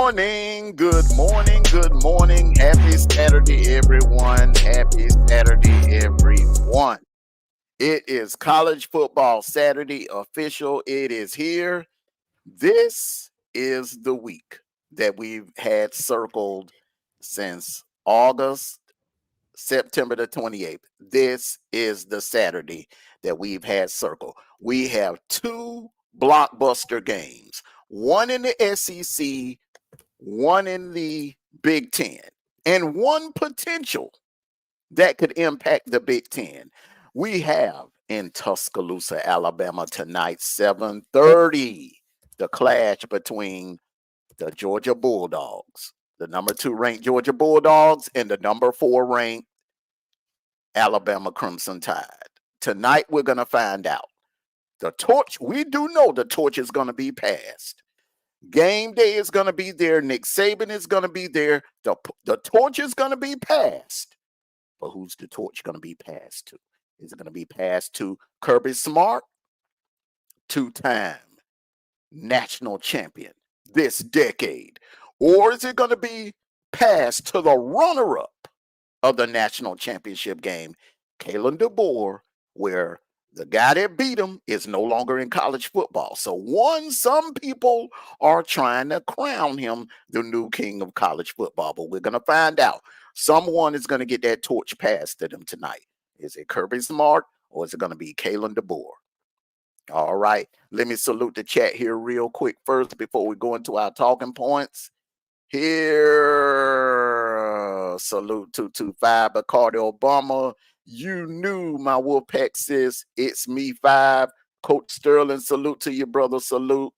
morning. Good morning. Good morning. Happy Saturday, everyone. Happy Saturday, everyone. It is College Football Saturday official. It is here. This is the week that we've had circled since August, September the 28th. This is the Saturday that we've had circled. We have two blockbuster games, one in the SEC, one in the Big Ten, and one potential that could impact the Big Ten. We have in Tuscaloosa, Alabama tonight, 7:30, the clash between the Georgia Bulldogs, the number 2 ranked Georgia Bulldogs, and the number 4 ranked Alabama Crimson Tide. Tonight, we're going to find out. The torch, we do know the torch is going to be passed. Game day is going to be there. Nick Saban is going to be there. The torch is going to be passed. But who's the torch going to be passed to? Is it going to be passed to Kirby Smart, 2-time national champion this decade? Or is it going to be passed to the runner-up of the national championship game, Kalen DeBoer, where the guy that beat him is no longer in college football? So some people are trying to crown him the new king of college football, but we're going to find out. Someone is going to get that torch passed to them tonight. Is it Kirby Smart or is it going to be Kalen DeBoer? All right. Let me salute the chat here real quick first before we go into our talking points. Here, salute 225 Bacardi Obama. You knew my Wolfpack sis. It's me 5. Coach Sterling, salute to you, brother. Salute.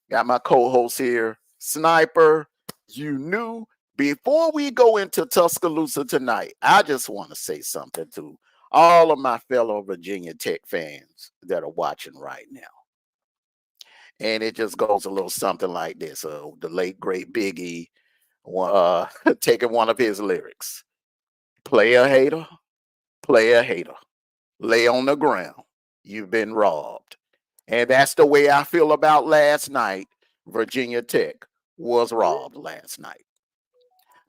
Got my co-host here, Sniper. You knew. Before we go into Tuscaloosa tonight, I just want to say something to all of my fellow Virginia Tech fans that are watching right now. And it just goes a little something like this. The late, great Biggie taking one of his lyrics. Player hater, lay on the ground. You've been robbed. And that's the way I feel about last night. Virginia Tech was robbed last night.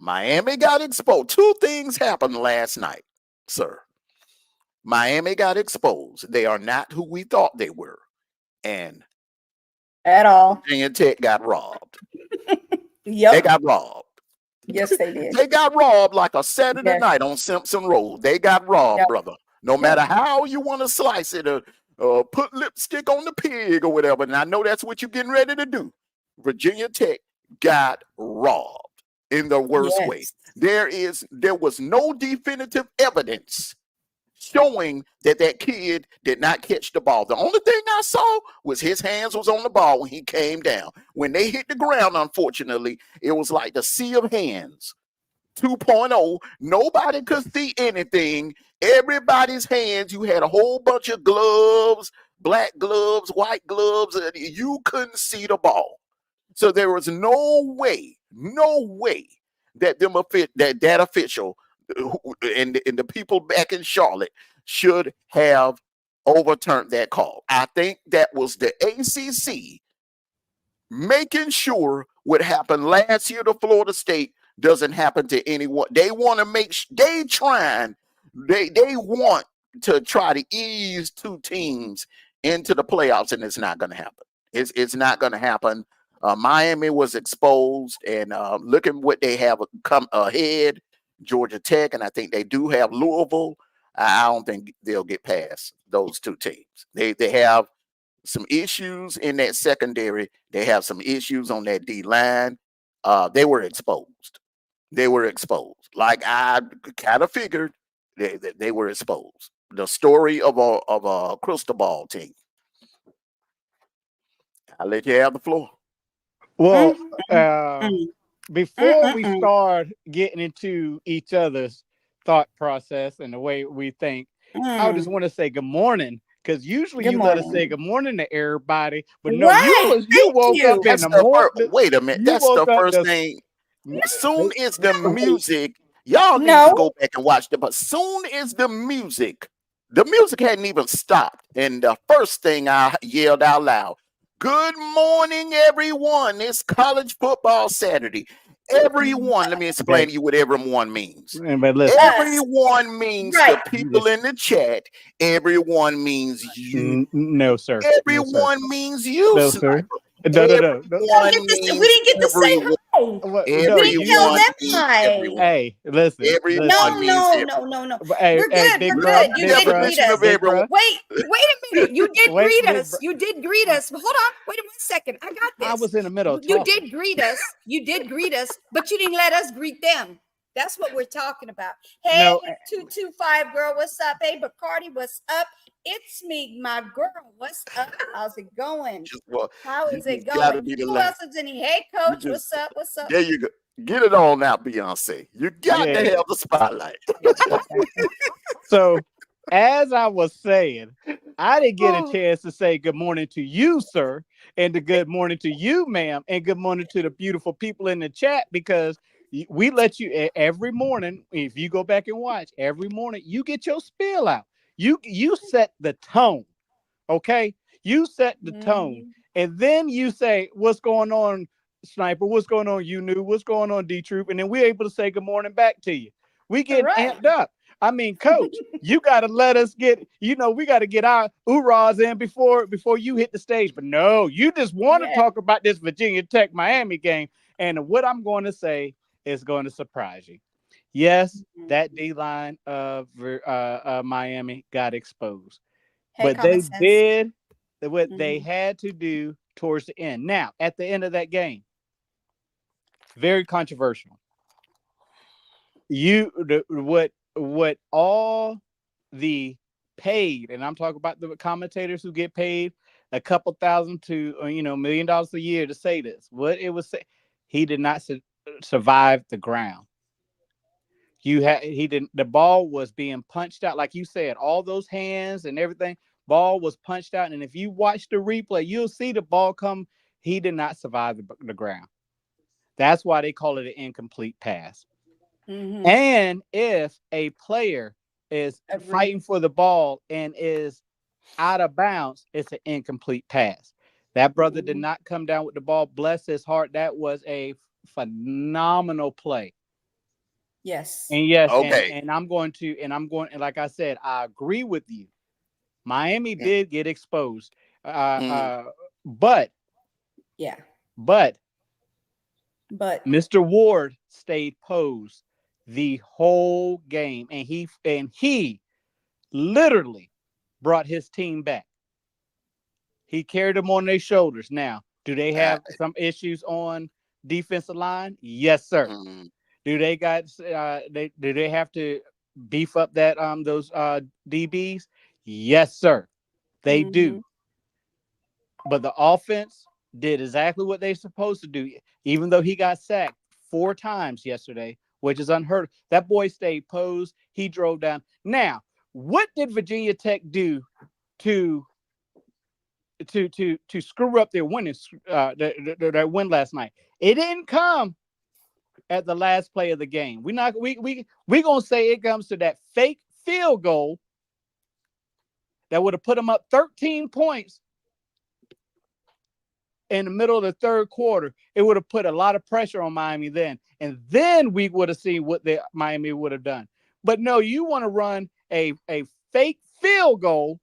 Miami got exposed. 2 things happened last night, sir. Miami got exposed. They are not who we thought they were. And at all, Virginia Tech got robbed. Yep. They got robbed. Yes, they did. They got robbed like a Saturday night on Simpson Road. They got robbed, brother. No matter how you want to slice it or put lipstick on the pig or whatever. And I know that's what you're getting ready to do. Virginia Tech got robbed in the worst way. There was no definitive evidence showing that kid did not catch the ball. The only thing I saw was his hands was on the ball when he came down. When they hit the ground, unfortunately, it was like the sea of hands 2.0. Nobody could see anything. Everybody's hands, you had a whole bunch of gloves, black gloves, white gloves, and you couldn't see the ball. So there was no way that that official and the people back in Charlotte should have overturned that call. I think that was the ACC making sure what happened last year to Florida State doesn't happen to anyone. They want to they want to try to ease 2 teams into the playoffs, and it's not going to happen. It's not going to happen. Miami was exposed, and look at what they have come ahead. Georgia Tech, and I think they do have Louisville. I don't think they'll get past those 2 teams. They have some issues in that secondary. They have some issues on that D line. They were exposed. Like I kind of figured they were exposed. The story of a crystal ball team. I'll let you have the floor. Well, before we start getting into each other's thought process and the way we think, I just want to say good morning, because usually you let us say good morning to everybody, but no, you woke up in the morning. Wait a minute, that's the first thing. Soon as the music, y'all need to go back and watch it, but soon as the music hadn't even stopped, and the first thing I yelled out loud, Good morning, everyone. It's College Football Saturday. Everyone, let me explain to you what everyone means. But listen, Everyone means the people in the chat. Everyone means you. no, sir. Everyone means you, no, sir. No. We didn't get to say hi. Everyone We didn't tell them means hi. everyone. Hey, listen. Everyone means everyone. No. Hey, We're good. big We're bruh, good. You big did bruh, greet us. big bruh. Wait a minute. You did Wait, greet big us. bruh. You did greet us. Hold on. Wait 1 second. I got this. I was in the middle of You talking. did greet us. You did greet us, but you didn't let us greet them. That's what we're talking about. Hey, No. 225 girl, what's up? Hey, Bacardi, what's up? It's me, my girl. What's up? How's it going? How is it going? Who else is in here? Hey, coach, what's up? What's up? There you go. Get it on out, Beyonce. You got to have the spotlight. So, as I was saying, I didn't get a chance to say good morning to you, sir, and the good morning to you, ma'am, and good morning to the beautiful people in the chat, because we let you every morning. If you go back and watch every morning, you get your spiel out. You set the tone, okay? You set the tone, and then you say, "What's going on, Sniper? What's going on, you knew? What's going on, D Troop?" And then we're able to say good morning back to you. We get amped up. I mean, coach, you got to let us get, we got to get our oorahs in before you hit the stage. But no, you just want to talk about this Virginia Tech Miami game. And what I'm going to say is going to surprise you. Yes, that D-line of Miami got exposed. But they did what they had to do towards the end. Now, at the end of that game, very controversial. What all the paid, and I'm talking about the commentators who get paid a couple thousand to $1 million a year to say this. What it was say, he did not survive the ground. He didn't. The ball was being punched out, like you said. All those hands and everything, ball was punched out. And if you watch the replay, you'll see the ball come. He did not survive the ground. That's why they call it an incomplete pass. And if a player is fighting for the ball and is out of bounds, it's an incomplete pass. That brother did not come down with the ball. Bless his heart. That was a phenomenal play. Yes. And yes, okay. and like I said, I agree with you. Miami did get exposed. But Mr. Ward stayed posed the whole game, and he literally brought his team back. He carried them on their shoulders. Now, do they have some issues on defensive line? Yes, sir. Do they got do they have to beef up that those DBs? Yes, sir. They do. But the offense did exactly what they're supposed to do, even though he got sacked 4 times yesterday, which is unheard of. That boy stayed posed. He drove down. Now, what did Virginia Tech do to screw up their winning their win last night? It didn't come at the last play of the game. We gonna say it comes to that fake field goal that would have put them up 13 points in the middle of the third quarter. It would have put a lot of pressure on Miami then, and then we would have seen what the Miami would have done. But no, you want to run a fake field goal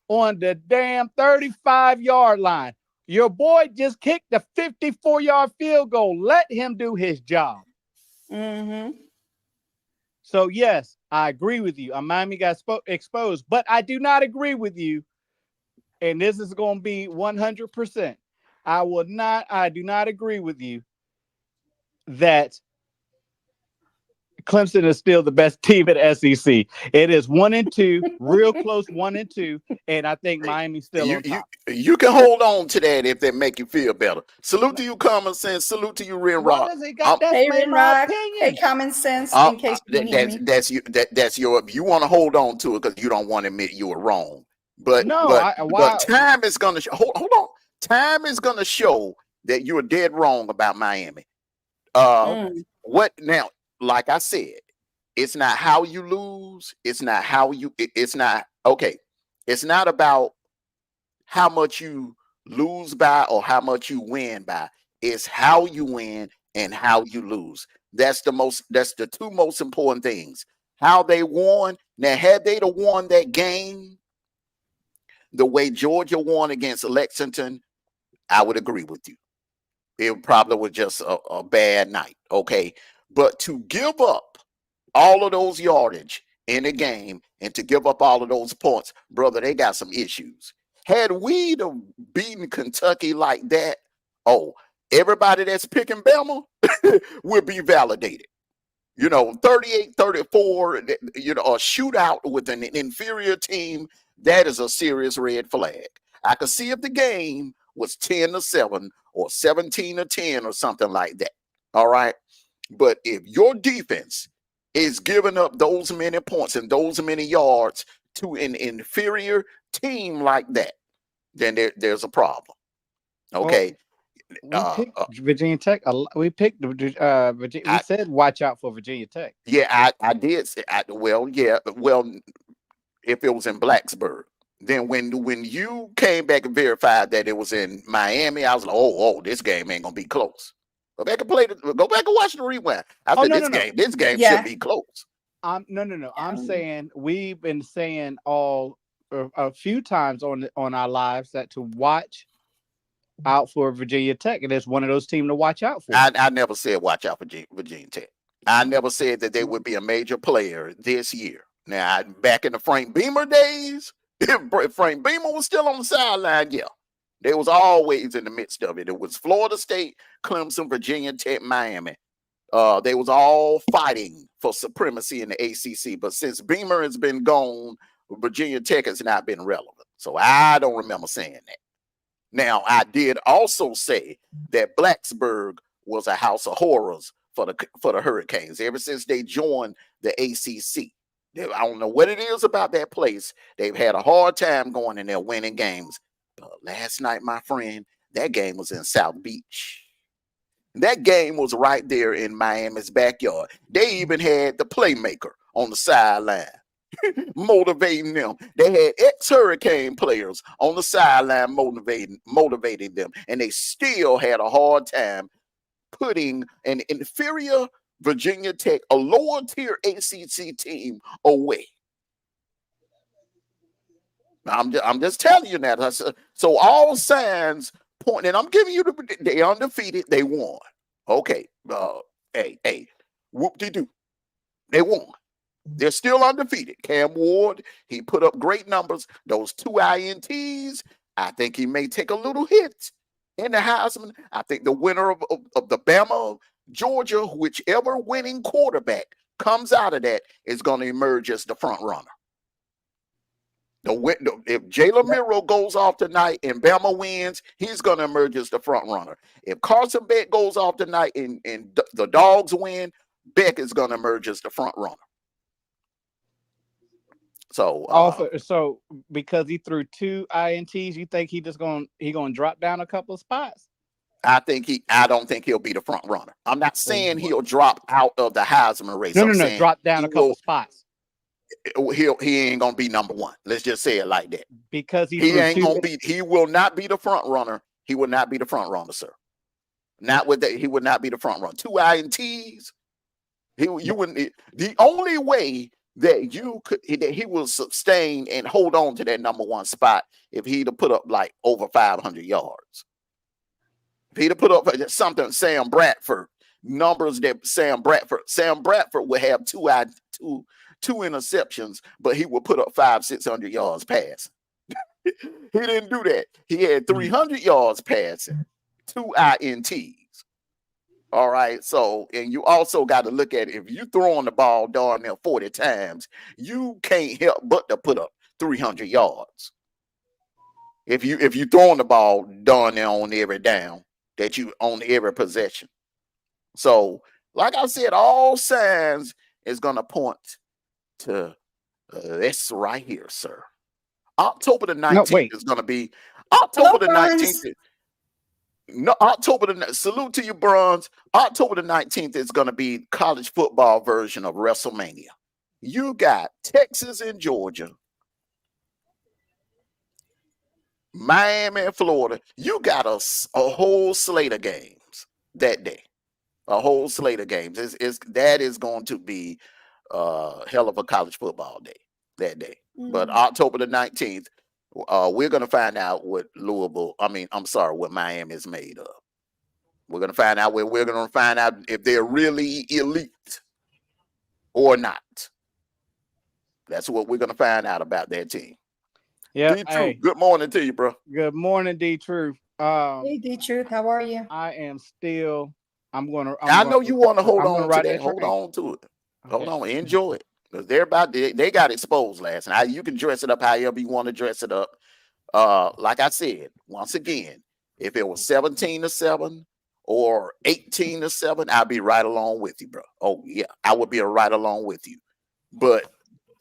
on the damn 35-yard line. Your boy just kicked a 54-yard field goal. Let him do his job. So yes, I agree with you. Miami got exposed, but I do not agree with you. And this is going to be 100%. I do not agree with you that Clemson is still the best team at SEC. It is 1-2, real close 1-2, and I think Miami's still on top. You can hold on to that if that make you feel better. Salute to you, Common Sense. Salute to you, Ren Rock. Hey, Ren Rock. Hey, Common Sense. In case you didn't hear me. That's your. You want to hold on to it because you don't want to admit you were wrong. But time is gonna hold on. Time is gonna show that you are dead wrong about Miami. What now? Like I said, it's not how you lose. It's not okay. It's not about how much you lose by or how much you win by. It's how you win and how you lose. That's the two most important things. How they won. Now, had they won that game the way Georgia won against Lexington, I would agree with you. It probably was just a bad night. Okay. But to give up all of those yardage in a game and to give up all of those points, brother, they got some issues. Had we beaten Kentucky like that, everybody that's picking Bama would be validated. 38-34, a shootout with an inferior team, that is a serious red flag. I could see if the game was 10-7 or 17-10 or something like that. All right. But if your defense is giving up those many points and those many yards to an inferior team like that, then there's a problem. Okay. We picked Virginia Tech. We picked Virginia. We said watch out for Virginia Tech. Yeah, I did say. Well, if it was in Blacksburg, then when you came back and verified that it was in Miami, I was like, this game ain't gonna be close. Go back and watch the rewind. I said this game should be close. No. I'm saying we've been saying a few times on our lives that to watch out for Virginia Tech, and it's one of those teams to watch out for. I never said watch out for Virginia Tech. I never said that they would be a major player this year. Now, back in the Frank Beamer days, if Frank Beamer was still on the sideline, they was always in the midst of it. It was Florida State, Clemson, Virginia Tech, Miami. They was all fighting for supremacy in the ACC. But since Beamer has been gone, Virginia Tech has not been relevant. So I don't remember saying that. Now, I did also say that Blacksburg was a house of horrors for the Hurricanes ever since they joined the ACC. I don't know what it is about that place. They've had a hard time going in there winning games. But last night, my friend, that game was in South Beach. That game was right there in Miami's backyard. They even had the playmaker on the sideline motivating them. They had ex-Hurricane players on the sideline motivating them, and they still had a hard time putting an inferior Virginia Tech, a lower tier ACC team, away. I'm just telling you that. So all signs point, and I'm giving you they undefeated. They won. Okay. Hey, whoop-de-doo. They won. They're still undefeated. Cam Ward, he put up great numbers. Those 2 INTs, I think he may take a little hit in the Heisman. I think the winner of the Bama, Georgia, whichever winning quarterback comes out of that is going to emerge as the front runner. If Jalen Miro goes off tonight and Bama wins, he's going to emerge as the front runner. If Carson Beck goes off tonight and the Dawgs win, Beck is going to emerge as the front runner. So because he threw 2 INTs, you think he's gonna drop down a couple of spots? I don't think he'll be the front runner. I'm not saying he'll drop out of the Heisman race. No, drop down a couple spots. He ain't gonna be number 1. Let's just say it like that. Because he will not be the front runner. He will not be the front runner, sir. Not with that. He would not be the front runner. 2 INTs. You wouldn't. The only way that he will sustain and hold on to that number 1 spot if he'd have put up like over 500 yards. If he'd have put up something, Sam Bradford numbers that Sam Bradford would have 2 interceptions, but he would put up 500-600 yards passing. He didn't do that. He had 300 yards passing, 2 INTs. All right. So, and you also got to look at it. If you throwing the ball darn near 40 times, you can't help but to put up 300 yards. If you throwing the ball darn near on every down that you on every possession. So, like I said, all signs is going to point to this right here, sir. October the 19th is going to be October the 19th. No, salute to you, Bronze. October the 19th is going to be college football version of WrestleMania. You got Texas and Georgia. Miami and Florida, you got a whole slate of games that day. A whole slate of games. That is going to be hell of a college football day that day. But October the 19th, we're going to find out what what Miami is made of. We're going to find out if they're really elite or not. That's what we're going to find out about that team. Yeah. D-Truth, good morning to you, bro. Good morning, D-Truth. Hey, D-Truth, how are you? I am still. I know you want to hold on to that. Hold on to it. Okay. Hold on. Enjoy it. Because they got exposed last night. You can dress it up however you want to dress it up. Like I said, once again, if it was 17-7 or 18-7, I'd be right along with you, bro. Oh, yeah, I would be right along with you. But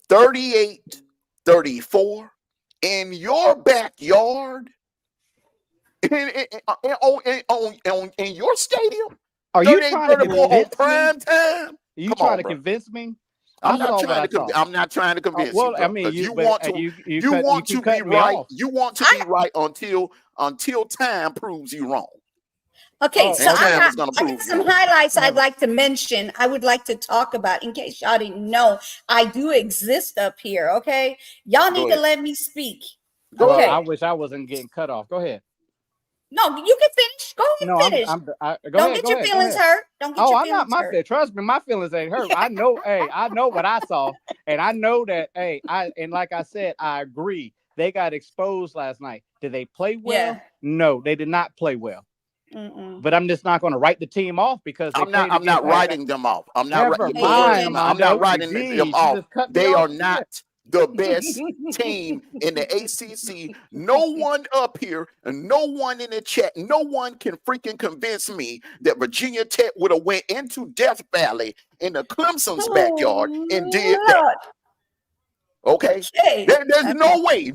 38-34 in your backyard, in your stadium. Are you trying to convince prime time? Are you trying to convince me? I'm not trying to convince you. I mean, you want to be right. You want to be right until time proves you wrong. Okay, so I got some highlights I'd like to mention. I would like to talk about, in case y'all didn't know, I do exist up here. Okay, y'all need to let me speak. Okay, I wish I wasn't getting cut off. Go ahead. No, you can finish. Go ahead and finish. Don't get your feelings hurt. Don't get your feelings hurt. Trust me, my feelings ain't hurt. I know, I know what I saw. And I know that, and like I said, I agree. They got exposed last night. Did they play well? Yeah. No, they did not play well. But I'm just not going to write the team off because I'm not writing them off. I'm not writing them off. They are not the best team in the ACC. No one up here and no one in the chat, no one can freaking convince me that Virginia Tech would have went into Death Valley in the Clemson's backyard and did that. Okay? There's no way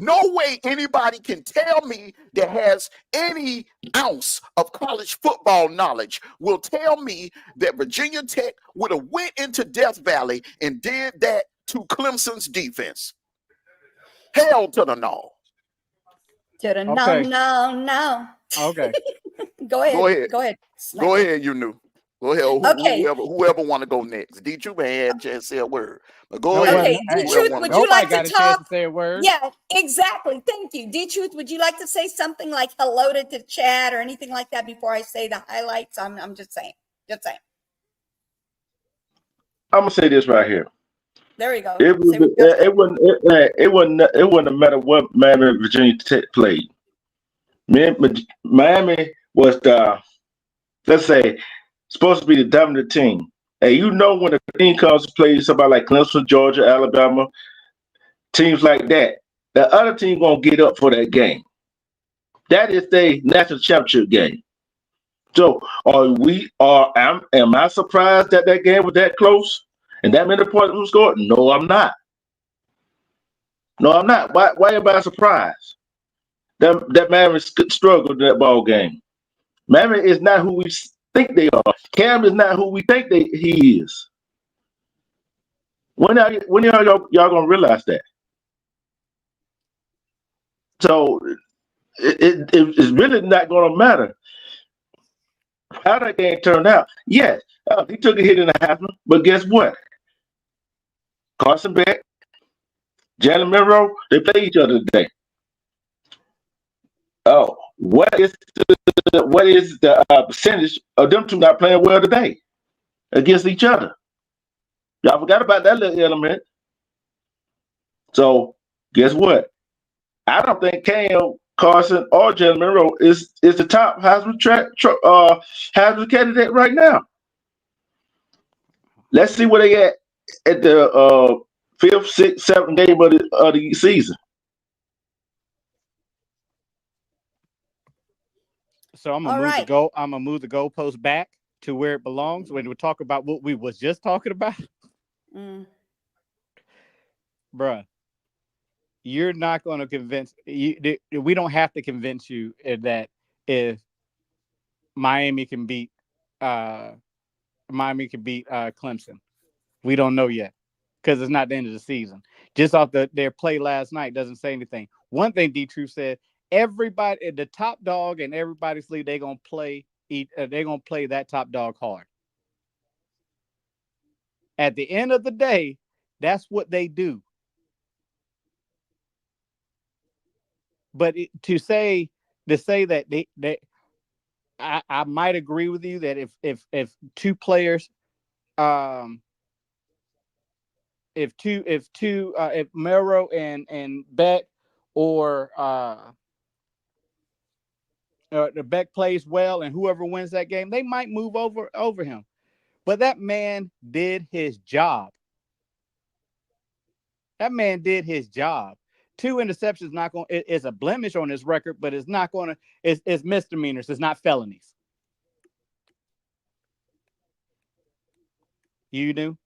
anybody can tell me that has any ounce of college football knowledge will tell me that Virginia Tech would have went into Death Valley and did that to Clemson's defense. Hell to the no. To the no. Okay. Go ahead. Go ahead, you knew. Go ahead. Okay. Whoever want to go next. D-Truth had just say a word. But go ahead. Okay, D-Truth, would you like to talk? To say a word? Yeah, exactly. Thank you. D-Truth, would you like to say something like hello to the chat or anything like that before I say the highlights? I'm just saying. I'm gonna say this right here. There we go. It wouldn't matter what Miami Virginia Tech played. Miami was let's say supposed to be the dominant team. And you know when a team comes to play somebody like Clemson, Georgia, Alabama, teams like that, the other team gonna get up for that game. That is the national championship game. So am I surprised that game was that close and that many points was scored? No, I'm not. Why everybody surprised? That Miami struggled in that ball game. Miami is not who we think they are. Cam is not who we think he is. When are y'all gonna realize that? So it's really not gonna matter how that game turned out. Yes, he took a hit in the half, but guess what? Carson Beck, Jalen Monroe, they play each other today. Oh, what is the percentage of them two not playing well today against each other? Y'all forgot about that little element. So guess what? I don't think Cam, Carson, or Jalen Monroe is the top Heisman candidate right now. Let's see where they at the 5th, 6th, 7th game of the season. So I'm gonna move the goalpost back to where it belongs when we talk about what we was just talking about. Bruh, you're not going to convince you. We don't have to convince you that if Miami can beat Clemson. We don't know yet because it's not the end of the season. Just off their play last night doesn't say anything. One thing D-Truth said, everybody, the top dog in everybody's league, they're gonna play that top dog hard. At the end of the day, that's what they do. But to say that I might agree with you that if two players, if Mero and Beck, or the Beck plays well and whoever wins that game, they might move over him. But that man did his job. That man did his job. 2 interceptions not going. It's a blemish on his record, but it's not going to. It's misdemeanors. It's not felonies. You do.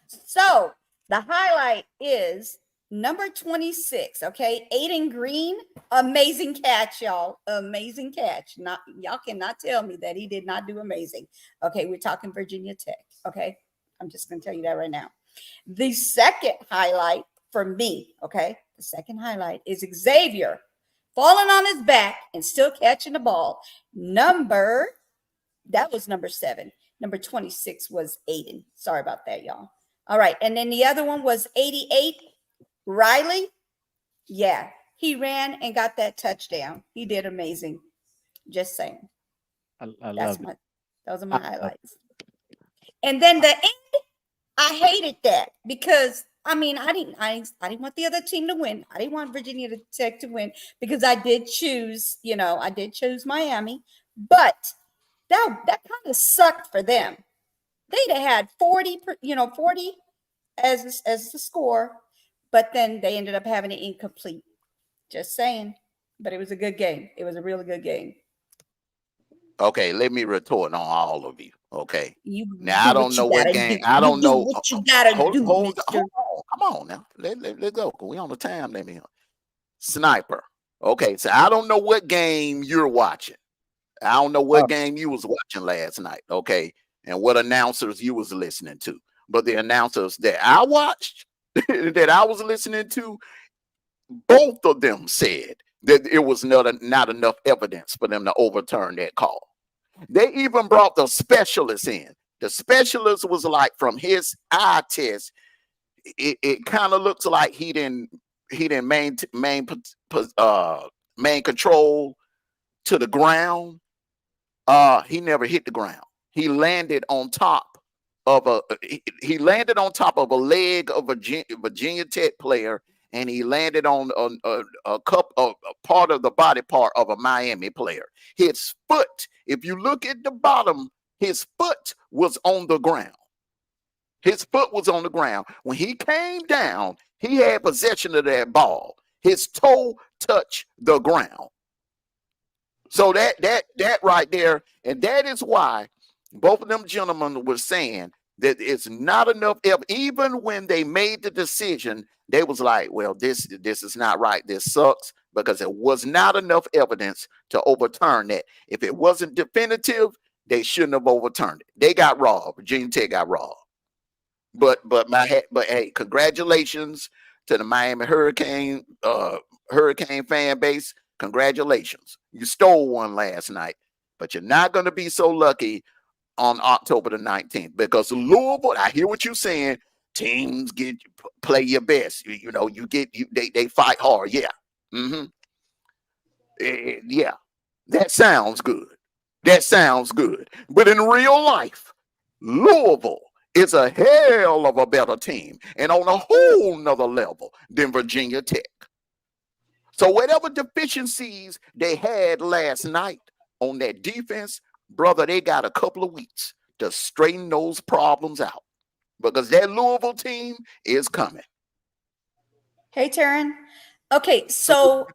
So the highlight is number 26. Okay, Aiden Green, amazing catch, y'all. Amazing catch. Y'all cannot tell me that he did not do amazing. Okay, we're talking Virginia Tech. Okay, I'm just going to tell you that right now. The second highlight for me, okay, the second highlight is Xavier falling on his back and still catching the ball. That was number 7. Number 26 was Aiden. Sorry about that, y'all. All right, and then the other one was 88, Riley. Yeah, he ran and got that touchdown. He did amazing. Just saying. I love it. Those are my highlights. And then the end, I hated that because I didn't want the other team to win. I didn't want Virginia Tech to win because I did choose Miami, but that kind of sucked for them. They'd have had 40 as the score, but then they ended up having it incomplete. Just saying. But it was a good game. It was a really good game. Okay, let me retort on all of you. Okay. Now I don't know what game. I don't know what you gotta do. Hold on. Come on now. Let's go. We on the time limit. Sniper. Okay, so I don't know what game you're watching. I don't know what game you was watching last night. Okay, and what announcers you was listening to. But the announcers that I watched, that I was listening to, both of them said that it was not enough evidence for them to overturn that call. They even brought the specialist in. The specialist was like, from his eye test, it kind of looks like he didn't main control to the ground. He never hit the ground. He landed on top of a leg of a Virginia Tech player, and he landed on a part of the body part of a Miami player. His foot, if you look at the bottom, his foot was on the ground. His foot was on the ground. When he came down, he had possession of that ball. His toe touched the ground. So that right there, and that is why both of them gentlemen were saying that it's not enough. Even when they made the decision, they was like, well, this is not right. This sucks, because it was not enough evidence to overturn that. If it wasn't definitive, they shouldn't have overturned it. They got robbed. Virginia Tech got robbed. But hey, congratulations to the Miami Hurricane fan base. Congratulations. You stole one last night, but you're not going to be so lucky on October the 19th, because Louisville, I hear what you're saying. Teams play your best. They fight hard. Yeah. Mm-hmm. Yeah. That sounds good. But in real life, Louisville is a hell of a better team and on a whole nother level than Virginia Tech. So whatever deficiencies they had last night on that defense, brother, they got a couple of weeks to straighten those problems out, because that Louisville team is coming. Hey, Taryn. Okay, so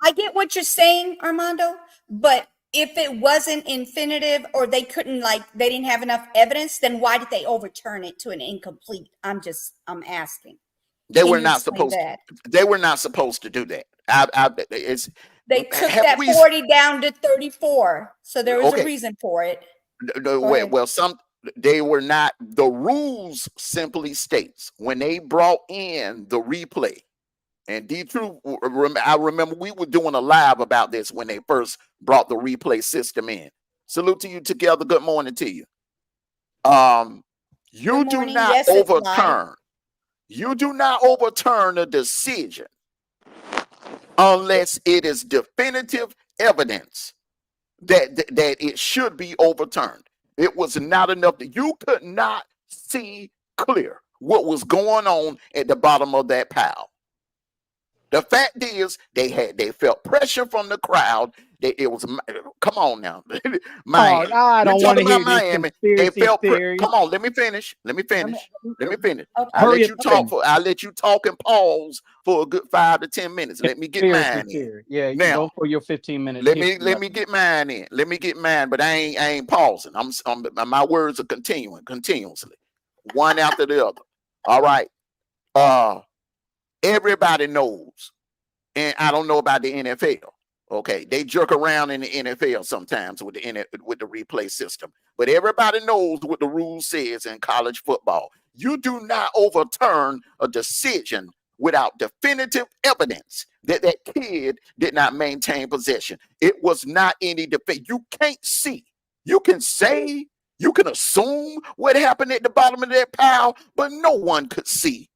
I get what you're saying, Armando, but if it wasn't infinitive, or they didn't have enough evidence, then why did they overturn it to an incomplete? I'm asking. They were not supposed to do that. They took that 40 down to 34. So there was a reason for it. They were not. The rules simply states, when they brought in the replay And D-True, I remember we were doing a live about this when they first brought the replay system in. Salute to you together. Good morning to you. You do not overturn. You do not overturn a decision unless it is definitive evidence that it should be overturned. It was not enough that you could not see clear what was going on at the bottom of that pile. The fact is, they felt pressure from the crowd. It was, come on now, Miami. I don't want to hear Miami. They felt come on. Let me finish. Okay. I'll let you talk I'll let you talk and pause for a good 5 to 10 minutes. Let me get mine in. Yeah, now go for your 15 minutes. Let me get mine in. Let me get mine, but I ain't pausing. My words are continuously, one after the other. All right. Everybody knows, and I don't know about the NFL. Okay, they jerk around in the NFL sometimes with the replay system, but everybody knows what the rule says in college football. You do not overturn a decision without definitive evidence that that kid did not maintain possession. It was not any defense. You can't see. You can say, you can assume what happened at the bottom of that pile, but no one could see.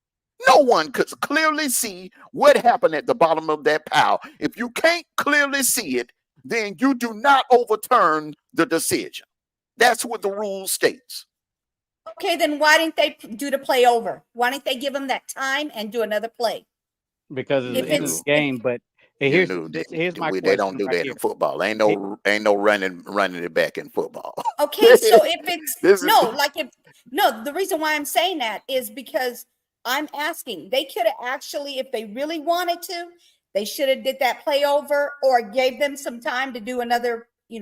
No one could clearly see what happened at the bottom of that pile. If you can't clearly see it, then you do not overturn the decision. That's what the rule states. Okay, then why didn't they do the play over? Why didn't they give them that time and do another play? Because it's a game, but here's my question. They don't do that in football. Ain't no running it back in football. Okay, so if it's the reason why I'm saying that is because I'm asking, they could have actually, if they really wanted to, they should have did that play over or gave them some time to do another, they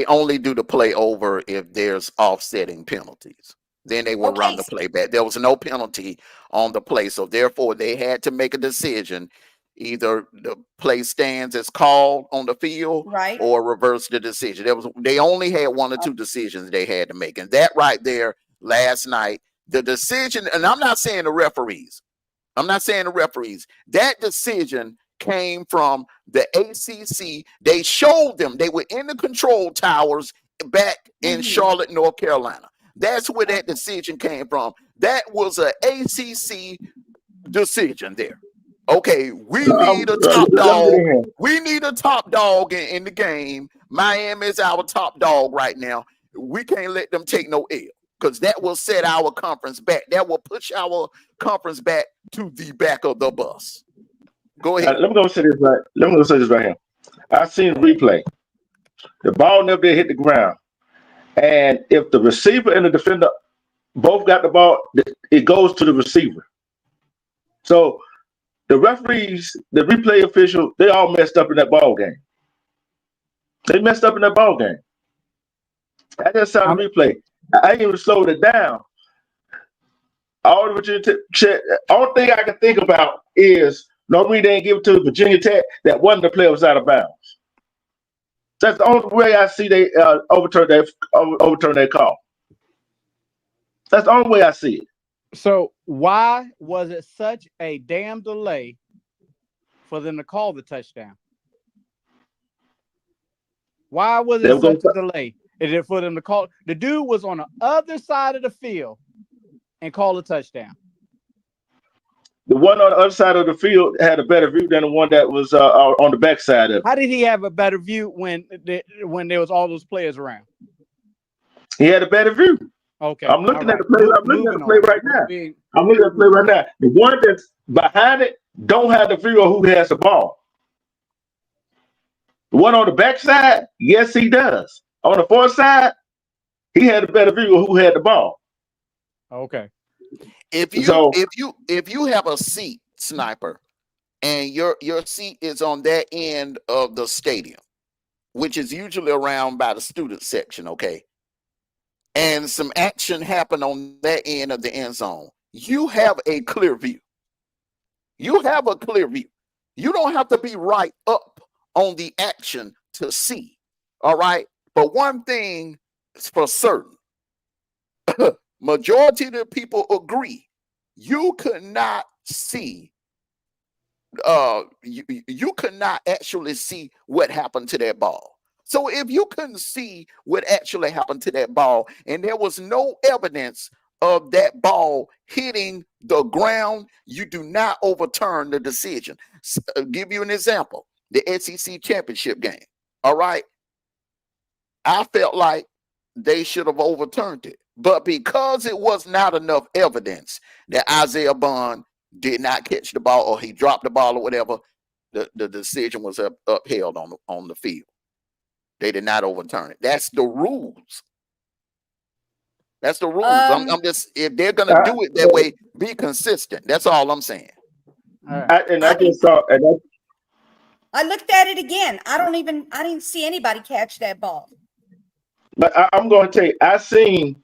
only do the play over if there's offsetting penalties. Then they will run the play back. There was no penalty on the play, so therefore they had to make a decision. Either the play stands as called on the field, right, or reverse the decision. They only had one or two decisions they had to make, and that right there last night. The decision, and I'm not saying the referees. That decision came from the ACC. They showed them. They were in the control towers back in Charlotte, North Carolina. That's where that decision came from. That was an ACC decision there. Okay, we need a top dog. We need a top dog in the game. Miami is our top dog right now. We can't let them take no L, because that will set our conference back. That will push our conference back to the back of the bus. Go ahead. Let me go say this right here. I seen the replay. The ball never did hit the ground. And if the receiver and the defender both got the ball, it goes to the receiver. So the referees, the replay official, they all messed up in that ball game. They messed up in that ball game. I just saw the replay. I even slowed it down. Only thing I can think about is nobody didn't give it to Virginia Tech that one of the players was out of bounds. That's the only way I see they overturn that call. That's the only way I see it. So why was it such a damn delay for them to call the touchdown? Why was it such a delay? Is it for them to call? The dude was on the other side of the field and called a touchdown. The one on the other side of the field had a better view than the one that was on the back side of it. How did he have a better view when there was all those players around? He had a better view. Okay. I'm looking at the play. I'm looking at the play right now. The one that's behind it don't have the view of who has the ball. The one on the back side, yes, he does. On the far side, he had a better view of who had the ball. Okay. If you have a seat, Sniper, and your seat is on that end of the stadium, which is usually around by the student section, okay, and some action happened on that end of the end zone, you have a clear view. You have a clear view. You don't have to be right up on the action to see, all right? But one thing is for certain, majority of the people agree you could not see. You could not actually see what happened to that ball. So if you couldn't see what actually happened to that ball, and there was no evidence of that ball hitting the ground, you do not overturn the decision. Give you an example: the SEC championship game. All right, I felt like they should have overturned it, but because it was not enough evidence that Isaiah Bond did not catch the ball or he dropped the ball or whatever, the decision was upheld on the field. They did not overturn it. That's the rules. That's the rules. I'm just, if they're gonna do it that way, be consistent. That's all I'm saying. All right. I just saw, I looked at it again. I didn't see anybody catch that ball. but I'm going to tell you,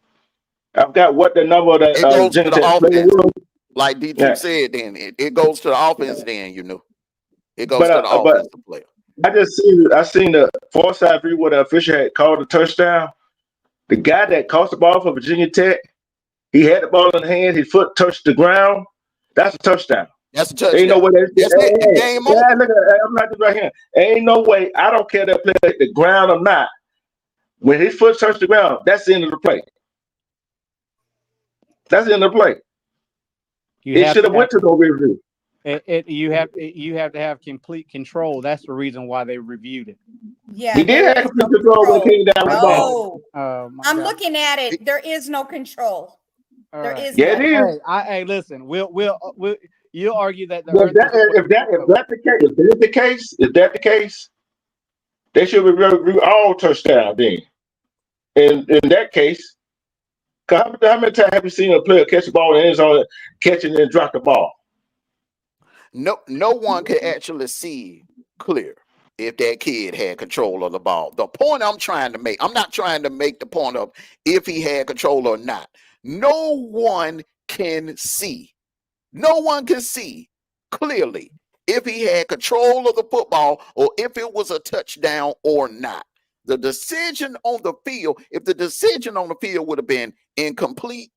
I've got what the number of the It goes to the offense, was. like D2 said. Then it goes to the offense. Then it goes But to the offensive player. I seen the far side view where the official had called the touchdown. The guy that caught the ball for Virginia Tech, he had the ball in hand. His foot touched the ground. That's a touchdown. That's a touchdown. Ain't no way that's it. The game over. Look at, I'm not right here. Ain't no way. I don't care that play at the ground or not. When his foot touched the ground, that's the end of the play. That's the end of the play. It should have went to no review. You have to have complete control. That's the reason why they reviewed it. Yeah, he did have complete control when he came down the ball. I'm looking at it. There is no control. There is. Yeah, it is. Hey, listen. You'll argue that if that's the case, they should review all touchdowns then. In that case, how many times have you seen a player catch the ball and ends on catching and drop the ball? No one could actually see clear if that kid had control of the ball. The point I'm trying to make, I'm not trying to make the point of if he had control or not. No one can see. No one can see clearly if he had control of the football or if it was a touchdown or not. The decision on the field, if the decision on the field would have been incomplete,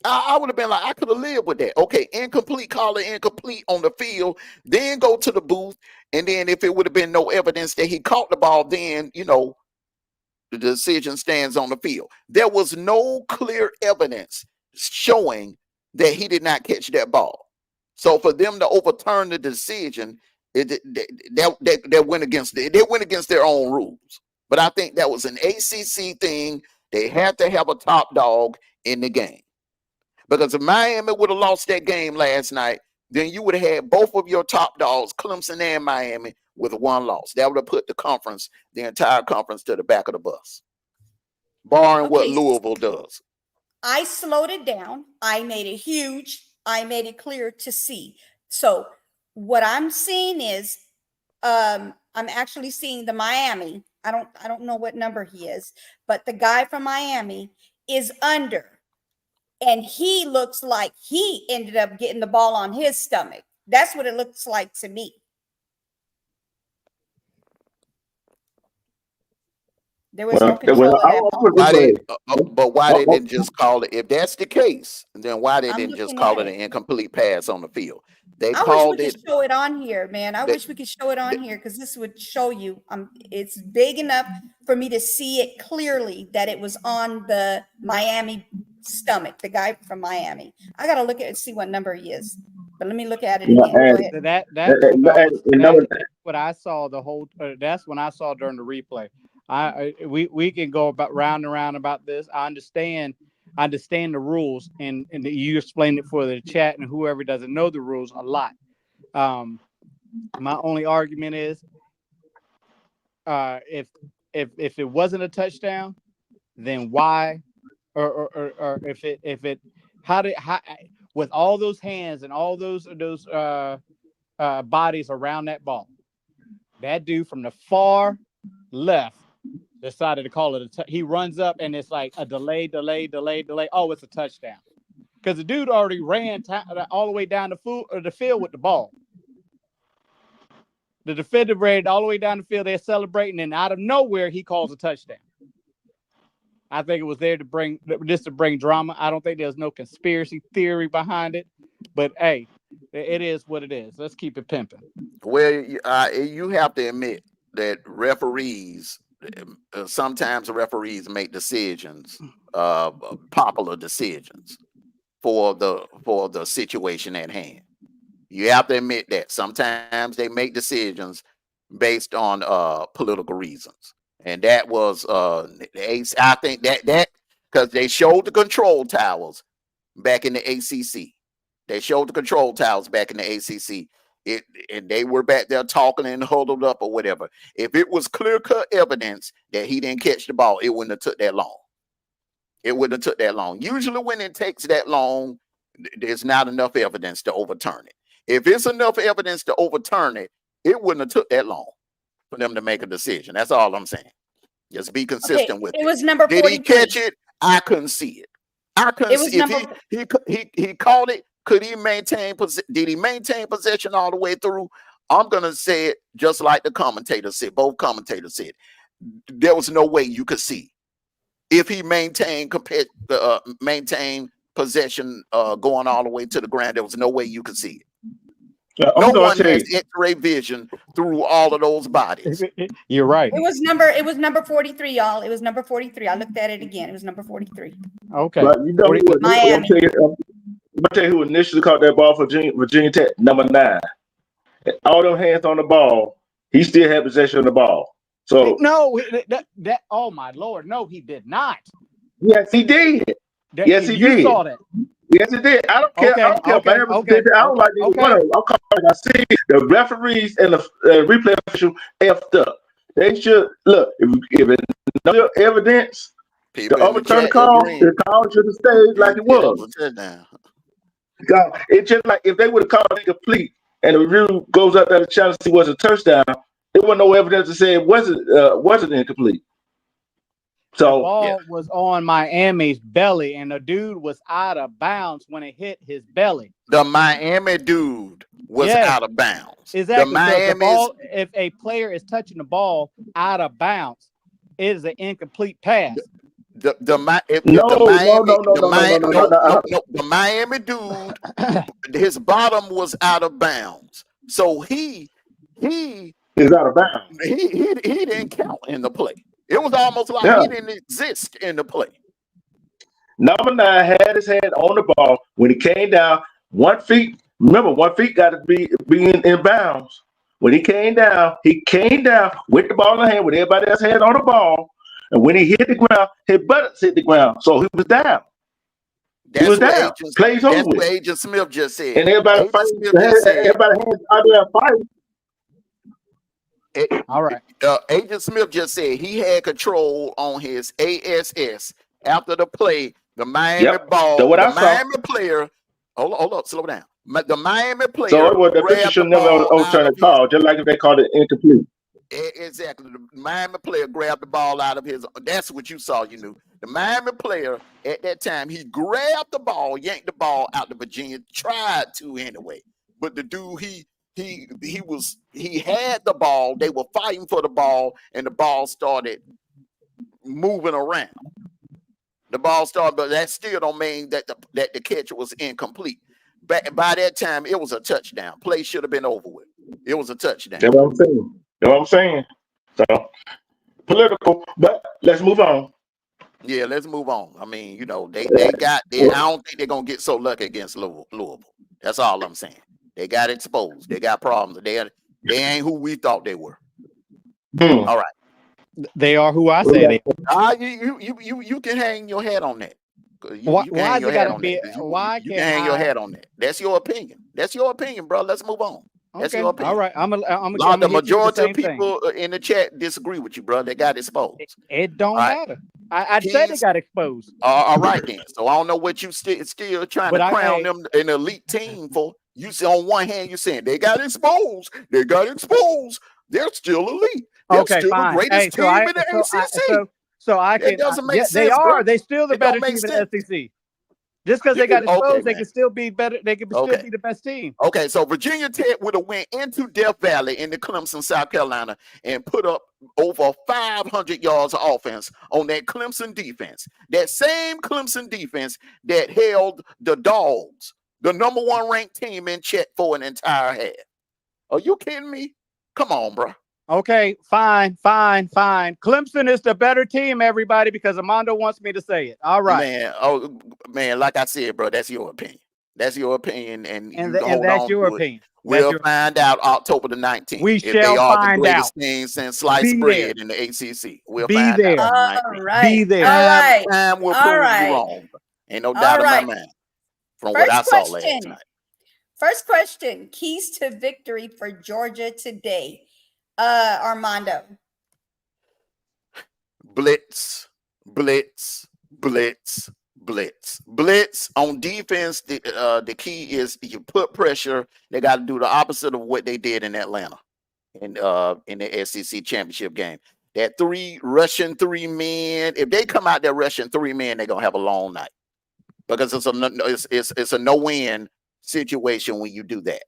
I would have been like, I could have lived with that. Okay, incomplete, call it incomplete on the field, then go to the booth. And then if it would have been no evidence that he caught the ball, then, the decision stands on the field. There was no clear evidence showing that he did not catch that ball. So for them to overturn the decision, that went against their own rules. But I think that was an ACC thing. They had to have a top dog in the game. Because if Miami would have lost that game last night, then you would have had both of your top dogs, Clemson and Miami, with one loss. That would have put the entire conference to the back of the bus, barring what Louisville does. I slowed it down. I made it huge. I made it clear to see. So what I'm seeing is, I'm actually seeing the Miami. I don't know what number he is, but the guy from Miami is under. And he looks like he ended up getting the ball on his stomach. That's what it looks like to me. There was no control of that ball. But why they didn't just call it? If that's the case, then why they didn't just call it an incomplete pass on the field? They called it. I wish we could show it on here, man. I wish we could show it on here because this would show you. It's big enough for me to see it clearly that it was on the Miami stomach. The guy from Miami. I gotta look at it and see what number he is. But let me look at it again. That's what I saw the whole. That's when I saw during the replay. We can go about round and round about this. I understand the rules, and you explained it for the chat and whoever doesn't know the rules a lot. My only argument is, if it wasn't a touchdown, then why, or if it how with all those hands and all those bodies around that ball, that dude from the far left decided to call it he runs up and it's like a delay. Oh, it's a touchdown because the dude already ran all the way down the field with the ball. The defender ran all the way down the field. They're celebrating, and out of nowhere, he calls a touchdown. I think it was there to bring drama. I don't think there's no conspiracy theory behind it. But hey, it is what it is. Let's keep it pimping. Well, you have to admit that referees, sometimes referees make decisions, popular decisions for the situation at hand. You have to admit that sometimes they make decisions based on political reasons, and that was I think that because they showed the control towers back in the ACC. They showed the control towers back in the ACC. And they were back there talking and huddled up or whatever. If it was clear-cut evidence that he didn't catch the ball, it wouldn't have took that long. It wouldn't have took that long. Usually when it takes that long, there's not enough evidence to overturn it. If it's enough evidence to overturn it, it wouldn't have took that long for them to make a decision. That's all I'm saying. Just be consistent with it. It was number 43. Did he catch it? I couldn't see it. I couldn't see if he caught it. Could he maintain? Did he maintain possession all the way through? I'm gonna say it just like the commentator said. Both commentators said there was no way you could see if he maintained possession going all the way to the ground. There was no way you could see it. No one has X-ray vision through all of those bodies. You're right. It was number 43, y'all. It was number 43. I looked at it again. It was number 43. Okay. But you know what? Miami. I'm gonna tell you who initially caught that ball for Virginia Tech, number 9. All them hands on the ball, he still had possession of the ball. So no, that oh my Lord, no, he did not. Yes, he did. Yes, he did. You saw that. Yes, he did. I don't care. I don't care. I don't like these one of them. I'm calling. I see the referees and the replay official effed up. They should look if it's no evidence. The overturn the call should have stayed like it was. It's just like if they would have called it complete and the review goes up there to challenge to see was a touchdown, there wasn't no evidence to say it wasn't incomplete. So the ball was on Miami's belly, and the dude was out of bounds when it hit his belly. The Miami dude was out of bounds. Exactly. The ball, if a player is touching the ball out of bounds, it is an incomplete pass. The Miami dude, his bottom was out of bounds, so he is out of bounds. He didn't count in the play. It was almost like he didn't exist in the play. Number 9 had his hand on the ball when he came down 1 feet. Remember, 1 feet got to be in bounds. When he came down with the ball in the hand with everybody else hand on the ball. And when he hit the ground, his buttocks hit the ground. So he was down. He was down. Plays over. That's what Agent Smith just said. And everybody everybody hands out there fighting. All right. Agent Smith just said he had control on his ASS after the play. The Miami ball. So Miami player. Hold up, slow down. The Miami player. So the official should never overturn the call, just like if they called it incomplete. Exactly. The Miami player grabbed the ball out of his. That's what you saw. You knew the Miami player at that time. He grabbed the ball, yanked the ball out of Virginia. Tried to anyway, but the dude he had the ball. They were fighting for the ball, and the ball started moving around. The ball started, but that still don't mean that the catch was incomplete. By that time, it was a touchdown. Play should have been over with. It was a touchdown. That's what I'm saying. You know what I'm saying? So political, but let's move on. Yeah, let's move on. I mean, they got. I don't think they're gonna get so lucky against Louisville. That's all I'm saying. They got exposed. They got problems. They ain't who we thought they were. All right. They are who I say they are. You can hang your head on that. Why is it gotta be? Why you can hang your head on that? That's your opinion. That's your opinion, bro. Let's move on. That's your opinion. All right. The majority of people in the chat disagree with you, bro. They got exposed. It don't matter. I said they got exposed. All right then. So I don't know what you still trying to crown them an elite team for. You see, on one hand, you're saying they got exposed. They got exposed. They're still elite. They're still fine. the greatest team in the ACC. So I can. It doesn't make sense. They are. Bro. They still the better team in the SEC. Just because they got exposed, they man. can still be better. They can still be the best team. Okay, so Virginia Tech would have went into Death Valley in the Clemson, South Carolina, and put up over 500 yards of offense on that Clemson defense. That same Clemson defense that held the Dawgs, the number 1 ranked team, in check for an entire half. Are you kidding me? Come on, bro. Okay, fine. Clemson is the better team, everybody, because Armando wants me to say it. All right. Man, like I said, bro, that's your opinion. That's your opinion, and you hold that's on your to it. opinion. We'll find out October the 19th. We if shall they are find the greatest out. team since sliced bread in the ACC. We'll find there. out. All right. Be there. Time will prove you wrong. Ain't no doubt in my mind. From what I saw last night. First question. Keys to victory for Georgia today. Armando. Blitz on defense. The key is you put pressure. They got to do the opposite of what they did in Atlanta in the SEC championship game. That rushing three men. If they come out there rushing 3 men, they're gonna have a long night because it's a no-win situation when you do that.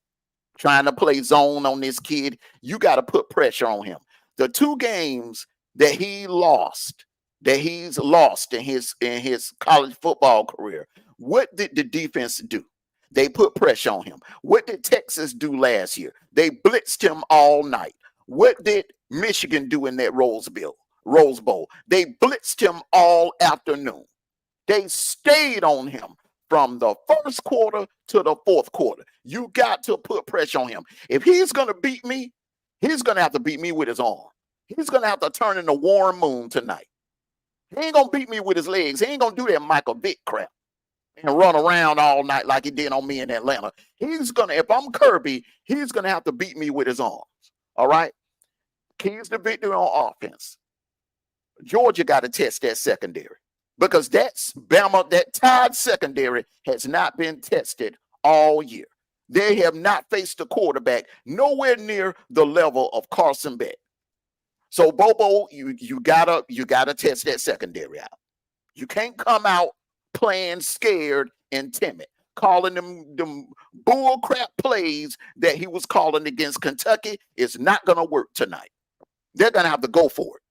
Trying to play zone on this kid, you got to put pressure on him. The 2 games that he's lost in his college football career, what did the defense do? They put pressure on him. What did Texas do last year? They blitzed him all night. What did Michigan do in that Rose Bowl? They blitzed him all afternoon. They stayed on him from the first quarter to the fourth quarter. You got to put pressure on him. If he's going to beat me, he's going to have to beat me with his arm. He's going to have to turn into Warren Moon tonight. He ain't going to beat me with his legs. He ain't going to do that Michael Vick crap and run around all night like he did on me in Atlanta. If I'm Kirby, he's going to have to beat me with his arms. All right? Keys to victory on offense. Georgia got to test that secondary because that's Bama, that Tide secondary has not been tested all year. They have not faced a quarterback nowhere near the level of Carson Beck. So Bobo, you gotta test that secondary out. You can't come out playing scared and timid, calling them bull crap plays that he was calling against Kentucky. It's not gonna work tonight. They're gonna have to go for it.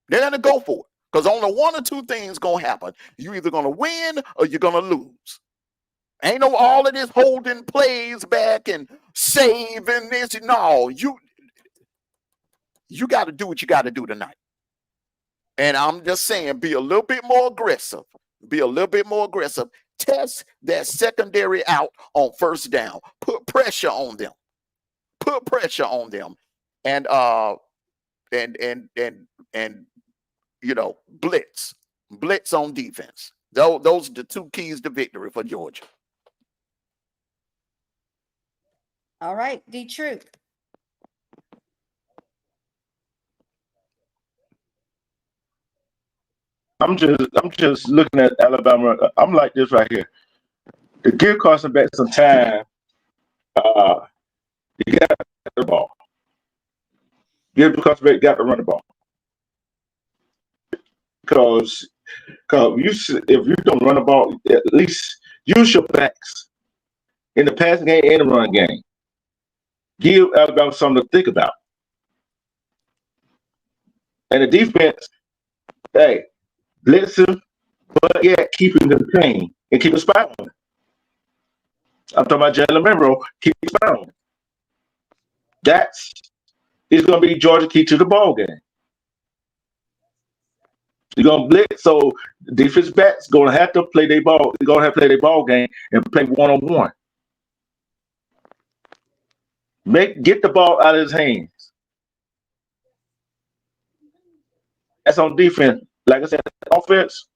They're gonna go for it because only 1 or 2 things gonna happen. You're either gonna win or you're gonna lose. Ain't no all of this holding plays back and saving this. No, you got to do what you got to do tonight. And I'm just saying, be a little bit more aggressive. Test that secondary out on first down. Put pressure on them. And blitz on defense. Those are the 2 keys to victory for Georgia. All right, D-Truth. I'm just looking at Alabama. I'm like this right here. To give Carson back some time, you got the ball. Give Carson back got to run the ball. Because if you don't run the ball, at least use your backs in the passing game and the run game. Give Alabama something to think about. And the defense, hey, blitz him, but yet keep him contained and keep him spot on. I'm talking about Jalen Monroe, keep him spot on. It's going to be Georgia key to the ball game. You're going to blitz, so defense backs going to have to play their ball. They're going to have to play their ball game and play one-on-one. Get the ball out of his hands. That's on defense. Like I said, offense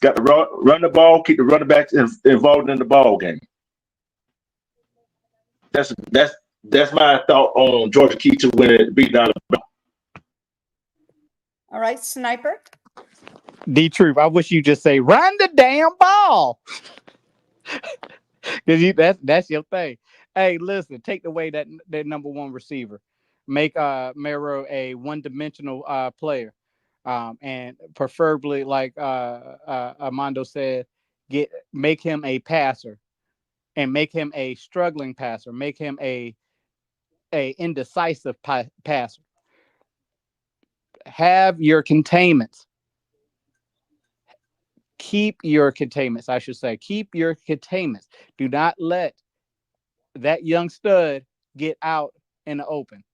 got to run the ball, keep the running backs involved in the ball game. That's my thought on Georgia key to win it, beat down. All right, Sniper. D-Truth, I wish you just say run the damn ball. Because that's your thing. Hey, listen, take away that number 1 receiver. Make Mero a one-dimensional player. And preferably, like Armando said, make him a passer, and make him a struggling passer, make him a indecisive passer. Have your containments. Keep your containments, I should say. Keep your containments. Do not let that young stud get out in the open.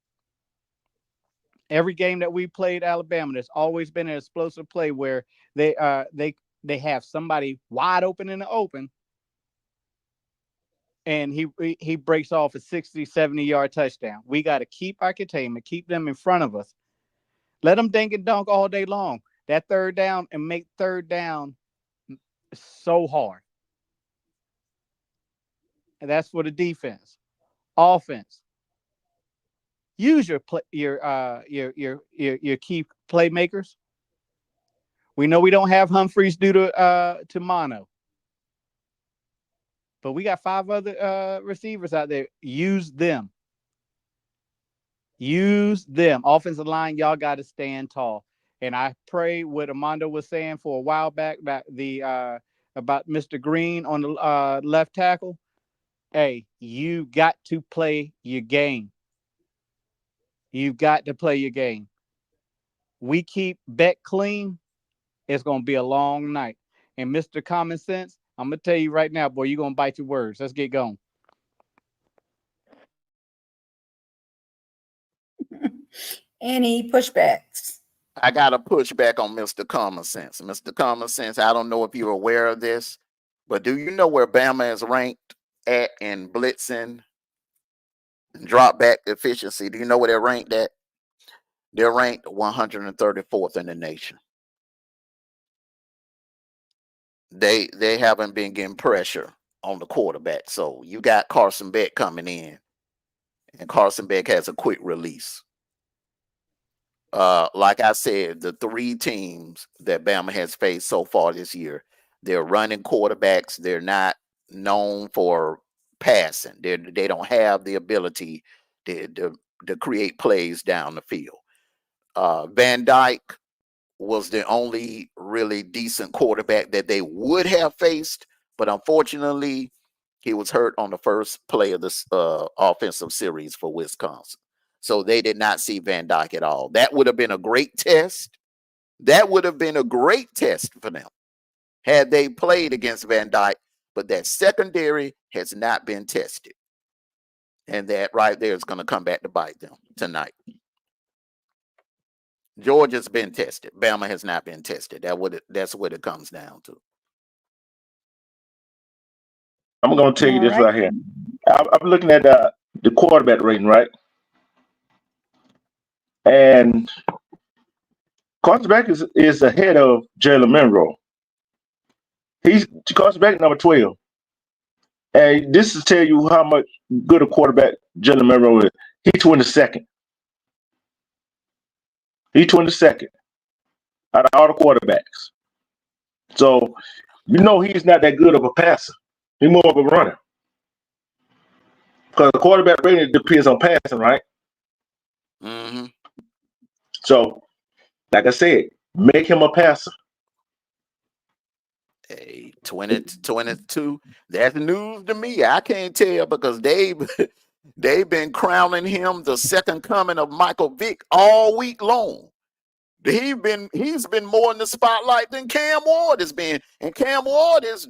Every game that we played Alabama, there's always been an explosive play where they have somebody wide open in the open, and he breaks off a 60, 70-yard touchdown. We got to keep our containment, keep them in front of us. Let them dink and dunk all day long. That third down, and make third down so hard. And that's for the defense. Offense. Use your key playmakers. We know we don't have Humphreys due to mono, but we got 5 other receivers out there. Use them. Use them. Offensive line, y'all got to stand tall. And I pray what Armando was saying for a while back about Mr. Green on the left tackle. Hey, you got to play your game. You've got to play your game. We keep Beck clean, it's going to be a long night. And Mr. Common Sense, I'm going to tell you right now, boy, you're going to bite your words. Let's get going. Any pushbacks? I got to push back on Mr. Common Sense. Mr. Common Sense, I don't know if you're aware of this, but do you know where Bama is ranked at in blitzing and drop back efficiency? Do you know where they're ranked at? They're ranked 134th in the nation. They haven't been getting pressure on the quarterback. So you got Carson Beck coming in, and Carson Beck has a quick release. Like I said, the 3 teams that Bama has faced so far this year, they're running quarterbacks. They're not known for passing. They don't have the ability to create plays down the field. Van Dyke was the only really decent quarterback that they would have faced, but unfortunately, he was hurt on the first play of this offensive series for Wisconsin. So they did not see Van Dyke at all. That would have been a great test. That would have been a great test for them had they played against Van Dyke, but that secondary has not been tested. And that right there is going to come back to bite them tonight. Georgia's been tested. Bama has not been tested. That's what it comes down to. I'm going to tell you this right here. I'm looking at the quarterback rating, right? And quarterback is ahead of Jalen Monroe. He's quarterback number 12. And this is tell you how much good a quarterback Jalen Monroe is. He's 22nd. He's 22nd out of all the quarterbacks. So, you know he's not that good of a passer. He's more of a runner. Because the quarterback rating depends on passing, right? Mm-hmm. So, like I said, make him a passer. Hey, 22. That's news to me. I can't tell because they've been crowning him the second coming of Michael Vick all week long. He's been more in the spotlight than Cam Ward has been, and Cam Ward is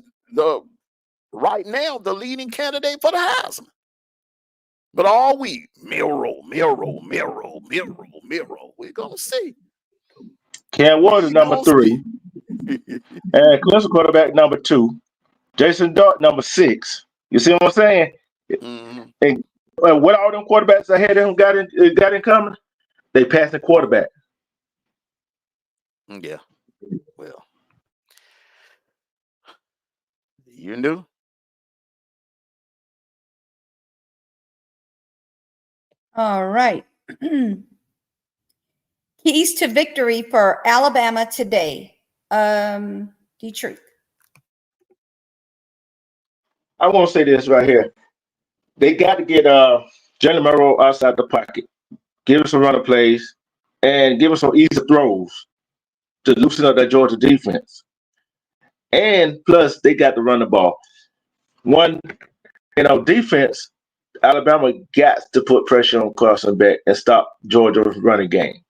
right now the leading candidate for the Heisman. But all week, Miro. We're gonna see. Cam Ward is number 3. And Clemson quarterback number 2. Jason Dart number 6. You see what I'm saying? Mm-hmm. And what all them quarterbacks ahead of him got in common? They passed the quarterback. Yeah. Well, you knew. All right. Keys to victory for Alabama today. Dietrich. I want to say this right here. They got to get Jalen Monroe outside the pocket. Give him some running plays and give him some easy throws to loosen up that Georgia defense. And plus, they got to run the ball. One, defense, Alabama got to put pressure on Carson Beck and stop Georgia's running game.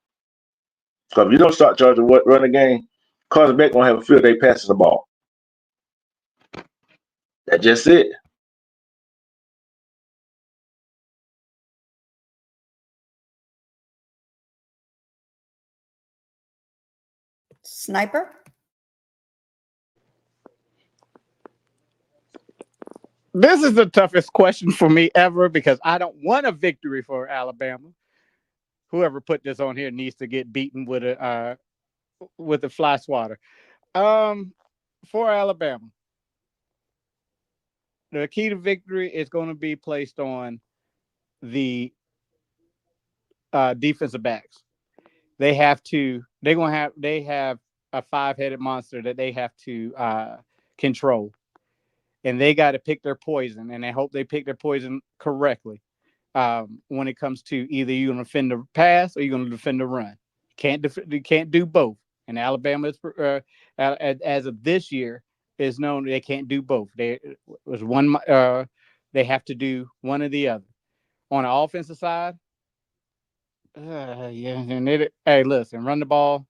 Because if you don't start Georgia running game, Carson Beck gonna have a field day passing the ball. That's just it. Sniper. This is the toughest question for me ever because I don't want a victory for Alabama. Whoever put this on here needs to get beaten with a fly swatter. For Alabama, the key to victory is going to be placed on the defensive backs. They have a 5-headed monster that they have to control. And they got to pick their poison, and I hope they pick their poison correctly when it comes to either you're going to defend the pass or you're going to defend the run. You can't do both. And Alabama, as of this year, is known they can't do both. They have to do one or the other. On the offensive side, hey, listen, run the ball.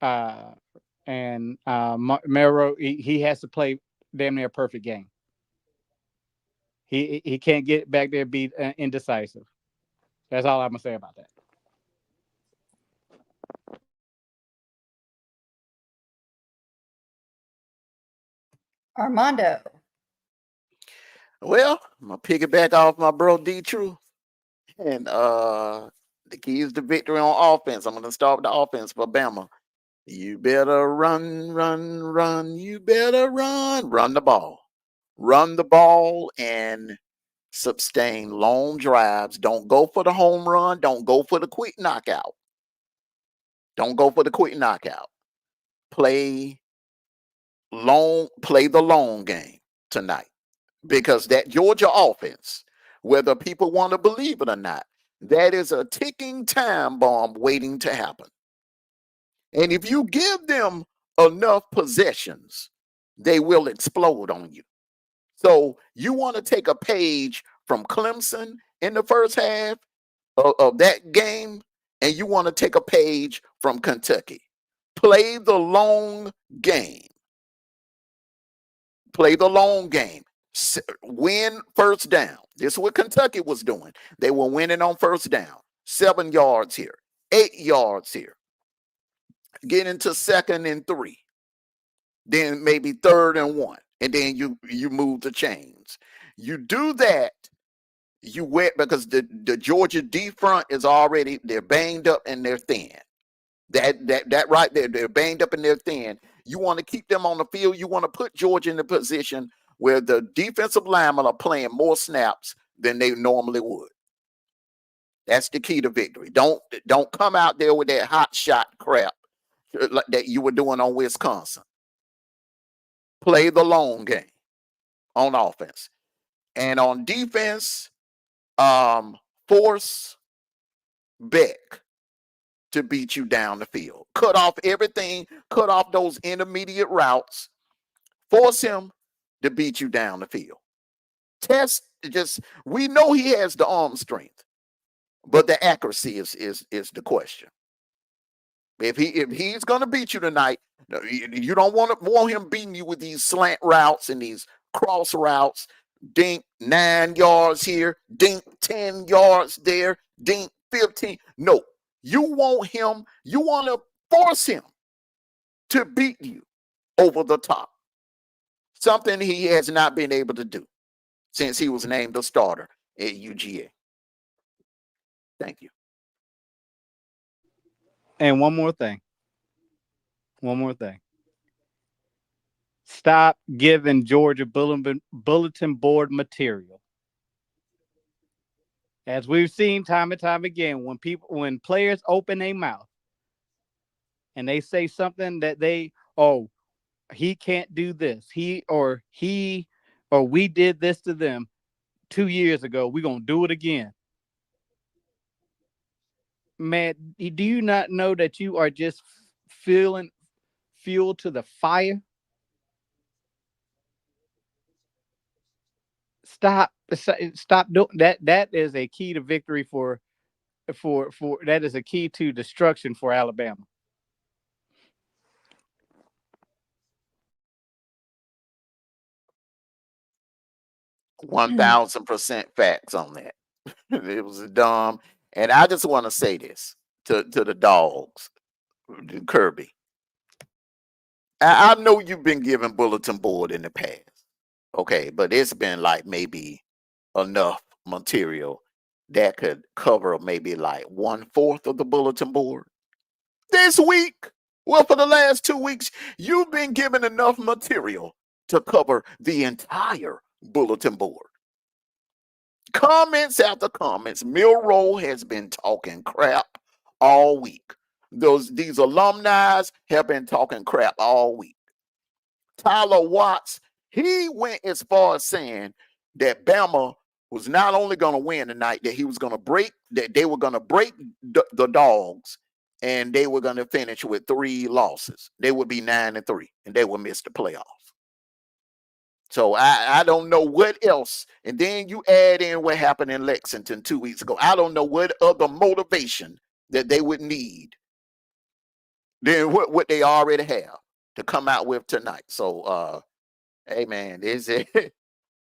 And Mero, he has to play damn near a perfect game. He can't get back there and be indecisive. That's all I'm gonna say about that. Armando. Well, I'm gonna piggyback off my bro D True. And the key is the victory on offense. I'm gonna start with the offense for Bama. You better run, run, run. You better run. Run the ball. Run the ball and sustain long drives. Don't go for the home run. Don't go for the quick knockout. Don't go for the quick knockout. Play the long game tonight. Because that Georgia offense, whether people want to believe it or not, that is a ticking time bomb waiting to happen. And if you give them enough possessions, they will explode on you. So you want to take a page from Clemson in the first half of that game, and you want to take a page from Kentucky. Play the long game. Play the long game. Win first down. This is what Kentucky was doing. They were winning on first down. 7 yards here, 8 yards here. Get into 2nd and 3. Then maybe 3rd and 1. And then you move the chains. You do that, you wet because the Georgia D front is already, they're banged up and they're thin. That right there, they're banged up and they're thin. You want to keep them on the field. You want to put Georgia in a position where the defensive linemen are playing more snaps than they normally would. That's the key to victory. Don't come out there with that hot shot crap like that you were doing on Wisconsin. Play the long game on offense. And on defense, force Beck to beat you down the field. Cut off everything. Cut off those intermediate routes. Force him to beat you down the field. We know he has the arm strength, but the accuracy is the question. If he's going to beat you tonight, you don't want him beating you with these slant routes and these cross routes. Dink 9 yards here, dink 10 yards there, dink 15. No, you want to force him to beat you over the top. Something he has not been able to do since he was named the starter at UGA. Thank you. And one more thing. Stop giving Georgia bulletin board material. As we've seen time and time again, when players open their mouth and they say something that he can't do this, or we did this to them 2 years ago, we're going to do it again. Man, do you not know that you are just feeling fuel to the fire? Stop doing that. That is a key to victory for that is a key to destruction for Alabama. Mm. 1,000% facts on that. It was dumb. And I just want to say this to the Dawgs, to Kirby. I know you've been given bulletin board in the past. Okay, but it's been like maybe enough material that could cover maybe like 1/4 of the bulletin board. This week, well, for the last 2 weeks, you've been given enough material to cover the entire bulletin board. Comments after comments. Milroe has been talking crap all week. These alumni have been talking crap all week. Tyler Watts, he went as far as saying that Bama was not only going to win tonight, that he was going to break, that they were going to break the Dogs, and they were going to finish with 3 losses. They would be 9-3, and they would miss the playoffs. So I don't know what else. And then you add in what happened in Lexington 2 weeks ago. I don't know what other motivation that they would need than what they already have to come out with tonight. So hey man, it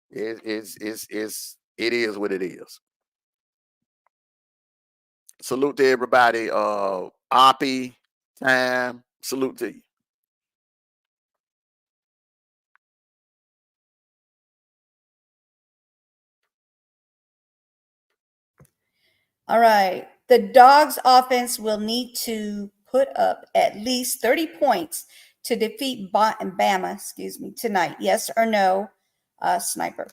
is what it is. Salute to everybody. Oppie, Time, salute to you. All right. The Dogs offense will need to put up at least 30 points to defeat Bama, tonight. Yes or no, Sniper?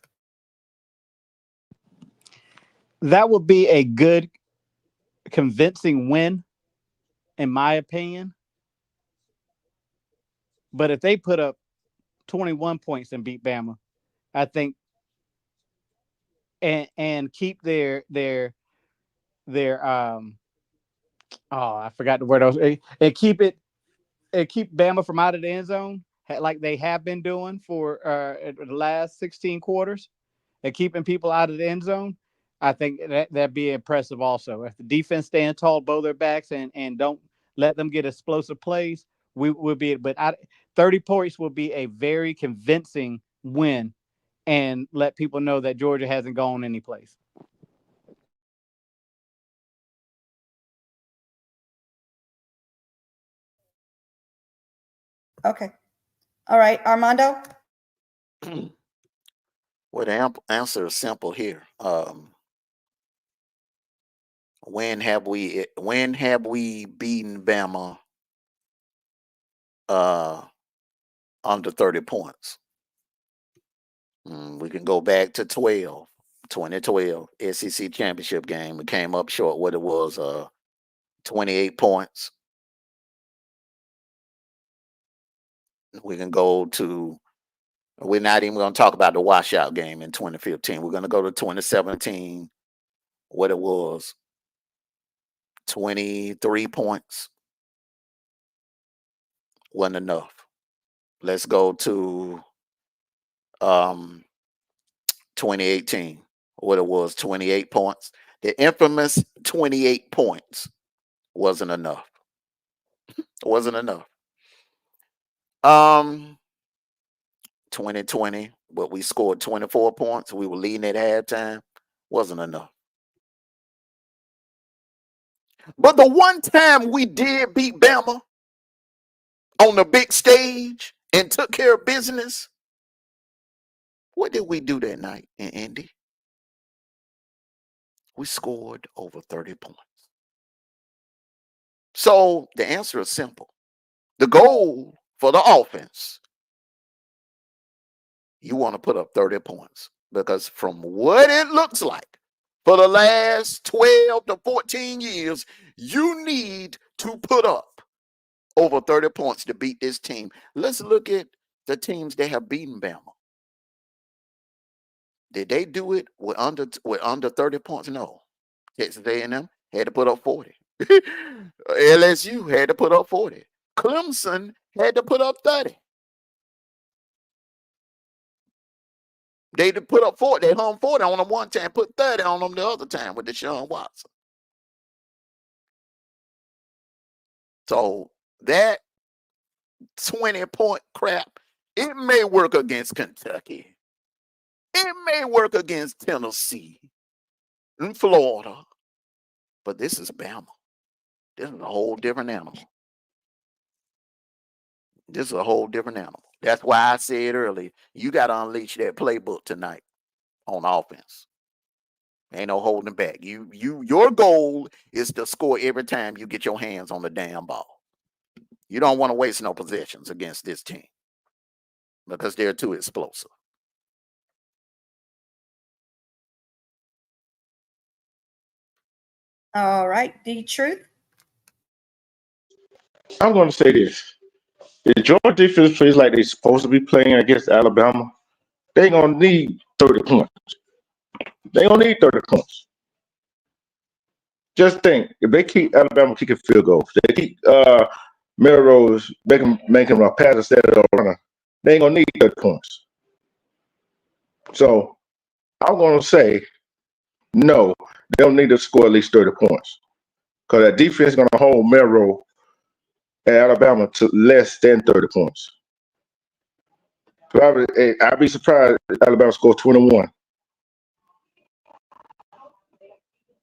That would be a good, convincing win, in my opinion. But if they put up 21 points and beat Bama, I think, and keep their I forgot the word. And keep Bama from out of the end zone, like they have been doing for the last 16 quarters, and keeping people out of the end zone. I think that'd be impressive also. If the defense stand tall, bow their backs, and don't let them get explosive plays, we will be. But 30 points will be a very convincing win, and let people know that Georgia hasn't gone any place. Okay. All right, Armando? Well, the answer is simple here. When have we beaten Bama under 30 points? We can go back to 2012 SEC championship game. We came up short. What it was, 28 points. We can go to. We're not even going to talk about the washout game in 2015. We're going to go to 2017. What it was, 23 points. Wasn't enough. Let's go to 2018. What it was, 28 points. The infamous 28 points wasn't enough. Wasn't enough. 2020, but we scored 24 points. We were leading at halftime. Wasn't enough. But the one time we did beat Bama on the big stage and took care of business, what did we do that night in Indy? We scored over 30 points. So the answer is simple. The goal for the offense, you want to put up 30 points, because from what it looks like for the last 12 to 14 years, you need to put up over 30 points to beat this team. Let's look at the teams that have beaten Bama. Did they do it with under 30 points? No. Texas A&M had to put up 40. LSU had to put up 40. Clemson had to put up 30. They put up 40. They hung 40 on them one time, put 30 on them the other time with Deshaun Watson. So that 20-point crap, it may work against Kentucky. It may work against Tennessee and Florida. But this is Bama. This is a whole different animal. This is a whole different animal. That's why I said earlier, you got to unleash that playbook tonight on offense. Ain't no holding back. Your goal is to score every time you get your hands on the damn ball. You don't want to waste no possessions against this team because they're too explosive. All right, D-Truth. I'm going to say this. If Georgia defense plays like they're supposed to be playing against Alabama, they ain't going to need 30 points. They don't need 30 points. Just think, if they keep Alabama kicking field goals, they keep Melrose making a pass instead of a runner, they ain't going to need 30 points. So I'm going to say, no, they don't need to score at least 30 points. Because that defense is going to hold Melrose and Alabama to less than 30 points. Probably, I'd be surprised if Alabama scores 21.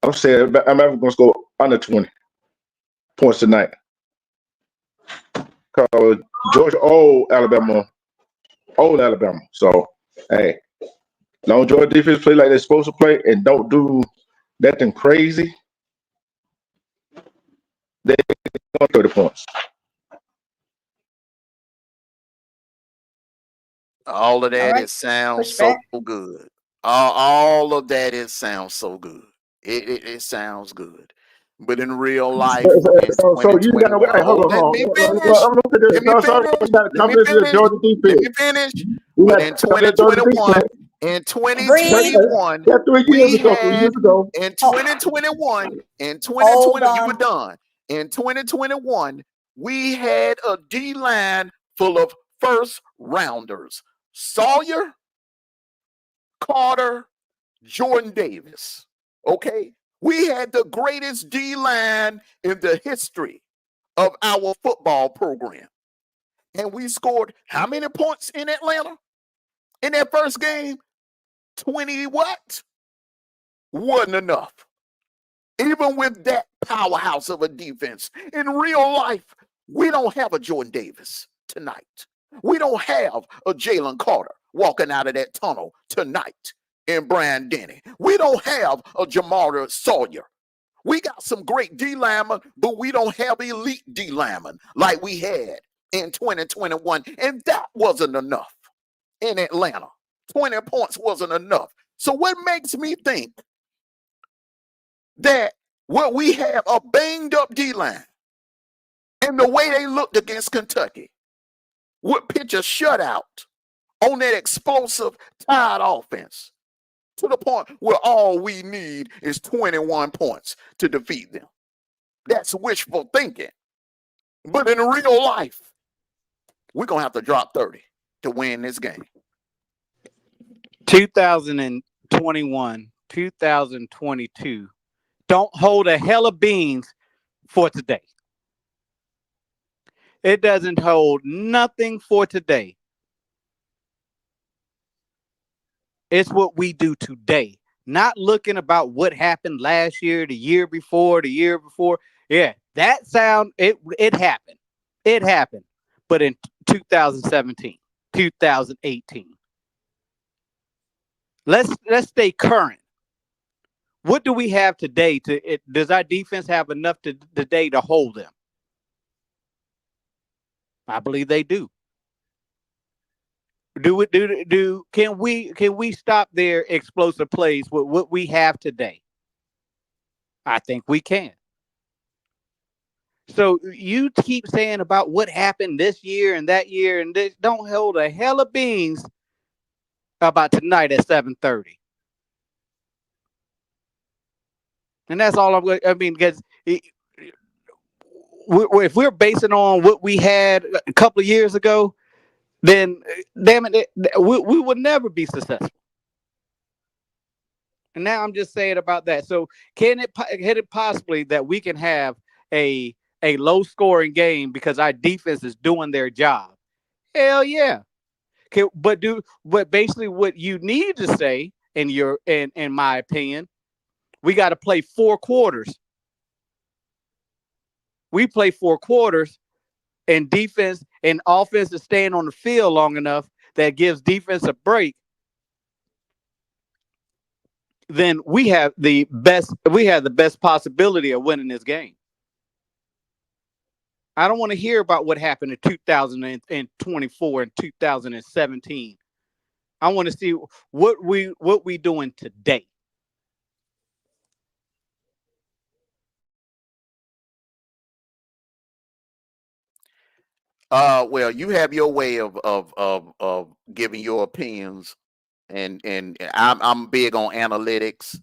I'm saying I'm never going to score under 20 points tonight. Because Georgia old Alabama. So, hey, long Georgia defense play like they're supposed to play and don't do nothing crazy, they don't 30 points. All of that, right. it sounds so good. All of that, it sounds so good. It sounds good. But in real life, So you got to wait. Hold on. Let me finish. Let me finish. But in 2021, in 2021, that's 3 years ago. 3 years ago. In 2020, you were done. In 2021, we had a D line full of first rounders. Sawyer, Carter, Jordan Davis. Okay? We had the greatest D line in the history of our football program. And we scored how many points in Atlanta? In that first game? 20 what? Wasn't enough. Even with that powerhouse of a defense. In real life, we don't have a Jordan Davis tonight. We don't have a Jalen Carter walking out of that tunnel tonight in Brian Denny. We don't have a Jamar Sawyer. We got some great D linemen, but we don't have elite D linemen like we had in 2021. And that wasn't enough in Atlanta. 20 points wasn't enough. So what makes me think that what we have a banged up D line and the way they looked against Kentucky would pitch a shutout on that explosive, tired offense to the point where all we need is 21 points to defeat them. That's wishful thinking. But in real life, we're going to have to drop 30 to win this game. 2021, 2022. Don't hold a hell of beans for today. It doesn't hold nothing for today. It's what we do today. Not looking about what happened last year, the year before, the year before. Yeah, that sound, it happened. It happened. But in 2017, 2018. Let's stay current. What do we have today? Does our defense have enough today to hold them? I believe they do. Can we stop their explosive plays with what we have today? I think we can. So you keep saying about what happened this year and that year, and this don't hold a hell of beans about tonight at 7:30. And that's all I'm going to, because if we're basing on what we had a couple of years ago, then damn it, we would never be successful. And now I'm just saying about that. So can it possibly that we can have a low scoring game because our defense is doing their job? Hell yeah. Okay, but basically what you need to say in my opinion, we got to play 4 quarters. We play 4 quarters, and defense and offense is staying on the field long enough that gives defense a break. Then we have the best possibility of winning this game. I don't want to hear about what happened in 2024 and 2017. I want to see what we doing today. Well, you have your way of giving your opinions, and I'm big on analytics,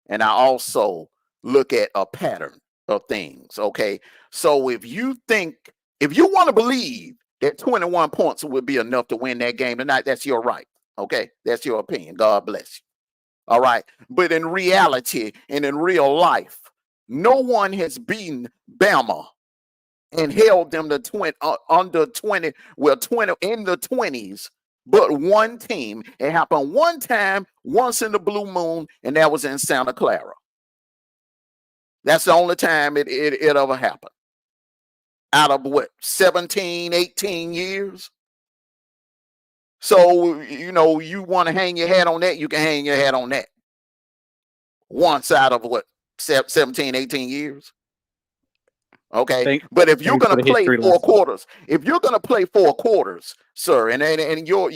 and I also look at a pattern of things. Okay, so if you want to believe that 21 points would be enough to win that game tonight, that's your right. Okay, that's your opinion. God bless you. All right, but in reality and in real life, no one has beaten Bama and held them to 20 under 20, well, 20 in the 20s, but one team. It happened one time, once in the blue moon, and that was in Santa Clara. That's the only time it ever happened. Out of what, 17, 18 years? So, you want to hang your hat on that, you can hang your hat on that. Once out of what, 17, 18 years? Okay, but if you're going to play 4 quarters, sir, and your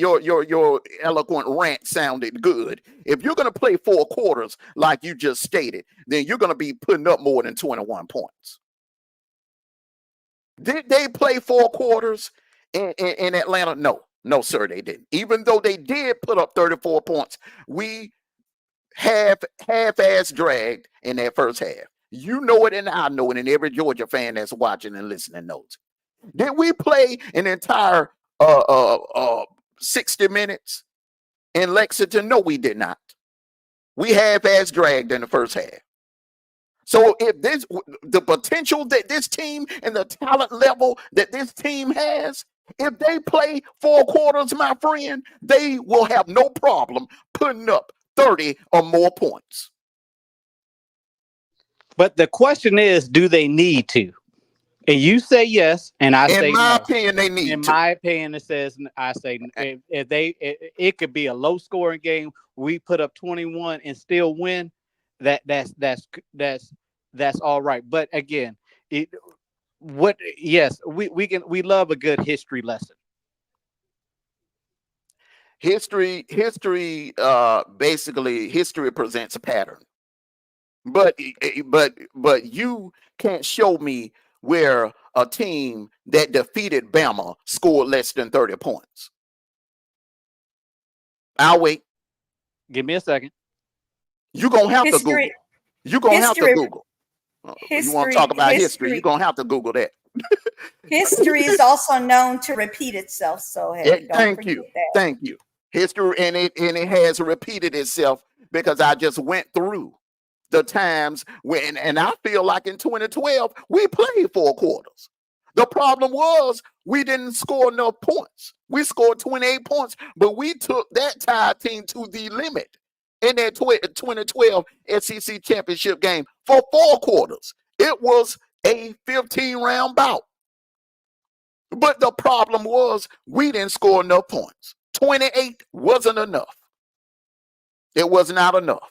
eloquent rant sounded good. If you're going to play 4 quarters like you just stated, then you're going to be putting up more than 21 points. Did they play 4 quarters in Atlanta? No, sir, they didn't. Even though they did put up 34 points, we half-ass dragged in that first half. You know it, and I know it, and every Georgia fan that's watching and listening knows. Did we play an entire 60 minutes in Lexington? No, we did not. We half-ass dragged in the first half. So if the potential that this team and the talent level that this team has, if they play 4 quarters, my friend, they will have no problem putting up 30 or more points. But the question is, do they need to? And you say yes, and I say no. In my opinion, they need to. In my opinion, it says I say it could be a low scoring game. We put up 21 and still win. That's all right. But again, we love a good history lesson. History basically history presents a pattern. But you can't show me where a team that defeated Bama scored less than 30 points. I'll wait. Give me a second. You're going to have to Google. You're going to have to Google. You want to talk about history? You're going to have to Google that. History is also known to repeat itself. So thank you. History, and it has repeated itself because I just went through the times when, and I feel like in 2012, we played 4 quarters. The problem was we didn't score enough points. We scored 28 points, but we took that Tide team to the limit in that 2012 SEC championship game for 4 quarters. It was a 15-round bout. But the problem was we didn't score enough points. 28 wasn't enough. It was not enough.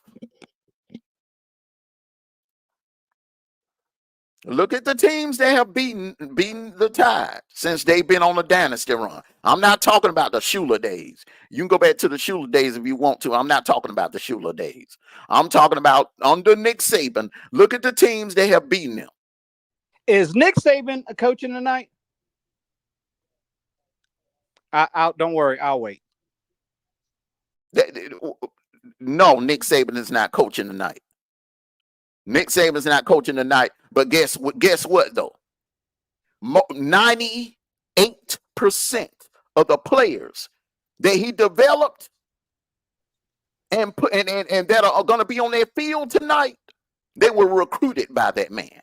Look at the teams that have beaten the Tide since they've been on a dynasty run. I'm not talking about the Shula days. You can go back to the Shula days if you want to. I'm not talking about the Shula days. I'm talking about under Nick Saban. Look at the teams that have beaten them. Is Nick Saban coaching tonight? Don't worry, I'll wait. No, Nick Saban is not coaching tonight. Nick Saban's not coaching tonight, but guess what though? 98% of the players that he developed and that are going to be on their field tonight, they were recruited by that man.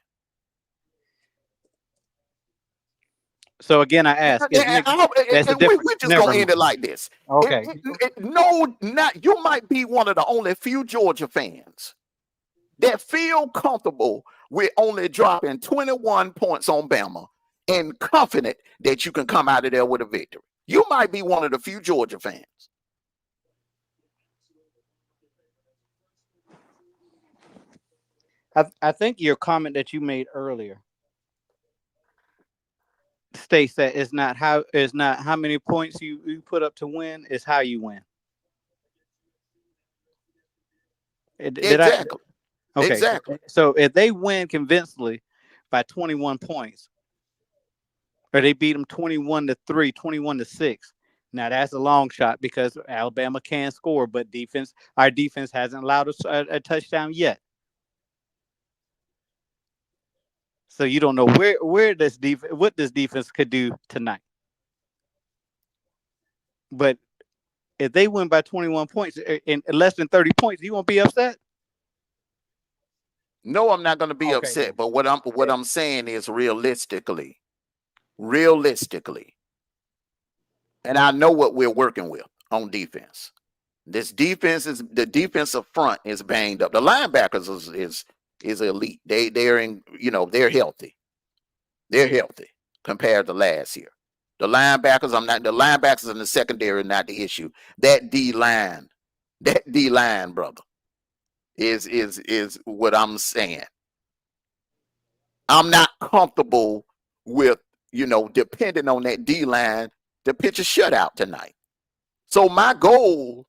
So again, I ask, we're just going to end it like this. Okay. You might be one of the only few Georgia fans that feel comfortable with only dropping 21 points on Bama and confident that you can come out of there with a victory. You might be one of the few Georgia fans. I think your comment that you made earlier states that it's not how many points you put up to win, it's how you win. Exactly. Okay. Exactly. So if they win convincingly by 21 points, or they beat them 21-3, 21-6, now that's a long shot because Alabama can score, but our defense hasn't allowed us a touchdown yet. So you don't know what this defense could do tonight. But if they win by 21 points in less than 30 points, you won't be upset? No, I'm not going to be upset. But what I'm saying is realistically, and I know what we're working with on defense. The defensive front is banged up. The linebackers is elite. They're healthy. They're healthy compared to last year. The linebackers in the secondary are not the issue. That D line, brother, is what I'm saying. I'm not comfortable with, depending on that D line to pitch a shutout tonight. So my goal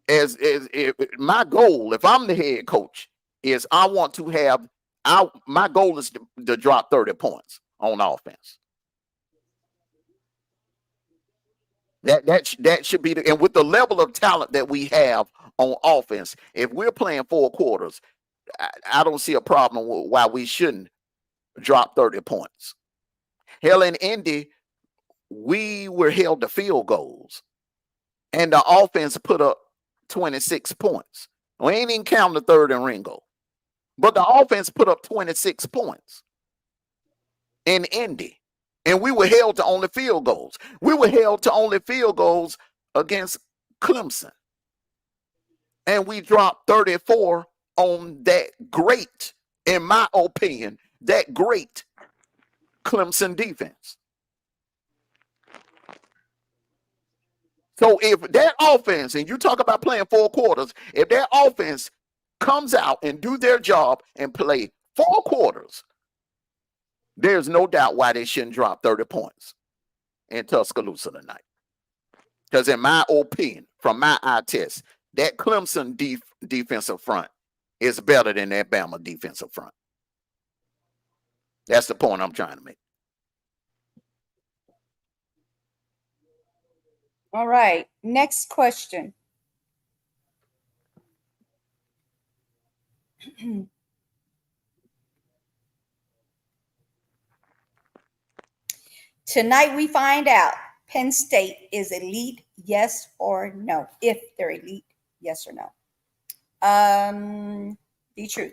if I'm the head coach, is I want to have my goal is to drop 30 points on offense. That should be and with the level of talent that we have on offense, if we're playing 4 quarters, I don't see a problem with why we shouldn't drop 30 points. Hell, in Indy, we were held to field goals, and the offense put up 26 points. We ain't even counting the third and Ringo. But the offense put up 26 points in Indy. And we were held to only field goals. We were held to only field goals against Clemson. And we dropped 34 on that great, in my opinion, that great Clemson defense. So if that offense, and you talk about playing 4 quarters, if that offense comes out and do their job and play 4 quarters, there's no doubt why they shouldn't drop 30 points in Tuscaloosa tonight. Because in my opinion, from my eye test, that Clemson defensive front is better than that Bama defensive front. That's the point I'm trying to make. All right. Next question. Tonight we find out Penn State is elite, yes or no? If they're elite, yes or no? Be true.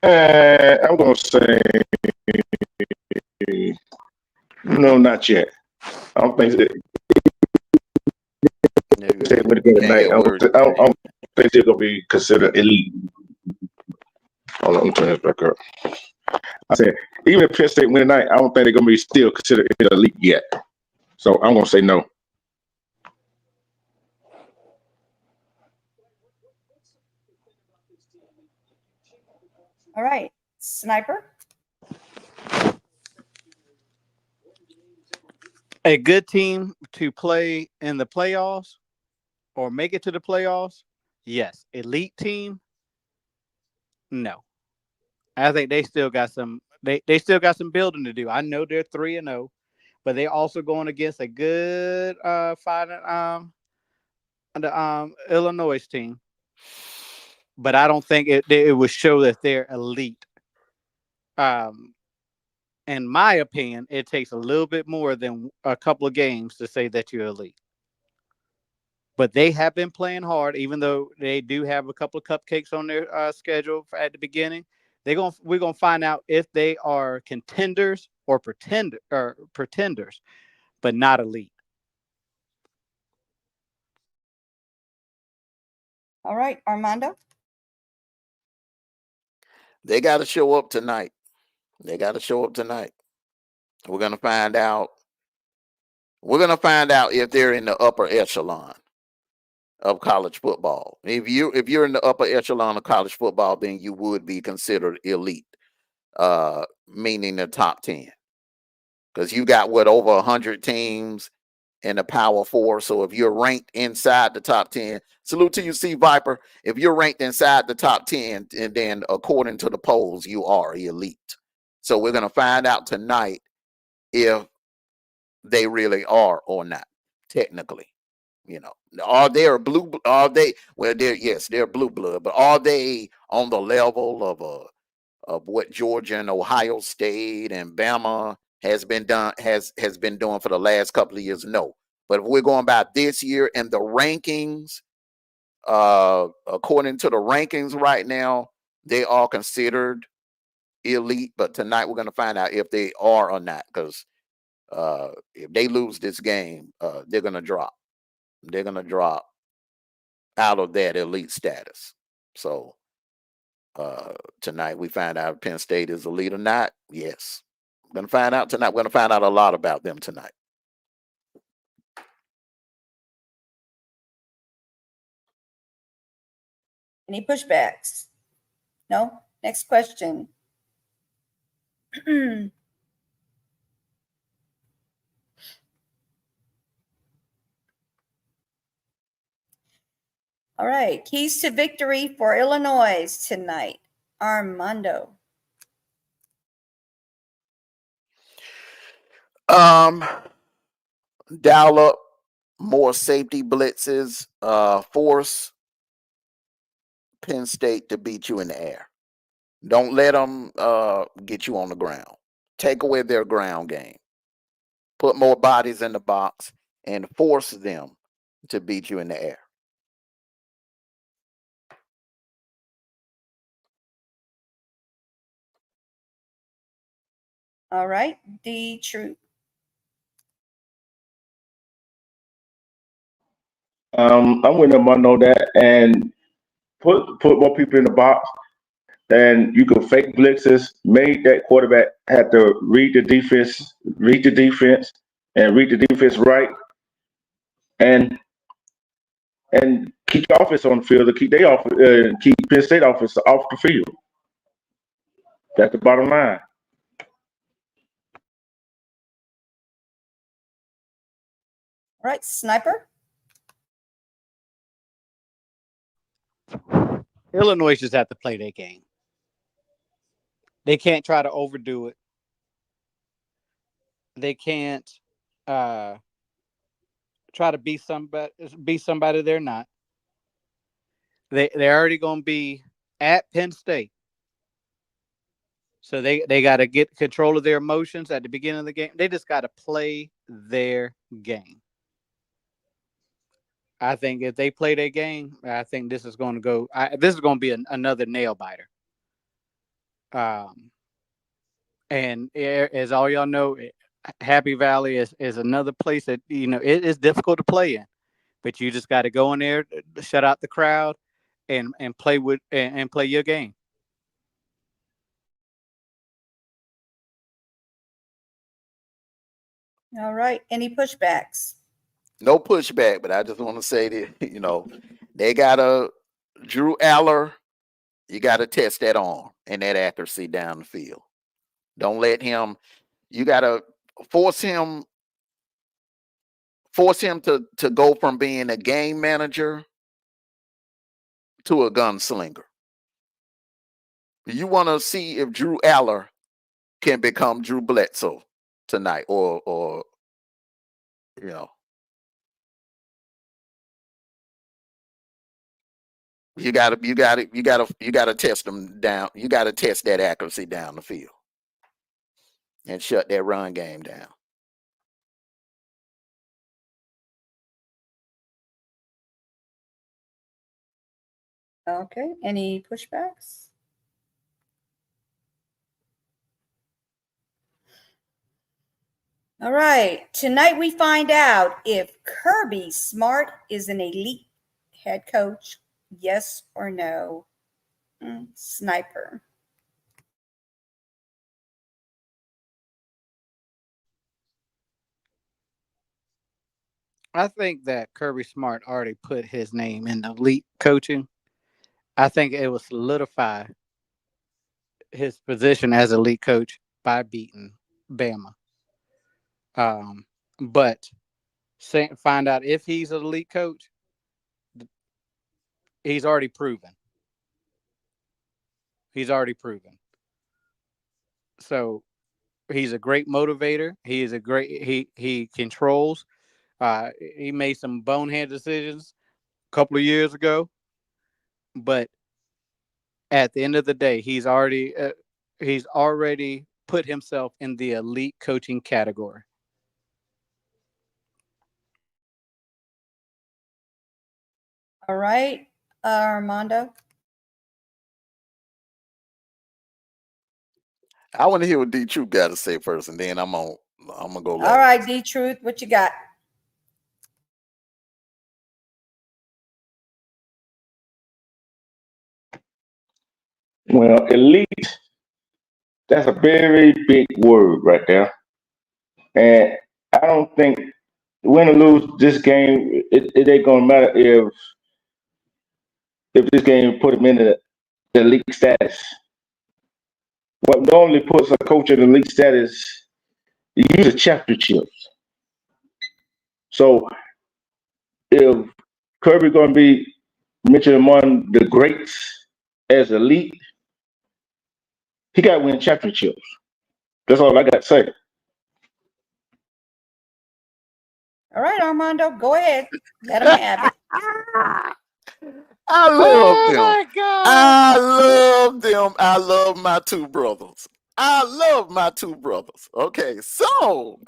I'm gonna say no, not yet. I don't think that. I don't think they're gonna be considered elite. Hold on, let me turn this back up. I said even if Penn State win tonight, I don't think they're gonna be still considered elite yet. So I'm gonna say no. All right, Sniper. A good team to play in the playoffs or make it to the playoffs, yes. Elite team, no. I think they still got some. They still got some building to do. I know they're 3-0, but they're also going against a good fighting the Illinois team. But I don't think it would show that they're elite. And in my opinion, it takes a little bit more than a couple of games to say that you're elite. But they have been playing hard, even though they do have a couple of cupcakes on their schedule at the beginning. We're gonna find out if they are contenders or pretenders, but not elite. All right, Armando. They got to show up tonight. They got to show up tonight. We're gonna find out. We're gonna find out if they're in the upper echelon of college football. If you're in the upper echelon of college football, then you would be considered elite, meaning the top 10. Because you got over 100 teams in the Power Four. So if you're ranked inside the top 10, salute to you, C Viper. If you're ranked inside the top 10, and then according to the polls, you are elite. So we're gonna find out tonight if they really are or not, technically. Are they a blue? Are they? Well, they're blue blood, but are they on the level of what Georgia and Ohio State and Bama has been doing for the last couple of years? No. But if we're going by this year and the rankings, according to the rankings right now, they are considered elite. But tonight we're going to find out if they are or not, because if they lose this game, they're going to drop. They're going to drop out of that elite status. So tonight we find out if Penn State is elite or not. Yes. We're going to find out tonight. We're going to find out a lot about them tonight. Any pushbacks? No? Next question. All right. Keys to victory for Illinois tonight. Armando. Dial up more safety blitzes. Force Penn State to beat you in the air. Don't let them get you on the ground. Take away their ground game. Put more bodies in the box and force them to beat you in the air. All right. D True. I'm going to know that and put more people in the box. And you can fake blitzes, make that quarterback have to read the defense, and read the defense right, and keep the offense on the field, to keep keep Penn State offense off the field. That's the bottom line. All right, Sniper. Illinois just have to play their game. They can't try to overdo it. They can't try to be somebody they're not. They're already going to be at Penn State. So they got to get control of their emotions at the beginning of the game. They just got to play their game. I think if they play their game, I think this is going to go. This is going to be another nail biter. And as all y'all know, Happy Valley is another place that it is difficult to play in, but you just got to go in there, shut out the crowd, and play and play your game. All right. Any pushbacks? No pushback, but I just want to say that they got Drew Aller. You got to test that arm and that accuracy down the field. Don't let him. You got to force him to go from being a game manager to a gunslinger. You want to see if Drew Aller can become Drew Bledsoe tonight, or you got to test them down. You got to test that accuracy down the field. and shut that run game down. Okay. Any pushbacks? All right. Tonight we find out if Kirby Smart is an elite head coach. Yes or no? Sniper. I think that Kirby Smart already put his name in elite coaching. I think it will solidify his position as elite coach by beating Bama. But find out if he's an elite coach, he's already proven. He's already proven. So he's a great motivator. He is a great he controls. He made some bonehead decisions a couple of years ago, but at the end of the day, he's already put himself in the elite coaching category. All right, Armando. I want to hear what D Truth got to say first, and then I'm gonna go. All right, D Truth, what you got? Well, elite, that's a very big word right there. And I don't think win or lose this game, it ain't gonna matter if this game put him in the elite status. What normally puts a coach in elite status, you use a championships. So if Kirby gonna be mentioned among the greats as elite, he got to win championships. That's all I got to say. All right, Armando, go ahead. Let him have it. I love them. My God. I love them. I love my two brothers. I love my two brothers. Okay, so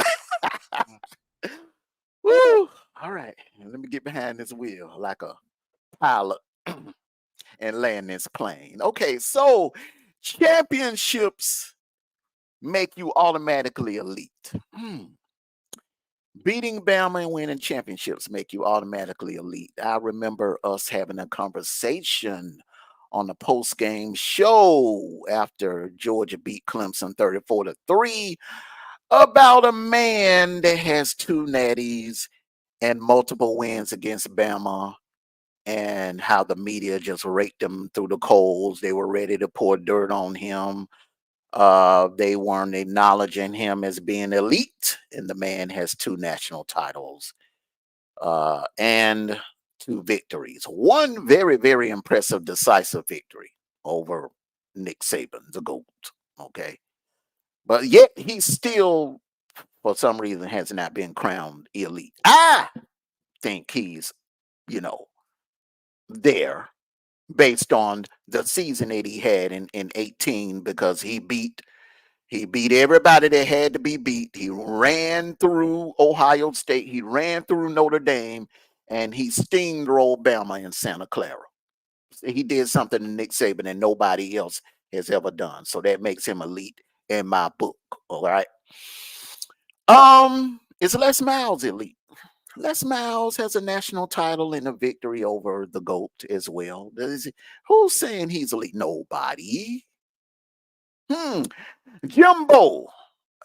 woo. All right, let me get behind this wheel like a pilot and land this plane. Okay, so championships make you automatically elite. Beating Bama and winning championships make you automatically elite. I remember us having a conversation on the post-game show after Georgia beat Clemson 34-3 about a man that has 2 natties and multiple wins against Bama, and how the media just raked him through the coals. They were ready to pour dirt on him. They weren't acknowledging him as being elite, and the man has 2 national titles and 2 victories. One very, very impressive, decisive victory over Nick Saban, the GOAT. Okay. But yet he still, for some reason, has not been crowned elite. I think he's, there based on the season that he had in 18, because he beat everybody that had to be beat. He ran through Ohio State. He ran through Notre Dame, and he steamrolled Bama in Santa Clara. He did something to Nick Saban that nobody else has ever done. So that makes him elite in my book. All right. Is Les Miles elite? Les Miles has a national title and a victory over the GOAT as well. Who's saying he's elite? Nobody. Jimbo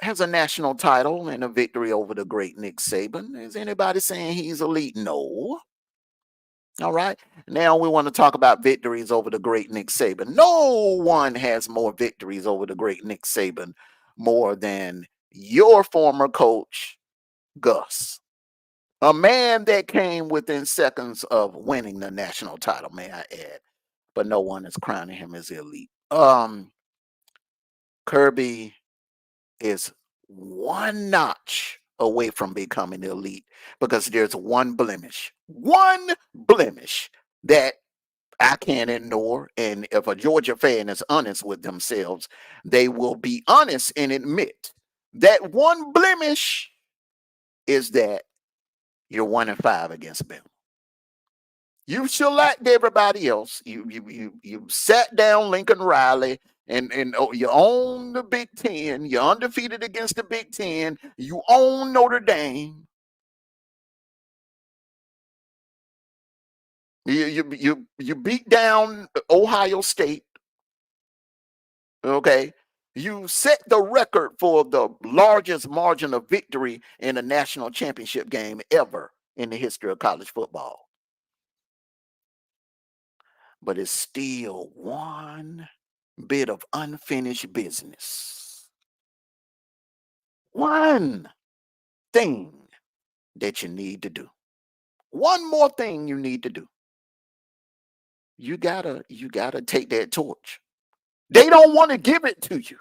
has a national title and a victory over the great Nick Saban. Is anybody saying he's elite? No. All right. Now we want to talk about victories over the great Nick Saban. No one has more victories over the great Nick Saban more than your former coach, Gus. A man that came within seconds of winning the national title, may I add. But no one is crowning him as elite. Kirby is one notch away from becoming elite, because there's one blemish that I can't ignore. And if a Georgia fan is honest with themselves, they will be honest and admit That one blemish is that you're 1-5 against Bama. You shellacked everybody else. You sat down Lincoln Riley and you own the Big Ten. You're undefeated against the Big Ten. You own Notre Dame. You beat down Ohio State. Okay. You set the record for the largest margin of victory in a national championship game ever in the history of college football. But it's still one bit of unfinished business. One thing that you need to do. One more thing you need to do. You gotta take that torch. They don't want to give it to you.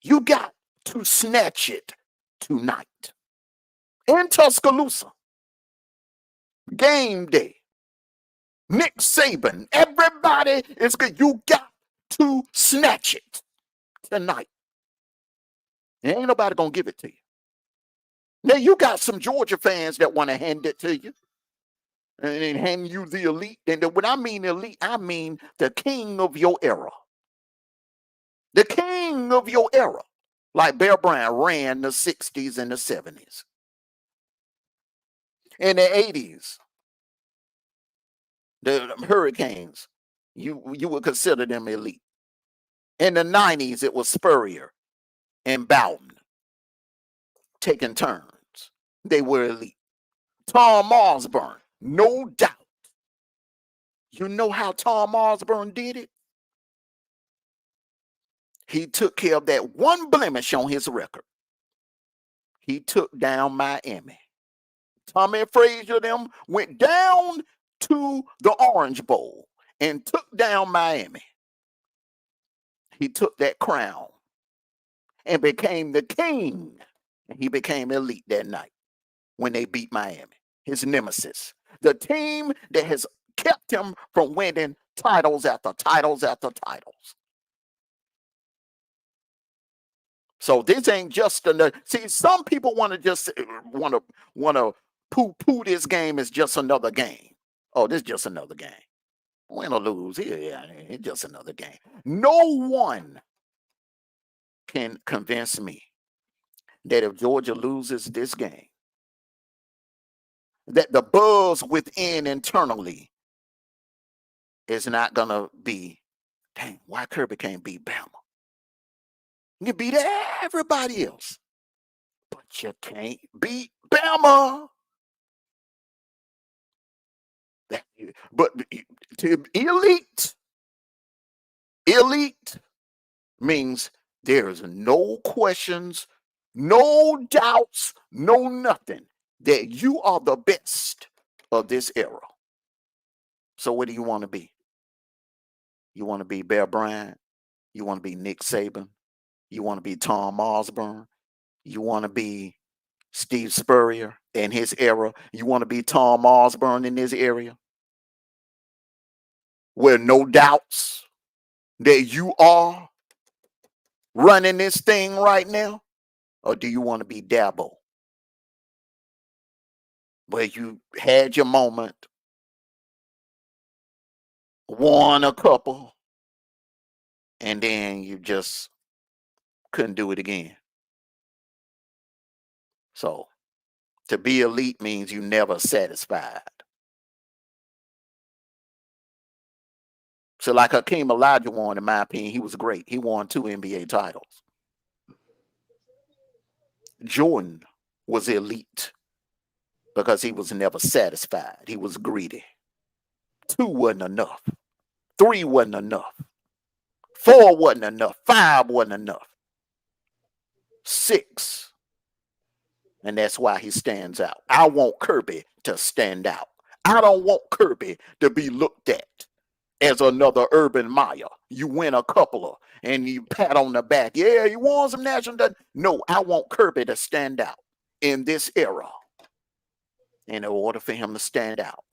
You got to snatch it tonight in Tuscaloosa. Game day. Nick Saban, everybody is good. You got to snatch it tonight. Ain't nobody gonna give it to you. Now you got some Georgia fans that want to hand it to you and hand you the elite. And when I mean elite, I mean the king of your era. The king of your era. Like Bear Bryant ran the 60s and the 70s. In the 80s, the Hurricanes, you would consider them elite. In the 90s, it was Spurrier and Bowden taking turns. They were elite. Tom Osborne, no doubt. You know how Tom Osborne did it? He took care of that one blemish on his record. He took down Miami. Tommy Frazier them went down to the Orange Bowl and took down Miami. He took that crown and became the king. And he became elite that night when they beat Miami, his nemesis. The team that has kept him from winning titles after titles after titles. So this ain't just another. See, some people want to just want to poo this game as just another game. Oh, this is just another game. Win or lose, yeah, it's just another game. No one can convince me that if Georgia loses this game, that the buzz within internally is not gonna be, dang, why Kirby can't beat Bama? You can beat everybody else, but you can't beat Bama. But to elite means there's no questions, no doubts, no nothing that you are the best of this era. So what do you want to be? You want to be Bear Bryant? You want to be Nick Saban? You want to be Tom Osborne? You want to be Steve Spurrier in his era? You want to be Tom Osborne in his area? Where no doubts that you are running this thing right now? Or do you want to be Dabo? Where you had your moment, won a couple, and then you just couldn't do it again. So to be elite means you never satisfied. So like Hakeem Olajuwon, in my opinion, he was great. He won 2 NBA titles. Jordan was elite because he was never satisfied. He was greedy. 2 wasn't enough. 3 wasn't enough. 4 wasn't enough. 5 wasn't enough. 6. And that's why he stands out. I want Kirby to stand out. I don't want Kirby to be looked at as another Urban Meyer. You win a couple of and you pat on the back. Yeah, you won some national. No, I want Kirby to stand out in this era. In order for him to stand out,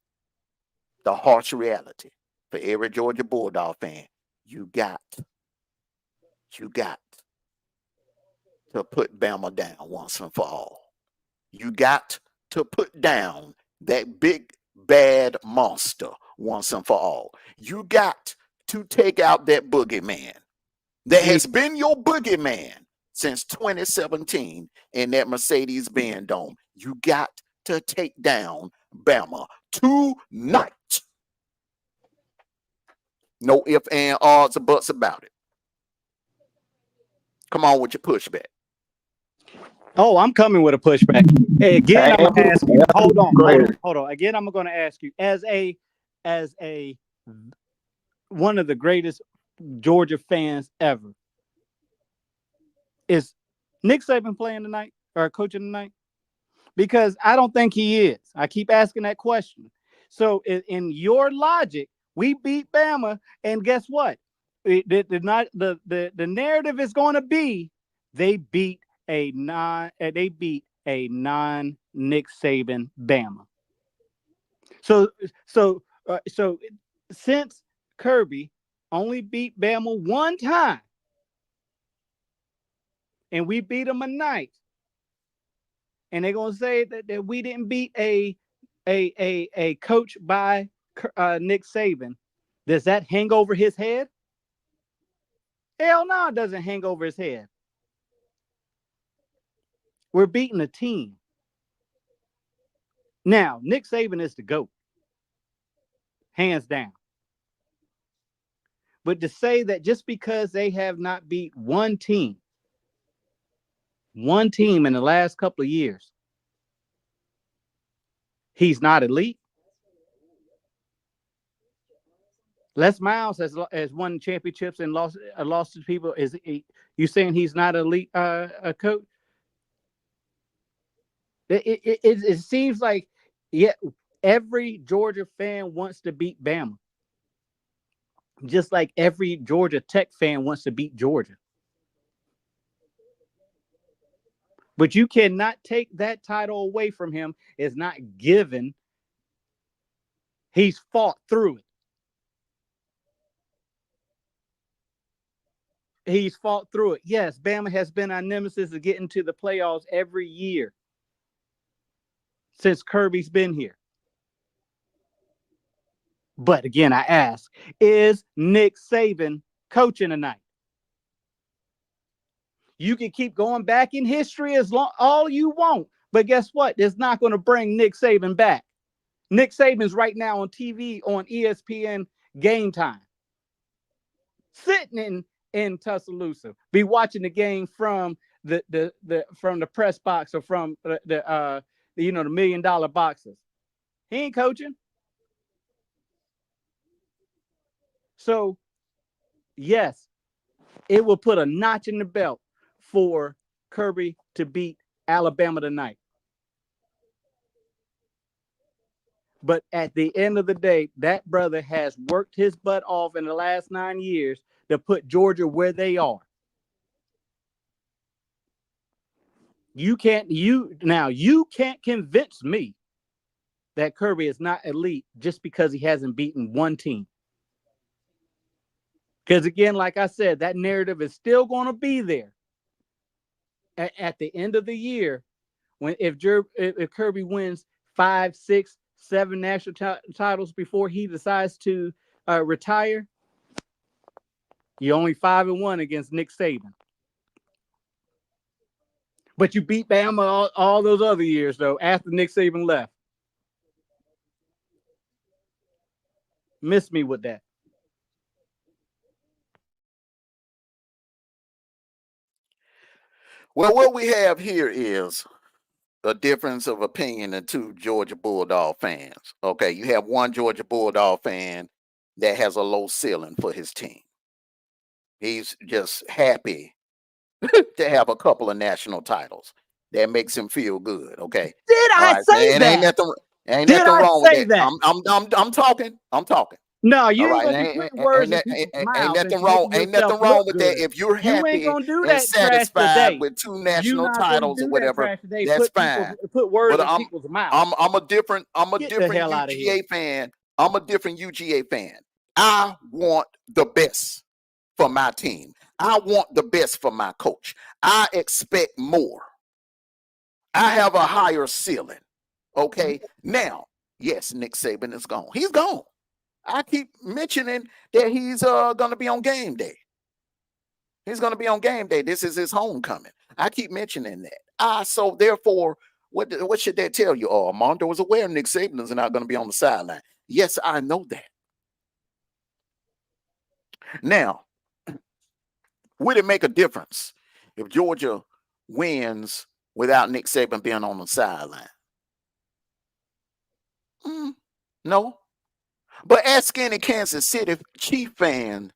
the harsh reality for every Georgia Bulldog fan, you got to to put Bama down once and for all. You got to put down that big bad monster once and for all. You got to take out that boogeyman that has been your boogeyman since 2017 in that Mercedes-Benz Dome. You got to take down Bama tonight. No ifs, and odds, or buts about it. Come on with your pushback. Oh, I'm coming with a pushback. Hey, again, I'm gonna ask you. Hold on. Again, I'm gonna ask you as a one of the greatest Georgia fans ever. Is Nick Saban playing tonight or coaching tonight? Because I don't think he is. I keep asking that question. So in your logic, we beat Bama, and guess what? The narrative is going to be they beat a non-Nick Saban Bama. So since Kirby only beat Bama one time, and we beat them a night, and they're gonna say that we didn't beat a coach by Nick Saban, does that hang over his head? Hell no, it doesn't hang over his head. We're beating a team. Now, Nick Saban is the GOAT, hands down. But to say that just because they have not beat one team in the last couple of years, he's not elite. Les Miles has won championships and lost to people. You saying he's not elite a coach? It seems like every Georgia fan wants to beat Bama, just like every Georgia Tech fan wants to beat Georgia. But you cannot take that title away from him. It's not given. He's fought through it. He's fought through it. Yes, Bama has been our nemesis of getting to the playoffs every year since Kirby's been here. But again, I ask, is Nick Saban coaching tonight? You can keep going back in history all you want, but guess what? It's not going to bring Nick Saban back. Nick Saban's right now on TV on ESPN Game Time, sitting in Tuscaloosa, be watching the game from the press box or from the $1 million boxes. He ain't coaching. So yes, it will put a notch in the belt for Kirby to beat Alabama tonight. But at the end of the day, that brother has worked his butt off in the last 9 years to put Georgia where they are. You can't convince me that Kirby is not elite just because he hasn't beaten one team. Because again, like I said, that narrative is still going to be there at the end of the year. If Kirby wins 5, 6, 7 national titles before he decides to retire, you're only 5-1 against Nick Saban. But you beat Bama all those other years, though, after Nick Saban left. Miss me with that. Well, what we have here is a difference of opinion in two Georgia Bulldog fans. Okay, you have one Georgia Bulldog fan that has a low ceiling for his team. He's just happy to have a couple of national titles. That makes him feel good. Okay. Did I say that? Ain't nothing wrong with that. I'm talking. No, you ain't gonna be putting words in people's mouths. Ain't nothing wrong with that. If you're happy and satisfied with 2 national titles or whatever, that's fine. Put words in people's mouths. I'm a different UGA fan. I'm a different UGA fan. I want the best for my team. I want the best for my coach. I expect more. I have a higher ceiling. Okay. Now, yes, Nick Saban is gone. He's gone. I keep mentioning that he's going to be on game day. He's going to be on game day. This is his homecoming. I keep mentioning that. So therefore, what should that tell you? Oh, Armando is aware Nick Saban is not going to be on the sideline. Yes, I know that. Now, would it make a difference if Georgia wins without Nick Saban being on the sideline? No. But ask any Kansas City Chief fan,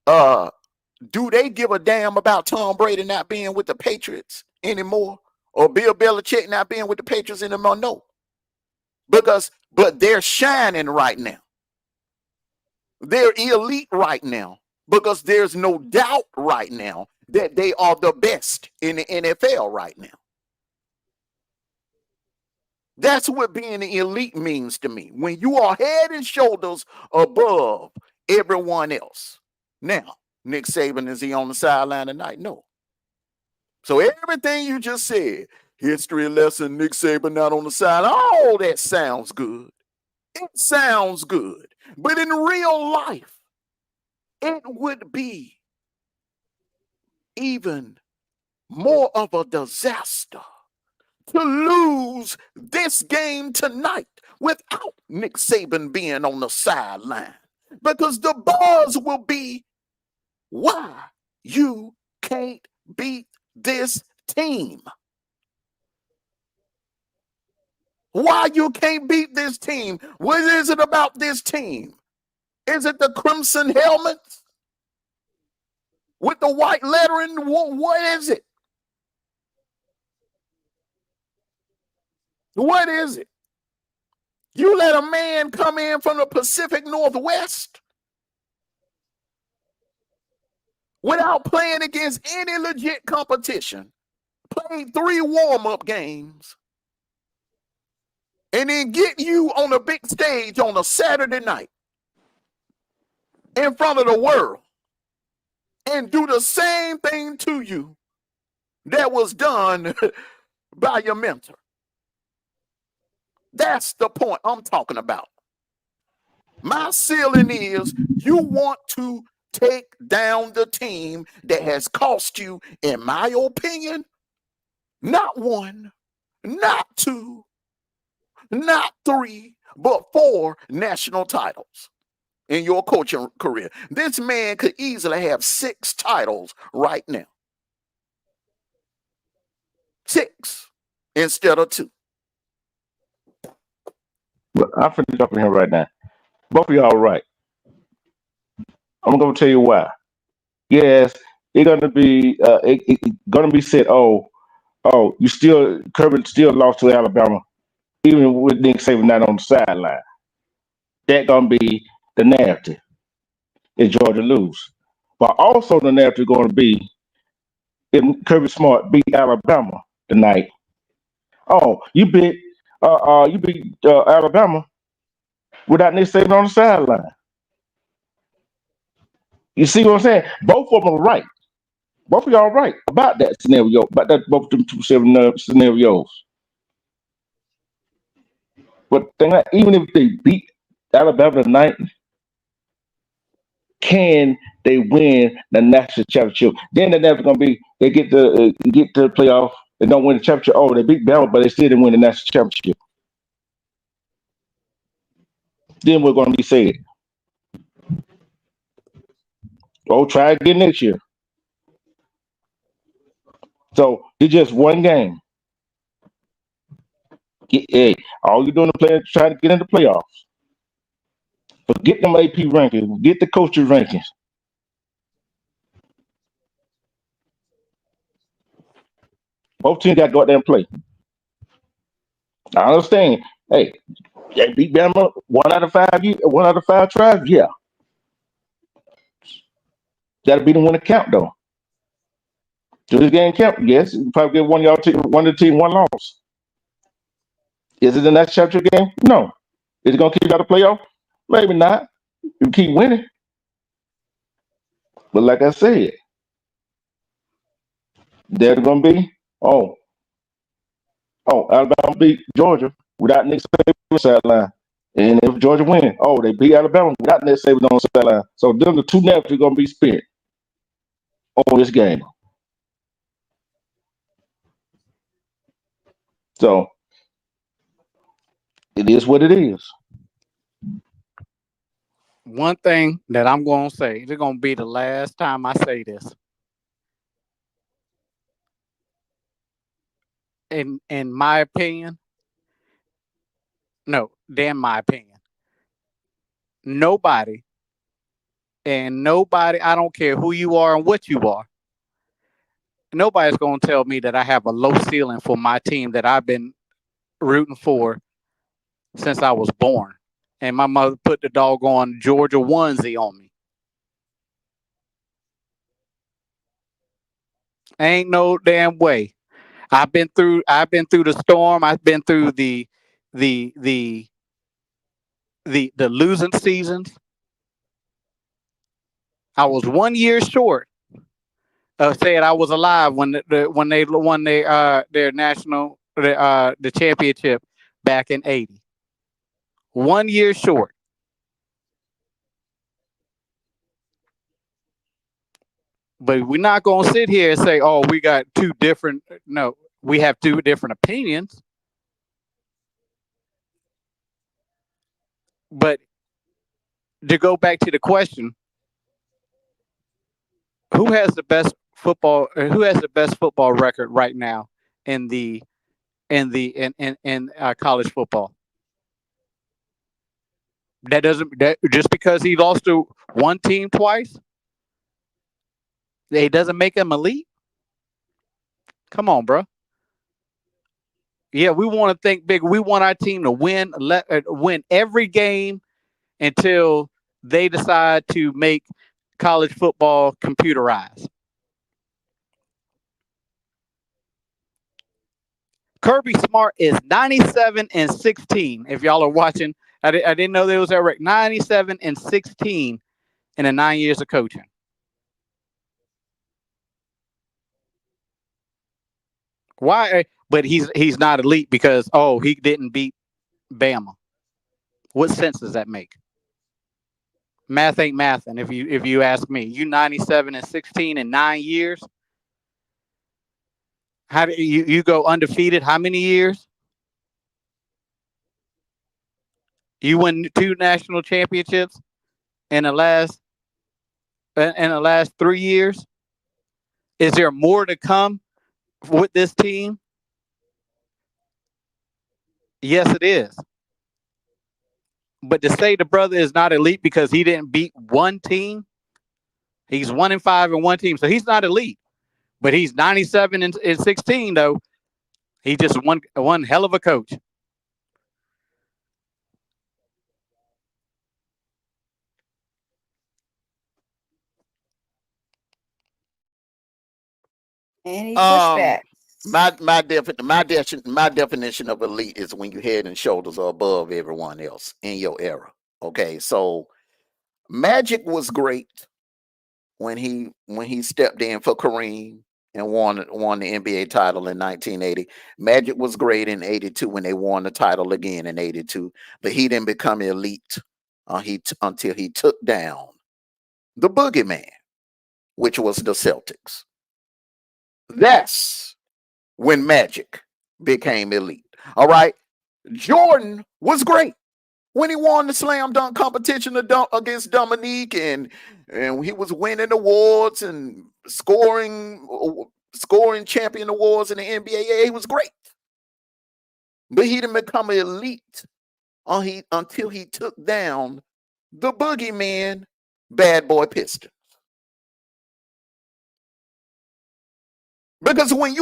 do they give a damn about Tom Brady not being with the Patriots anymore? Or Bill Belichick not being with the Patriots anymore? No. But they're shining right now. They're elite right now because there's no doubt right now that they are the best in the NFL right now. That's what being an elite means to me. When you are head and shoulders above everyone else. Now, Nick Saban, is he on the sideline tonight? No. So everything you just said, history lesson, Nick Saban not on the sideline, all that sounds good. It sounds good. But in real life, it would be even more of a disaster to lose this game tonight without Nick Saban being on the sideline. Because the buzz will be why you can't beat this team. Why you can't beat this team? What is it about this team? Is it the crimson helmets with the white lettering? What is it? What is it? You let a man come in from the Pacific Northwest without playing against any legit competition, played 3 warm-up games, and then get you on a big stage on a Saturday night in front of the world and do the same thing to you that was done by your mentor. That's the point I'm talking about. My ceiling is you want to take down the team that has cost you, in my opinion, not 1, not 2, not 3, but 4 national titles in your coaching career. This man could easily have 6 titles right now. 6 instead of 2. I'm finna jump in here right now. Both of y'all right. I'm gonna tell you why. Yes, it's gonna be gonna be said. Oh, Kirby still lost to Alabama, even with Nick Saban not on the sideline. That gonna be the narrative if Georgia lose. But also the narrative gonna be if Kirby Smart beat Alabama tonight. Oh, you beat Alabama without Nick Saban on the sideline. You see what I'm saying? Both of them are right. Both of y'all are right about that scenario, about that both them 2 scenarios. But even if they beat Alabama tonight, can they win the national championship? Then they're never gonna be. They get to the playoff. They don't win the championship. Oh, they beat Bama, but they still didn't win the national championship. Then we're gonna be said, "Oh, try again next year." So it's just one game. Hey, all you're doing is trying to get into playoffs. Forget them AP rankings. Get the coaches rankings. Both teams got to go out there and play. I understand. Hey, they beat Bama 1 out of 5 years, 1 out of 5 tries. Yeah, got to beat them when it count though. Do this game count? Yes. You probably get one of the team 1 loss. Is it the next championship game? No. Is it gonna keep you out of playoff? Maybe not. You keep winning. But like I said, They're going to be, Alabama beat Georgia without Nick Saban on the sideline. And if Georgia win, they beat Alabama without Nick Saban on the sideline. So them the two narratives going to be spent on this game. So it is what it is. One thing that I'm going to say, it's going to be the last time I say this. In my opinion, my opinion, nobody, I don't care who you are and what you are, nobody's going to tell me that I have a low ceiling for my team that I've been rooting for since I was born. And my mother put the doggone Georgia onesie on me. Ain't no damn way. I've been through the storm. I've been through the losing seasons. I was 1 year short of saying I was alive when they won their national the championship back in '80. 1 year short. But we're not going to sit here and say, "Oh, we got two different." No, we have two different opinions. But to go back to the question, who has the best football record right now in college football? That just because he lost to one team twice, it doesn't make him elite. Come on, bro. Yeah, we want to think big. We want our team to win every game until they decide to make college football computerized. Kirby Smart is 97-16. If y'all are watching, I didn't know there was that record. 97-16 in the 9 years of coaching. Why? But he's not elite because he didn't beat Bama. What sense does that make? Math ain't math, and if you ask me, you 97-16 in 9 years. How do you go undefeated? How many years? You win 2 national championships in the last 3 years. Is there more to come with this team? Yes, it is. But to say the brother is not elite because he didn't beat one team, he's 1-5 in one team, so he's not elite. But he's 97-16 though. He just one hell of a coach. Any pushback? My definition of elite is when your head and shoulders are above everyone else in your era. Okay, so Magic was great when he stepped in for Kareem and won the NBA title in 1980. Magic was great in 82 when they won the title again in 82, but he didn't become elite until he took down the boogeyman, which was the Celtics. That's when Magic became elite. All right. Jordan was great when he won the slam dunk competition against Dominique, and he was winning awards and scoring champion awards in the NBA. He was great. But he didn't become elite until he took down the boogeyman, Bad Boy Pistons. Because when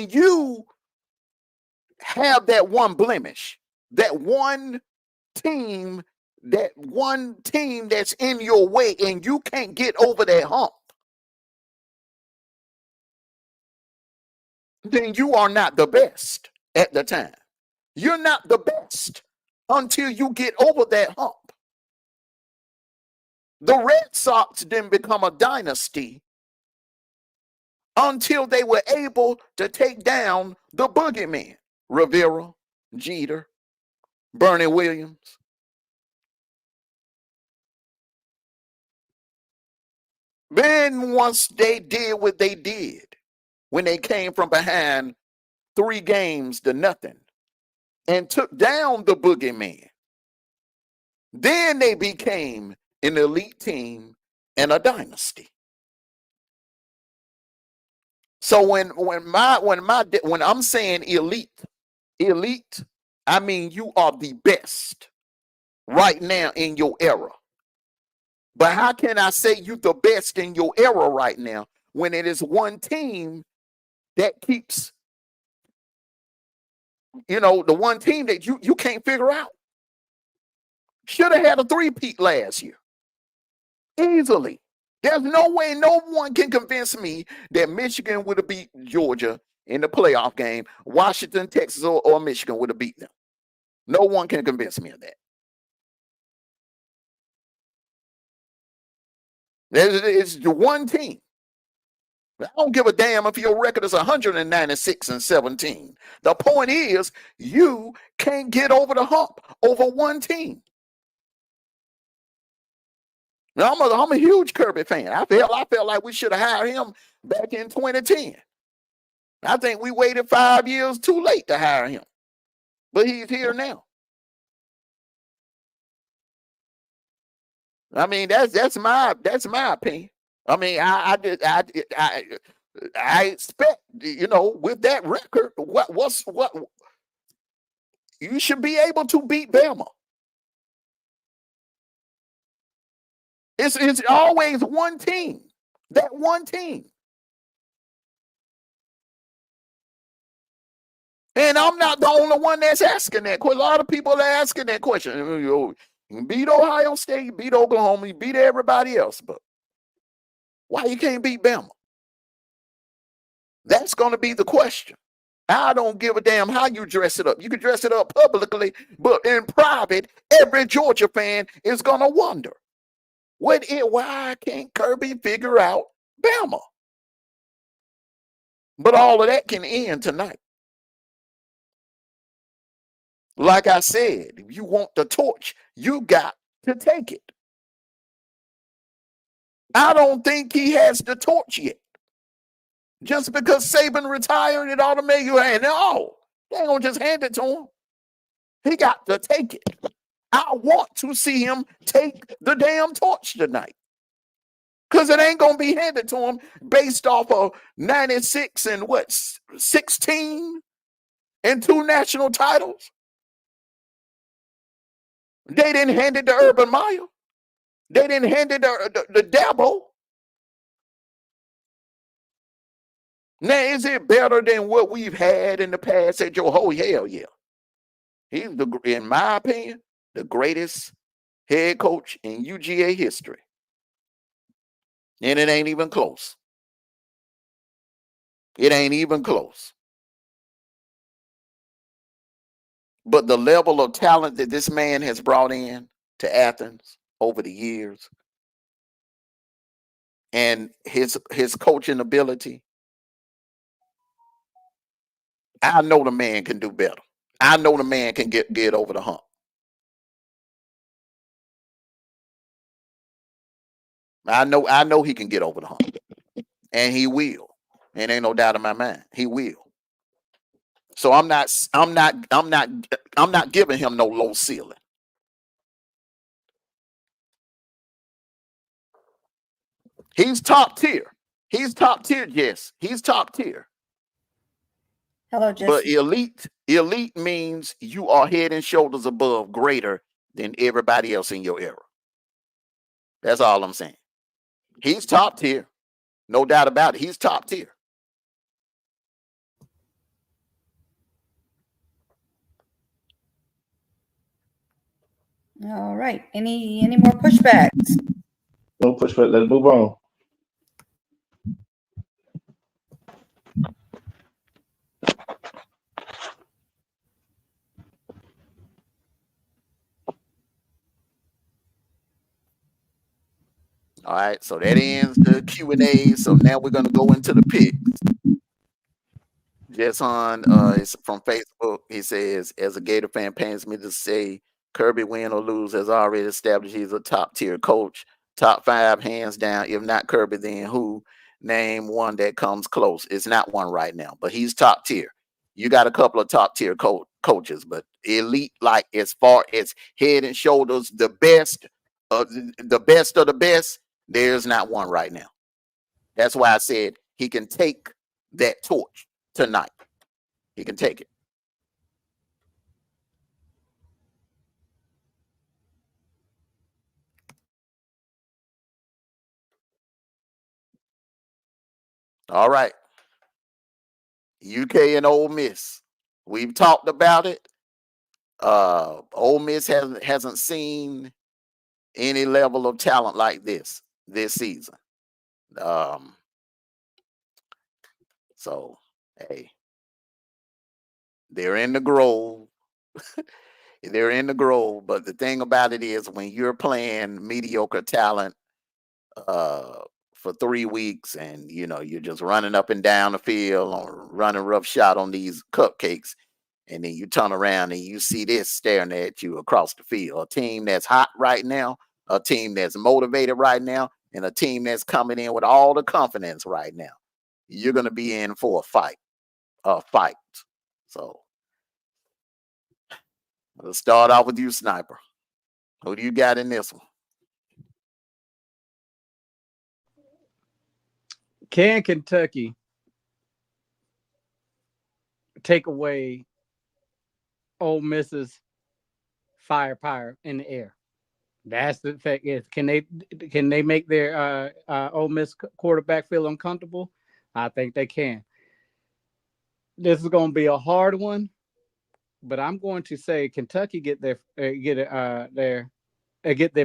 you have that one blemish, that one team that's in your way and you can't get over that hump, then you are not the best at the time. You're not the best until you get over that hump. The Red Sox didn't become a dynasty until they were able to take down the boogeyman. Rivera, Jeter, Bernie Williams. Then once they did what they did, when they came from behind 3 games to nothing and took down the boogeyman, then they became an elite team and a dynasty. So when I'm saying elite, I mean you are the best right now in your era. But how can I say you the best in your era right now when it is one team that keeps, the one team that you can't figure out? Should have had a 3-peat last year. Easily. There's no way no one can convince me that Michigan would have beat Georgia in the playoff game. Washington, Texas, or Michigan would have beat them. No one can convince me of that. It's the one team. I don't give a damn if your record is 196-17. The point is, you can't get over the hump over one team. Now, I'm a huge Kirby fan. I felt like we should have hired him back in 2010. I think we waited 5 years too late to hire him, but he's here now. I mean, that's my opinion. I mean, I expect, with that record, what you should be able to beat Bama. It's always one team. That one team. And I'm not the only one that's asking that question. A lot of people are asking that question. You beat Ohio State, you beat Oklahoma, you beat everybody else, but why you can't beat Bama? That's going to be the question. I don't give a damn how you dress it up. You can dress it up publicly, but in private, every Georgia fan is going to wonder, why can't Kirby figure out Bama? But all of that can end tonight. Like I said, if you want the torch, you got to take it. I don't think he has the torch yet. Just because Saban retired, it ought to make you hand. No, they ain't gonna just hand it to him. He got to take it. I want to see him take the damn torch tonight. Because it ain't gonna be handed to him based off of 96 and 16 and 2 national titles. They didn't hand it to Urban Meyer. They didn't hand it to the Dabo. Now, is it better than what we've had in the past at Joe? Oh, hell yeah. He's, in my opinion, the greatest head coach in UGA history. And it ain't even close. It ain't even close. But the level of talent that this man has brought in to Athens over the years and his coaching ability, I know the man can do better. I know the man can get over the hump. I know he can get over the hump. And he will. And ain't no doubt in my mind. He will. So I'm not giving him no low ceiling. He's top tier. He's top tier, yes. He's top tier. Hello, Jesse. But elite means you are head and shoulders above, greater than everybody else in your era. That's all I'm saying. He's top tier. No doubt about it. He's top tier. All right. Any more pushbacks? No pushback. Let's move on. All right, so that ends the Q&A. So now we're going to go into the picks. Jason, it's from Facebook. He says, as a Gator fan, pains me to say Kirby, win or lose, has already established he's a top-tier coach. Top 5, hands down. If not Kirby, then who? Name one that comes close. It's not one right now, but he's top tier. You got a couple of top-tier coaches, but elite, like as far as head and shoulders, the best of the best, there's not one right now. That's why I said he can take that torch tonight. He can take it. All right. UK and Ole Miss. We've talked about it. Ole Miss hasn't seen any level of talent like this season. So, hey, they're in the Grove. They're in the Grove, but the thing about it is when you're playing mediocre talent for 3 weeks and you're just running up and down the field or running rough shot on these cupcakes, and then you turn around and you see this staring at you across the field. A team that's hot right now, a team that's motivated right now, and a team that's coming in with all the confidence right now. You're going to be in for a fight. So let's start off with you, Sniper. Who do you got in this one? Can Kentucky take away Ole Miss's firepower in the air? That's the fact. Is can they make their Ole Miss quarterback feel uncomfortable? I think they can. This is going to be a hard one, but I'm going to say Kentucky get their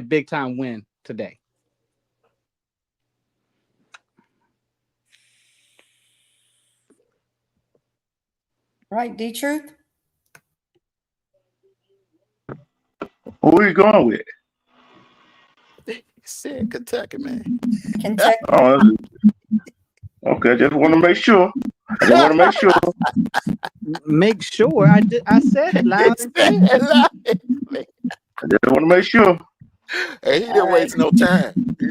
big time win today. Right, D-Truth? Who are you going with? He said Kentucky, man. Kentucky. Oh, okay, just want to make sure. Make sure I said it loud and clear. I just want to make sure. Hey, he didn't waste no time. He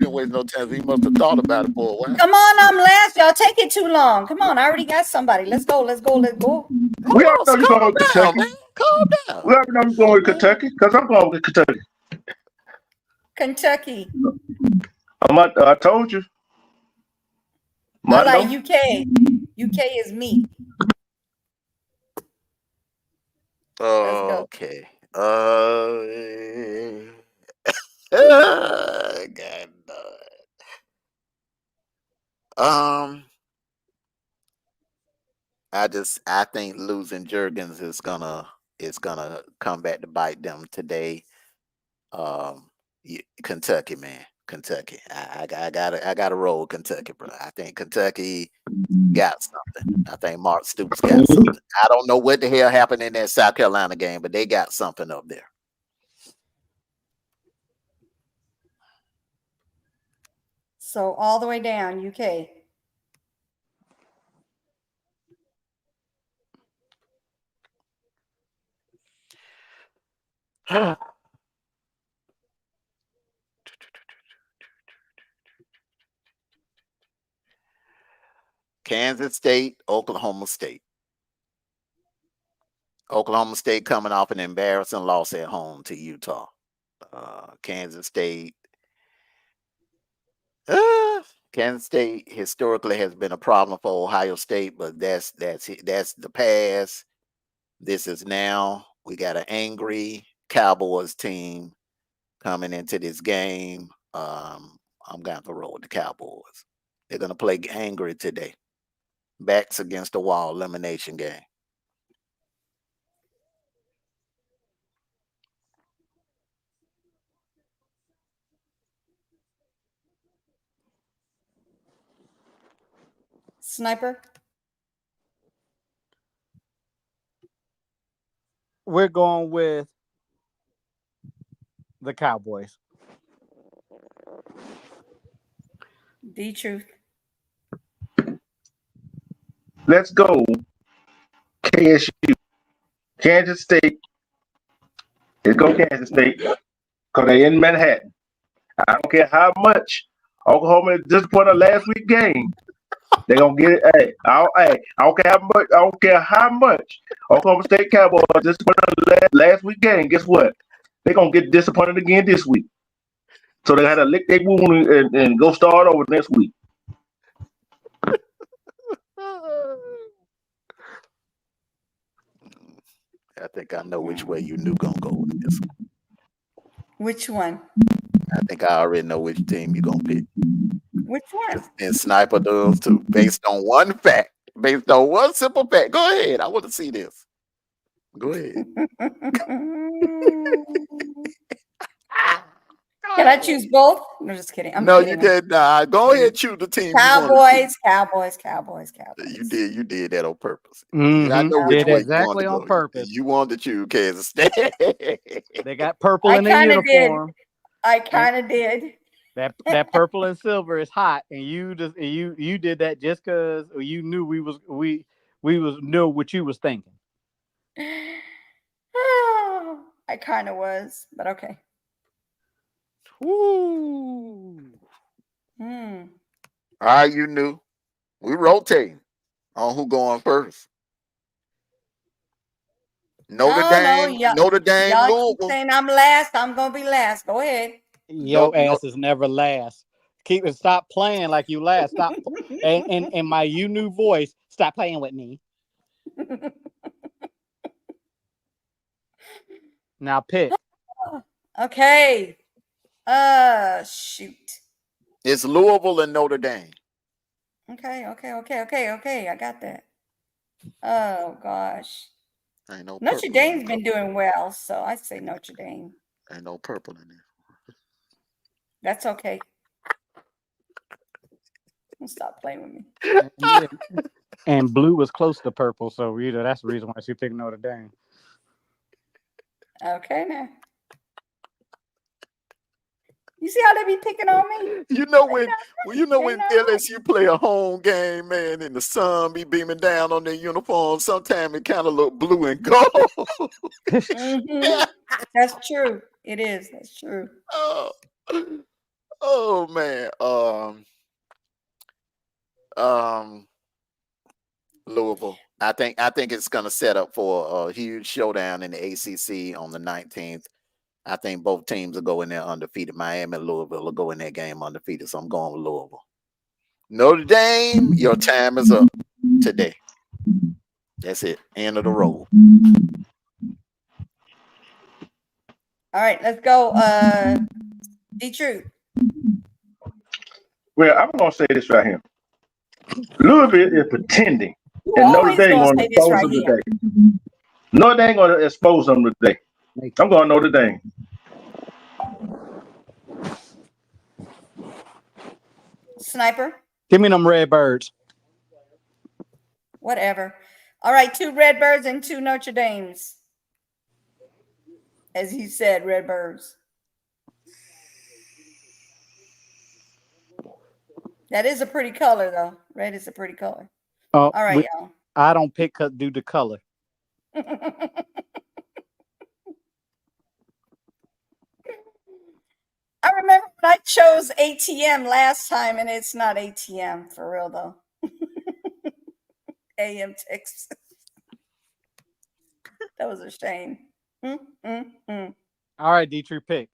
must have thought about it for a while. Come on, I'm last. Y'all take it too long. Come on, I already got somebody. Let's go. We already know you're going with Kentucky. Man. Calm down. We already know you're going with Kentucky because I'm going with Kentucky. Kentucky. I told you. I like UK. UK is me. Okay. God. I think losing Jurgens is gonna come back to bite them today. Kentucky, man. Kentucky. I gotta roll Kentucky, bro. I think Kentucky got something. I think Mark Stoops got something. I don't know what the hell happened in that South Carolina game, but they got something up there. So all the way down, UK. Kansas State, Oklahoma State. Oklahoma State coming off an embarrassing loss at home to Utah. Kansas State. Kansas State historically has been a problem for Ohio State, but that's the past. This is now. We got an angry Cowboys team coming into this game. I'm going to roll with the Cowboys. They're going to play angry today. Backs against the wall elimination game. Sniper. We're going with the Cowboys. The truth. Let's go. KSU. Kansas State. Let's go Kansas State. Because they're in Manhattan. I don't care how much Oklahoma is disappointed last week game. They're gonna get it. I don't care how much. I don't care how much Oklahoma State Cowboys disappointed last week game. Guess what? They're gonna get disappointed again this week. So they got to lick their wound and go start over next week. I think I know which way you knew gonna go with this one. Which one? I think I already know which team you're gonna pick. Which one? And Sniper does too, based on one fact, based on one simple fact. Go ahead. I want to see this. Go ahead. Can I choose both? No, just kidding. I'm no, kidding. you did not. Go ahead, choose the team. Cowboys. You did that on purpose. Mm-hmm. I know which did way exactly you on purpose. You wanted to choose Kansas State. They got purple in their uniform. I kind of did. That purple and silver is hot, and you did that just because you knew we knew what you was thinking. I kind of was, but okay. Woo. All right, you knew. We rotating on who going first. Notre Dame, Louisville. Saying I'm last. I'm gonna be last. Go ahead. Your ass is never last. Stop playing like you last. Stop. and my you knew voice. Stop playing with me. Now pick. Okay. Shoot. It's Louisville and Notre Dame. Okay. I got that. Oh gosh. Ain't no Notre Dame's been doing well, so I say Notre Dame. Ain't no purple in there. That's okay. Don't stop playing with me. And blue was close to purple, so that's the reason why she picked Notre Dame. Okay, now. You see how they be picking on me? You know when LSU play a home game, man, and the sun be beaming down on their uniform, sometimes it kind of look blue and gold. Mm-hmm. That's true. It is. That's true. Oh man. Louisville. I think it's gonna set up for a huge showdown in the ACC on the 19th. I think both teams will go in there undefeated. Miami and Louisville will go in that game undefeated. So I'm going with Louisville. Notre Dame, your time is up today. That's it. End of the road. All right, let's go. The truth. Well, I'm gonna say this right here. Louisville is pretending, and Notre Dame gonna expose them today. Notre Dame gonna expose them today. I'm going Notre Dame. Sniper. Give me them red birds. Whatever. All right, 2 Redbirds and 2 Notre Dames. As he said, Redbirds. That is a pretty color, though. Red is a pretty color. All right, y'all. I don't pick due to color. I remember when I chose ATM last time, and it's not ATM for real, though. AM Texas. That was a shame. All right, Dietrich, pick.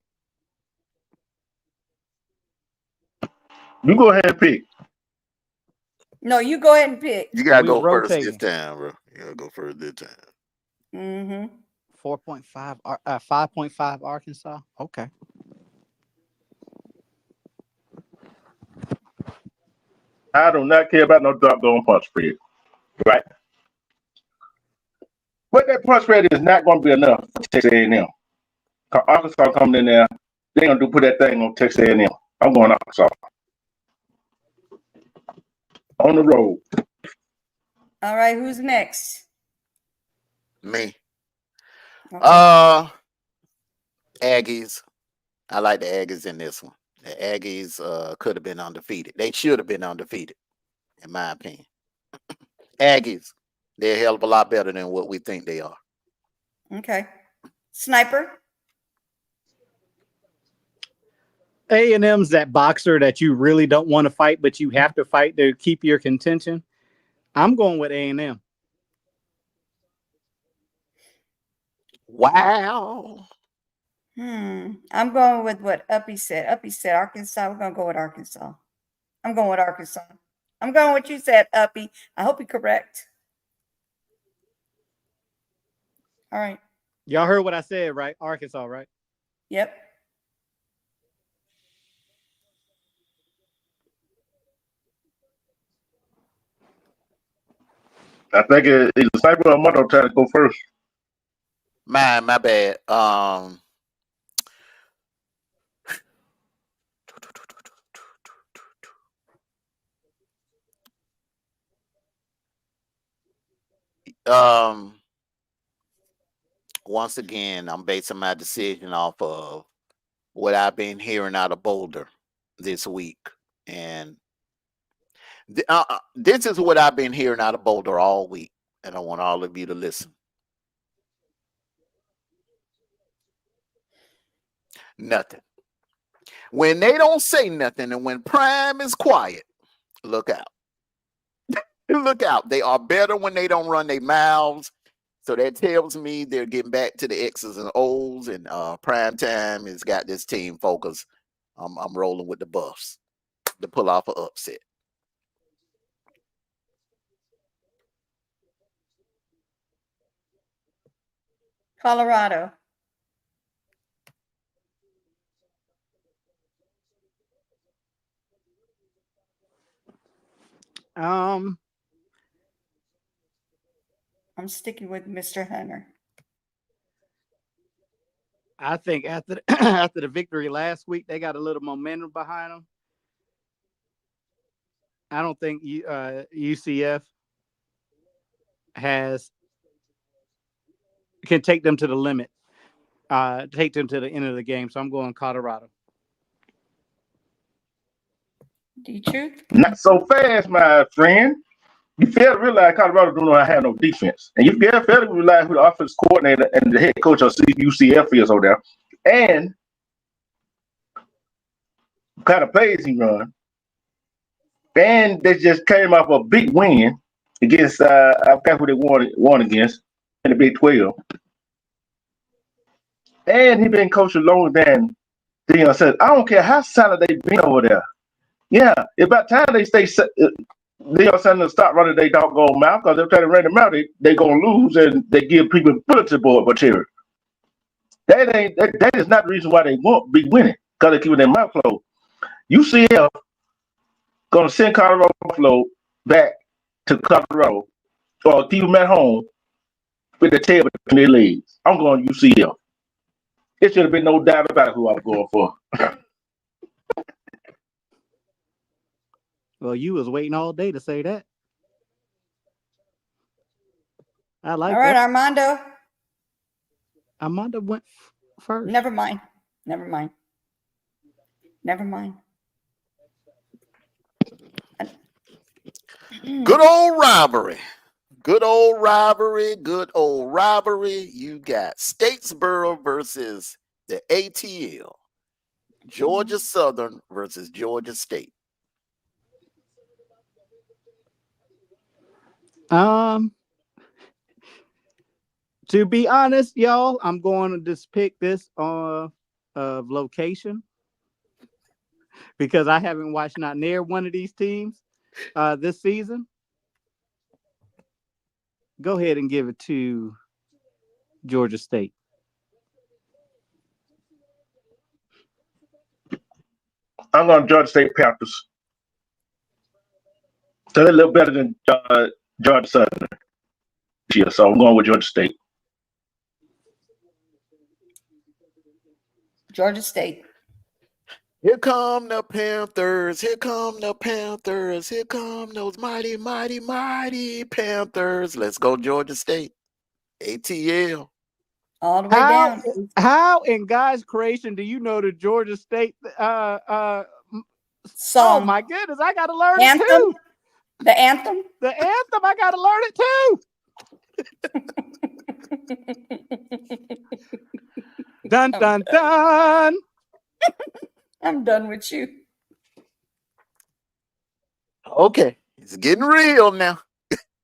You go ahead and pick. No, you go ahead and pick. You gotta go first this time, bro. You gotta go first this time. 4.5, 5.5 Arkansas. Okay. I do not care about no doggone punch spread, right? But that punch spread is not going to be enough for Texas A&M. Arkansas coming in there, they're going to put that thing on Texas A&M. I'm going Arkansas. On the road. All right, who's next? Me. Okay. Aggies. I like the Aggies in this one. The Aggies could have been undefeated. They should have been undefeated, in my opinion. Aggies, they're a hell of a lot better than what we think they are. Okay. Sniper. A&M's that boxer that you really don't want to fight, but you have to fight to keep your contention. I'm going with A&M. Wow. I'm going with what Uppy said. Uppy said Arkansas. We're going to go with Arkansas. I'm going with Arkansas. I'm going with what you said, Uppy. I hope you're correct. All right. Y'all heard what I said, right? Arkansas, right? Yep. I think it's a Sniper or Motto trying to go first. My bad. Once again, I'm basing my decision off of what I've been hearing out of Boulder this week. And this is what I've been hearing out of Boulder all week. And I want all of you to listen. Nothing. When they don't say nothing and when Prime is quiet, look out. Look out. They are better when they don't run their mouths. So that tells me they're getting back to the X's and O's, and Prime Time has got this team focused. I'm rolling with the Buffs to pull off an upset. Colorado. I'm sticking with Mr. Hunter. I think after after the victory last week, they got a little momentum behind them. I don't think UCF can take them to the limit, take them to the end of the game. So I'm going Colorado. D-Truth? Not so fast, my friend. You fail to realize Colorado don't know how to have no defense. And you fail to realize who the offense coordinator and the head coach of UCF is over there. And what kind of plays he run. And they just came off a big win against, I forgot who they won against in the Big 12. And he been coaching longer than Deion said. I don't care how solid they been over there. Yeah, it's about time they stay. Deion said to stop running their doggone mouth, because they're trying to run them out. They gonna lose, and they give people bulletin board material. That is not the reason why they won't be winning, because they're keeping their mouth closed. UCF gonna send Colorado back to Colorado, or keep them at home with the tail between their legs. I'm going UCF. It should have been no doubt about who I'm going for. Well, you was waiting all day to say that. I like that. All right, Armando. Armando went first. Never mind. Good old rivalry. Good old rivalry. You got Statesboro versus the ATL. Georgia Southern versus Georgia State. To be honest, y'all, I'm going to just pick this of location, because I haven't watched not near one of these teams this season. Go ahead and give it to Georgia State. I'm going to Georgia State Panthers. So they're a little better than Georgia Southern. Yeah, so I'm going with Georgia State. Georgia State. Here come the Panthers. Here come the Panthers. Here come those mighty, mighty, mighty Panthers. Let's go, Georgia State. ATL. All the way down. How in God's creation do you know the Georgia State Song. Oh my goodness, I gotta learn anthem? it too. The anthem? The anthem, I gotta learn it too. Dun dun dun. I'm done with you. Okay, it's getting real now.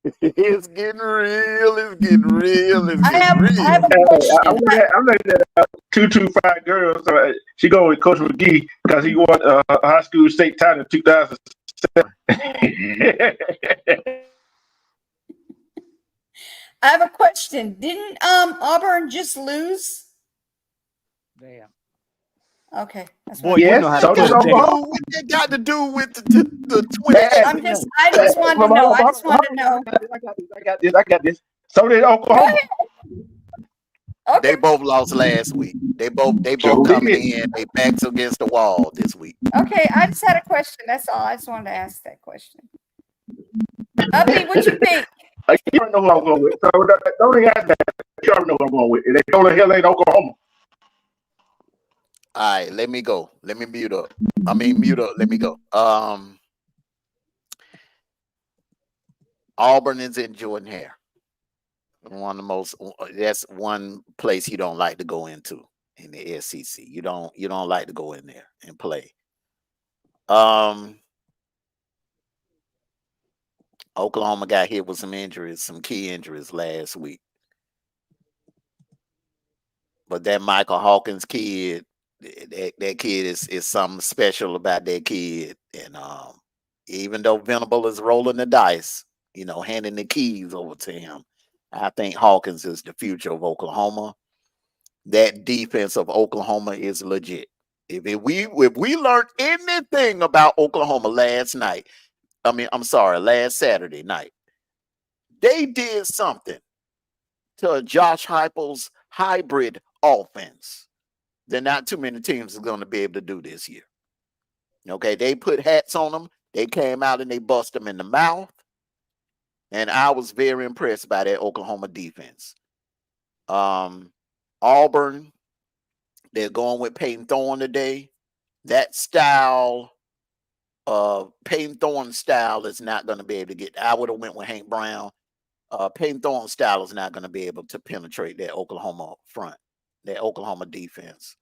It's getting real. It's getting real. It's getting real. I have a question. I'm looking at 225 girls. She going with Coach McGee because he won high school state title in 2007. I have a question. Didn't Auburn just lose? Damn. Okay, that's Boy, yes, you know how so to does Oklahoma. What they got to do with the 20? I just wanted to know. I just wanted to know. I got this. So did Oklahoma. Okay. They both lost last week. They both coming in. They backs against the wall this week. Okay, I just had a question. That's all. I just wanted to ask that question. Uppy, what you think? You already know who I'm going with. So don't even ask that. You already know who I'm going with. They go to hell ain't Oklahoma. All right, let me go. Let me mute up. Let me go. Auburn is in Jordan Hare. That's one place you don't like to go into in the SEC. You don't like to go in there and play. Oklahoma got hit with some injuries, some key injuries last week. But that Michael Hawkins kid, that kid is something special about that kid. And even though Venable is rolling the dice, handing the keys over to him, I think Hawkins is the future of Oklahoma. That defense of Oklahoma is legit. If we learned anything about Oklahoma last Saturday night, they did something to Josh Heupel's hybrid offense that not too many teams are going to be able to do this year. Okay, they put hats on them. They came out and they bust them in the mouth. And I was very impressed by that Oklahoma defense. Auburn, they're going with Peyton Thorne today. That style, Peyton Thorne style is not going to be able to get. I would have went with Hank Brown. Peyton Thorne style is not going to be able to penetrate that Oklahoma front, that Oklahoma defense.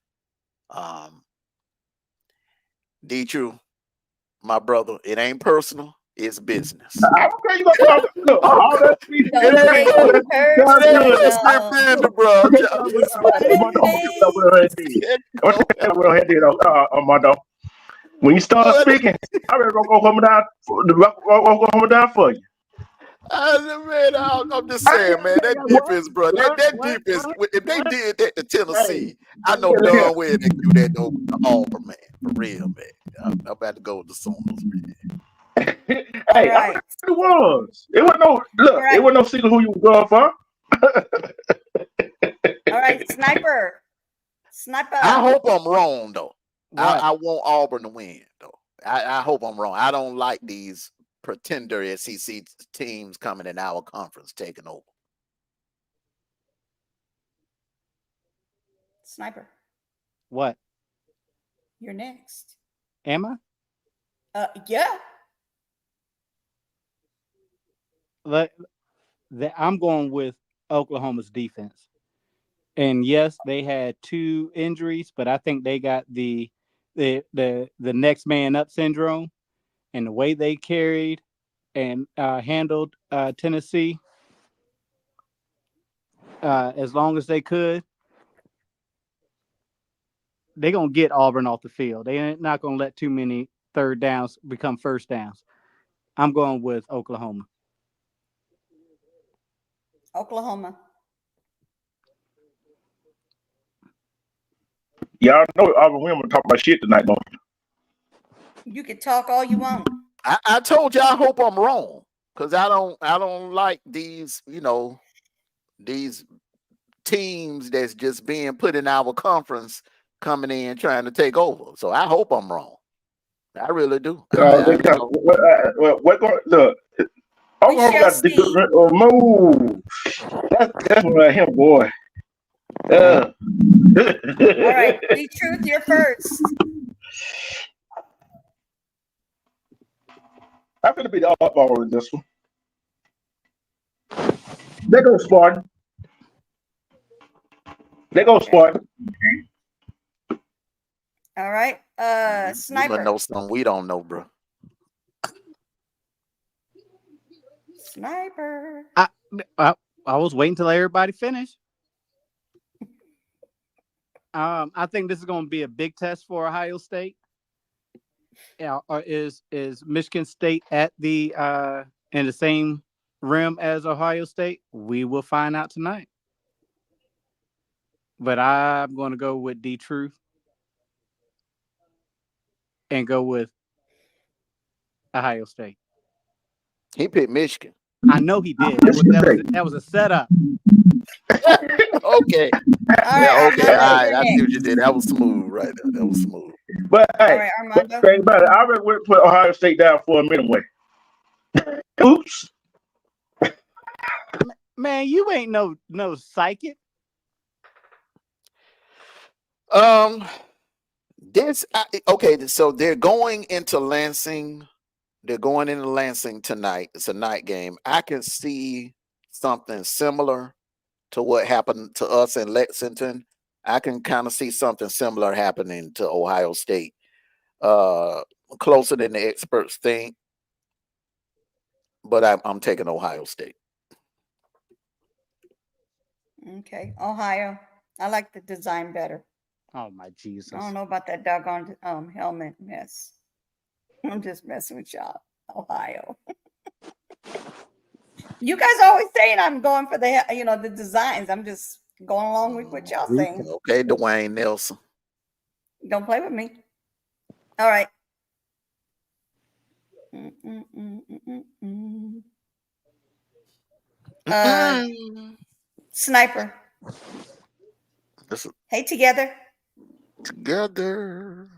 D-True, my brother, it ain't personal. It's business. I don't care. You gonna look all that speed. Don't take it personal. When you start speaking, I better go home down for you. I'm just saying, man, that defense, bro. That defense, if they did that to Tennessee, I know darn well they do that to Auburn, man. For real, man. I'm about to go with the Sooners, man. Hey, right. It was. It wasn't no look. Right. It wasn't no secret who you were going for. All right, sniper. I hope I'm wrong though. Right. I want Auburn to win though. I hope I'm wrong. I don't like these pretender SEC teams coming in our conference taking over. Sniper. What? You're next. Am I? Yeah. I'm going with Oklahoma's defense. And yes, they had 2 injuries, but I think they got the next man up syndrome, and the way they carried and handled Tennessee as long as they could. They're going to get Auburn off the field. They're not going to let too many third downs become first downs. I'm going with Oklahoma. Oklahoma. Y'all know Auburn women talk about shit tonight, don't you? You can talk all you want. I told you I hope I'm wrong, because I don't like these, these teams that's just being put in our conference coming in trying to take over. So I hope I'm wrong. I really do. Look. Oklahoma got to move. That's one of him, boy. All right, D-Truth, you're first. I'm gonna be the oddball in this one. They go Spartan. They go Spartan. All right, You must Sniper. know something we don't know, bro. Sniper. I was waiting till everybody finished. I think this is going to be a big test for Ohio State. Is Michigan State at the in the same rim as Ohio State? We will find out tonight. But I'm going to go with D-Truth and go with Ohio State. He picked Michigan. I know he did. That was a setup. Okay. All right, Okay. All Armando, right. you're I see what next. you did. That was smooth right there. That was smooth. But All hey, right, Armando. think about it. I already went put Ohio State down for a minute. Oops. Man, you ain't no psychic. Okay. So they're going into Lansing. They're going into Lansing tonight. It's a night game. I can see something similar to what happened to us in Lexington. I can kind of see something similar happening to Ohio State. Closer than the experts think, but I'm taking Ohio State. Okay, Ohio. I like the design better. Oh my Jesus! I don't know about that doggone helmet mess. I'm just messing with y'all. Ohio. You guys always saying I'm going for the designs. I'm just going along with what y'all saying. Okay, Dwayne Nelson. Don't play with me. All right. Sniper. Hey, together. Together.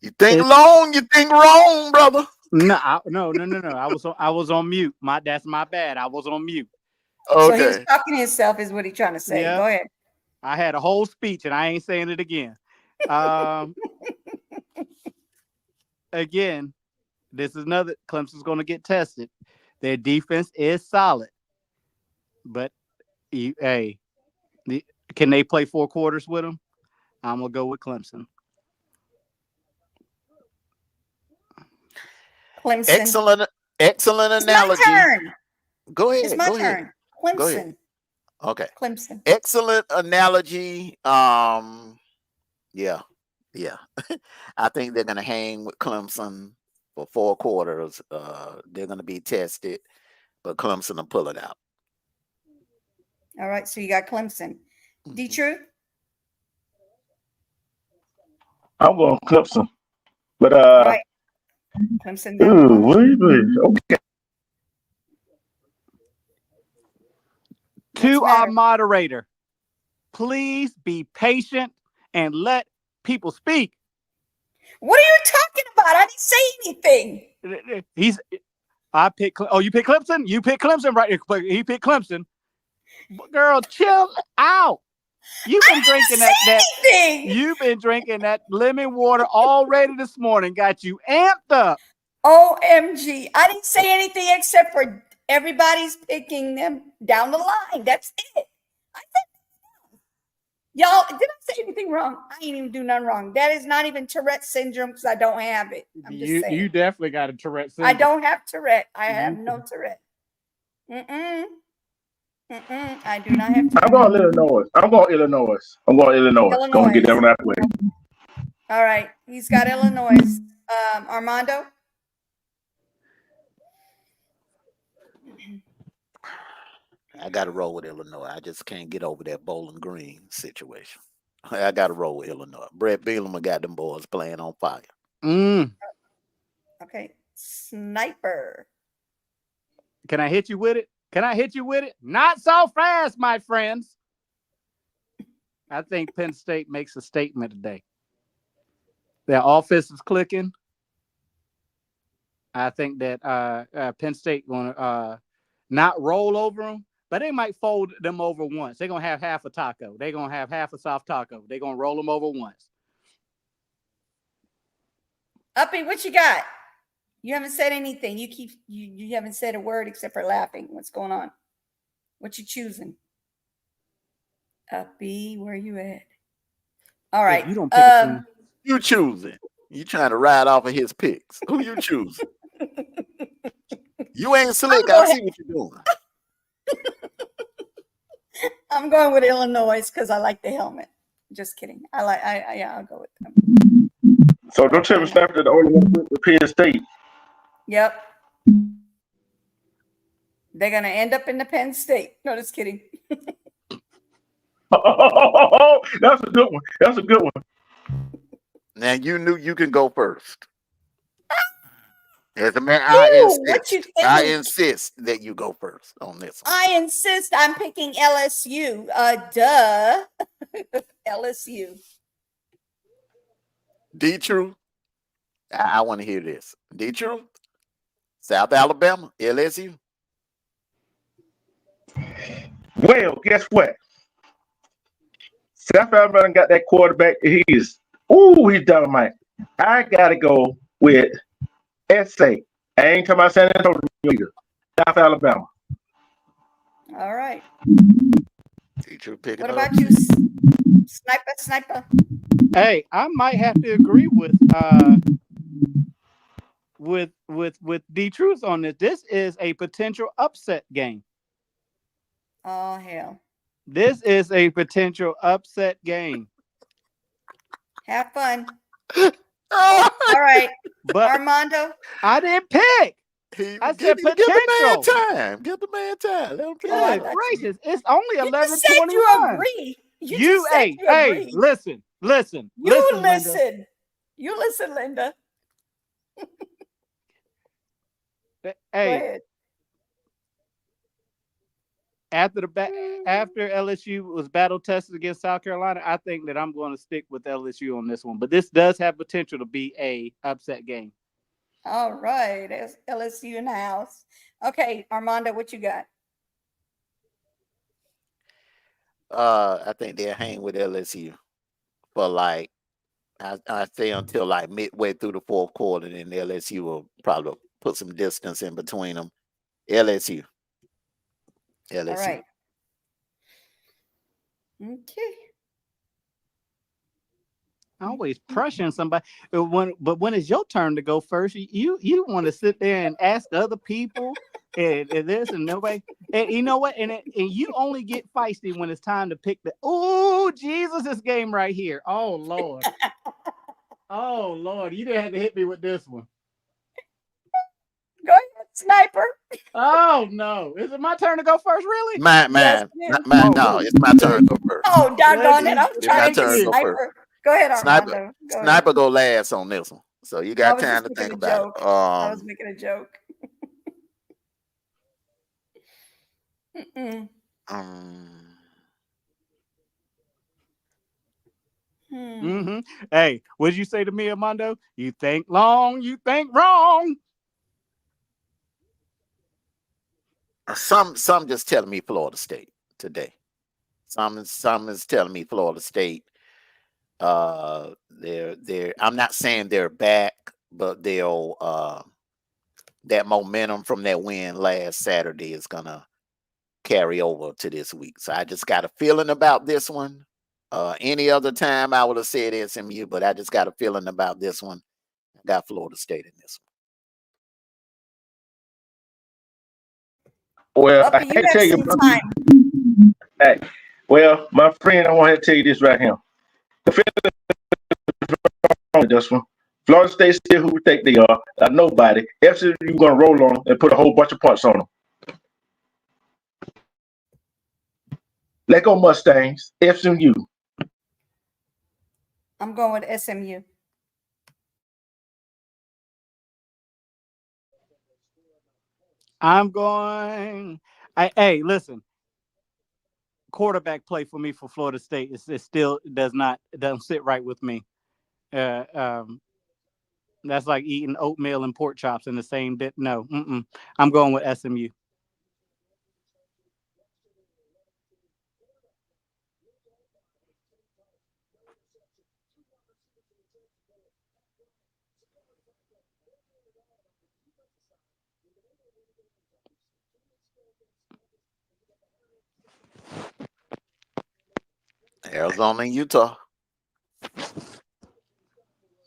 You think long, you think wrong, brother. No. I was on mute. That's my bad. I was on mute. Okay. So he was talking to himself, is what he's trying to say. Yeah. Go ahead. I had a whole speech and I ain't saying it again. Again, this is another Clemson's going to get tested. Their defense is solid, but can they play 4 quarters with them? I'm gonna go with Clemson. Clemson. Excellent analogy. It's my turn. Go ahead. It's my turn. Ahead. Clemson. Go ahead. Okay. Clemson. Excellent analogy. Yeah. I think they're gonna hang with Clemson for 4 quarters. They're gonna be tested, but Clemson will pull it out. All right, so you got Clemson. D-Truth? I'm going Clemson. But all right. Clemson down. Okay. To our moderator, please be patient and let people speak. What are you talking about? I didn't say anything. You picked Clemson? You picked Clemson, right? He picked Clemson. Girl, chill out. You've been drinking You've been drinking that lemon water already this morning. Got you amped up. OMG. I didn't say anything except for everybody's picking them down the line. That's it. I said, y'all, did I say anything wrong? I ain't even do nothing wrong. That is not even Tourette syndrome because I don't have it. I'm just saying. You definitely got a Tourette syndrome. I don't have Tourette. I have no Tourette. I do not have Tourette. I'm going Illinois. Gonna get that one out of the way. All right. He's got Illinois. Armando? I got to roll with Illinois. I just can't get over that Bowling Green situation. I got to roll with Illinois. Brett Bielema got them boys playing on fire. Okay. Sniper. Can I hit you with it? Not so fast, my friends. I think Penn State makes a statement today. Their offense is clicking. I think that Penn State going to not roll over them, but they might fold them over once. They're going to have half a taco. They're going to have half a soft taco. They're going to roll them over once. Uppy, what you got? You haven't said anything. You haven't said a word except for laughing. What's going on? What you choosing? Uppy, where you at? All right. You don't pick a team. You choosing. You trying to ride off of his picks. Who you choosing? You ain't slick. I see what you're doing. I'm going with Illinois because I like the helmet. Just kidding. I'll go with them. So don't tell me Sniper the only one with Penn State. Yep. They're gonna end up in the Penn State. No, just kidding. That's a good one. That's a good one. Now you knew you can go first. As a man, I insist that you go first on this one. I insist. I'm picking LSU. Duh. LSU. D-True. I want to hear this. D-True. South Alabama, LSU. Well, guess what? South Alabama got that quarterback. He's dynamite. I gotta go with SA. I ain't talking about San Antonio either. South Alabama. All right. Teacher picking what up. about you, Sniper? Hey, I might have to agree with D-Truth on this. This is a potential upset game. Oh hell. This is a potential upset game. Have fun. All right. But Armando. I didn't pick. I said potential. Give the man time. Let him pick. Good gracious. It's only 11:21. You agree. Hey, listen. You listen, Linda. Hey. After LSU was battle tested against South Carolina, I think that I'm going to stick with LSU on this one. But this does have potential to be a upset game. All right, there's LSU in the house. Okay, Armando, what you got? I think they'll hang with LSU for like I say until like midway through the fourth quarter, and then LSU will probably put some distance in between them. LSU. All right. Okay. Always pressuring somebody. But when it's your turn to go first, you want to sit there and ask other people and this and nobody. And you know what? And you only get feisty when it's time to pick this game right here. Oh Lord. Oh Lord, you didn't have to hit me with this one. Go ahead, Sniper. Oh no. Is it my turn to go first, really? Man. No, it's my turn to go first. Oh, doggone it. I'm trying to get Sniper. Go ahead, Armando. Sniper go last on this one. So you got time to think about it. I was making a joke. Hey, what'd you say to me, Armando? You think long, you think wrong. Some just telling me Florida State today. Some is telling me Florida State. They're I'm not saying they're back, but they'll that momentum from that win last Saturday is gonna carry over to this week. So I just got a feeling about this one. Any other time I would have said SMU, but I just got a feeling about this one. I got Florida State in this one. Well, I can't tell you. Hey, well, my friend, I want to tell you this right here. The feeling on this one. Florida State still who we think they are. Nobody. FCU you're gonna roll on and put a whole bunch of points on them. Let go Mustangs. FCU. I'm going with SMU. Hey, listen. Quarterback play for me for Florida State it still doesn't sit right with me. That's like eating oatmeal and pork chops in the same bit. No, I'm going with SMU. Arizona and Utah.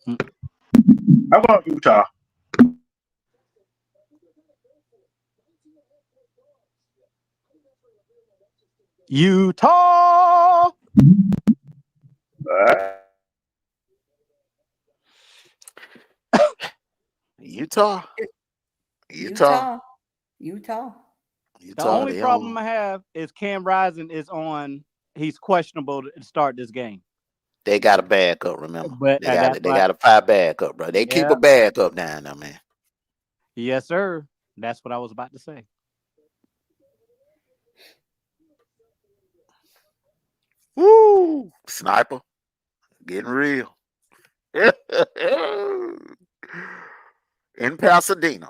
I'm going Utah. Utah. Utah. Utah. The only problem I have is Cam Rising is on. He's questionable to start this game. They got a backup, remember? But they got a 5 backup, bro. They keep a backup down there, man. Yes, sir. That's what I was about to say. Woo! Sniper. Getting real. In Pasadena.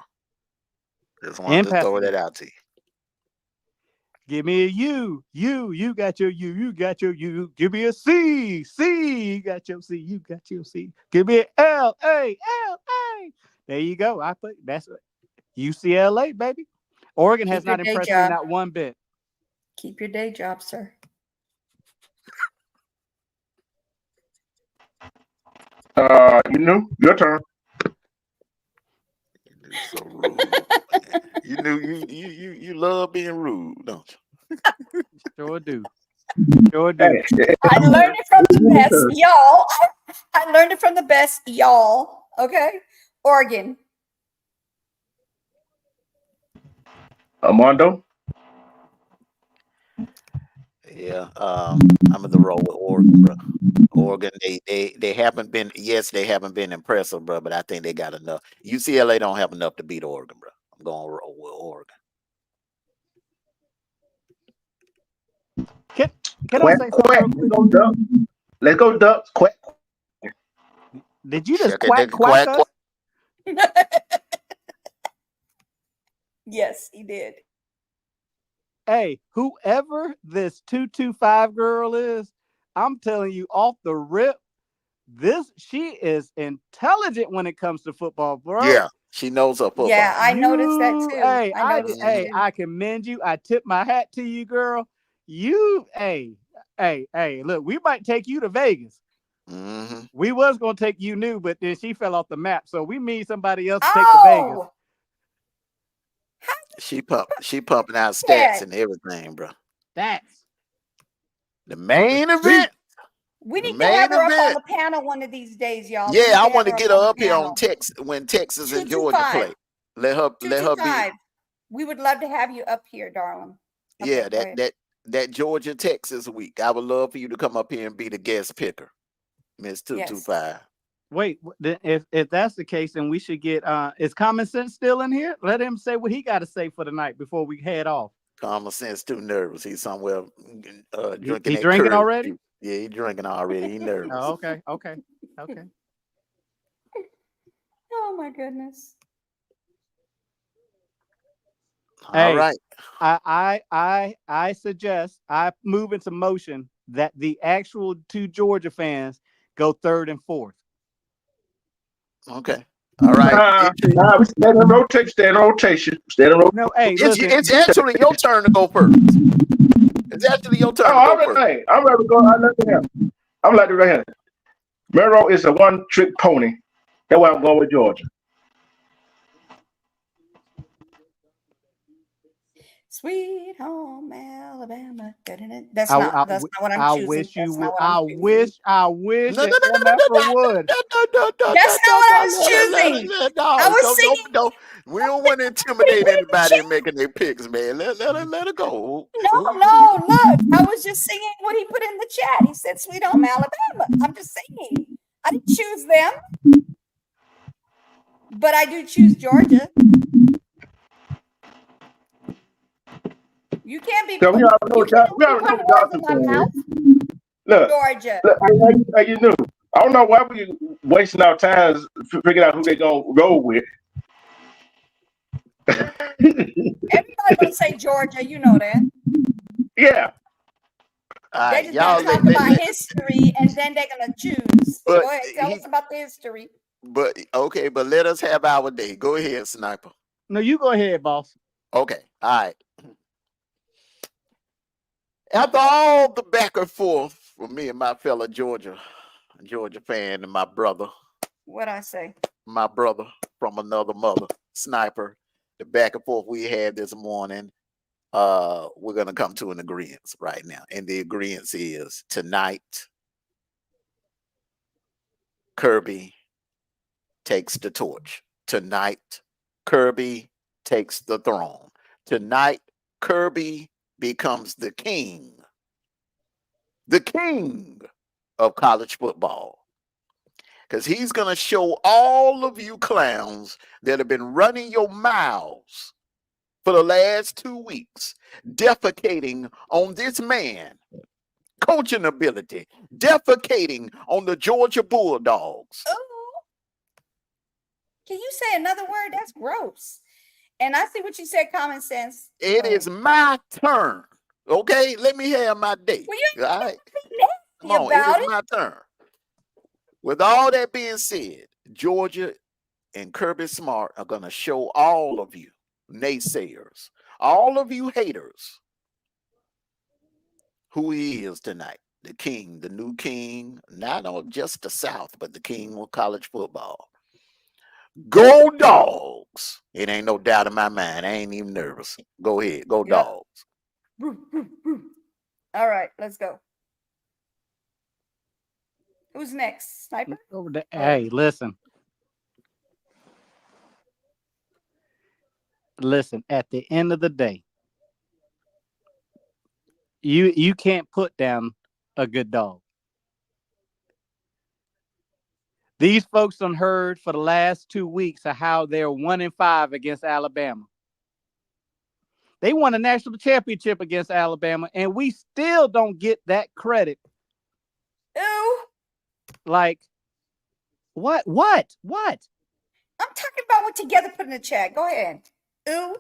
Just wanted to throw that out to you. Give me a U. You got your U. You got your U. Give me a C. You got your C. You got your C. Give me an L. A. There you go. I put that's UCLA, baby. Oregon has not impressed me not one bit. Keep your day job, sir. Your turn. You're so rude. You love being rude, don't you? Sure do. Hey, I learned it from the best, y'all. I learned it from the best, y'all. Okay, Oregon. Armando. Yeah, I'm in the roll with Oregon, bro. Oregon, they haven't been. Yes, they haven't been impressive, bro. But I think they got enough. UCLA don't have enough to beat Oregon, bro. I'm going to roll with Oregon. Can I say something? Let's go, Ducks. Quack. Did you just quack us? Yes, he did. Hey, whoever this 225 girl is, I'm telling you off the rip, she is intelligent when it comes to football, bro. Yeah, she knows her football. Yeah, I noticed that too. I commend you. I tip my hat to you, girl. Hey, look, we might take you to Vegas. Mm-hmm. We was gonna take you new, but then she fell off the map. So we need somebody else to take to Vegas. She pumping out stats and everything, bro. That's the main event. We need to have her up on the panel one of these days, y'all. Yeah, I want to get her up here on Texas when Texas and Georgia play. Let her be. We would love to have you up here, darling. Okay, yeah, that Georgia Texas week. I would love for you to come up here and be the guest picker, Miss 225. Wait, if that's the case, then we should get is Common Sense still in here? Let him say what he got to say for the night before we head off. Common Sense too nervous. He's somewhere drinking. He drinking already? Yeah, he's drinking already. He nervous. Oh, okay. Oh my goodness. All right. I suggest I move into motion that the actual 2 Georgia fans go 3rd and 4th. Okay. All right. We stand in rotation. No, hey, it's actually your turn to go first. It's actually your turn to go first. I'm ready to go. I'm like right here. Mero is a one-trick pony. That's why I'm going with Georgia. Sweet home Alabama. That's not what I'm choosing. I wish No, would. That's not what I was choosing. I was singing. We don't want to intimidate anybody in making their picks, man. Let her go. No, look. I was just singing what he put in the chat. He said Sweet Home Alabama. I'm just singing. I didn't choose them. But I do choose Georgia. You can't be. We already know Look, Georgia. Look, how you knew? I don't know why we wasting our time figuring out who they're gonna roll with. Everybody will say Georgia. You know that. Yeah. They're just gonna talk about history, and then they're gonna choose. Go ahead, tell us about the history. But let us have our day. Go ahead, Sniper. No, you go ahead, boss. Okay, all right. After all the back and forth for me and my fellow Georgia fan and my brother. What'd I say? My brother from another mother, Sniper. The back and forth we had this morning. We're gonna come to an agreement right now. And the agreement is tonight, Kirby takes the torch. Tonight, Kirby takes the throne. Tonight, Kirby becomes the king of college football. Because he's going to show all of you clowns that have been running your mouths for the last 2 weeks, defecating on this man, coaching ability, defecating on the Georgia Bulldogs. Oh, can you say another word? That's gross. And I see what you said, common sense. It is my turn. Okay, let me have my day. Well, you all right, come on, it is my turn. With all that being said, Georgia and Kirby Smart are going to show all of you naysayers, all of you haters, who he is tonight. The king, the new king, not on just the South, but the king of college football. Go Dogs. It ain't no doubt in my mind. I ain't even nervous. Go ahead. Go Dogs. All right, let's go. Who's next? Sniper? Hey, listen. Listen, at the end of the day, you can't put down a good dog. These folks done heard for the last 2 weeks of how they're 1-5 against Alabama. They won a national championship against Alabama, and we still don't get that credit. Ooh. Like, what? I'm talking about what Together put in the chat. Go ahead. Ooh.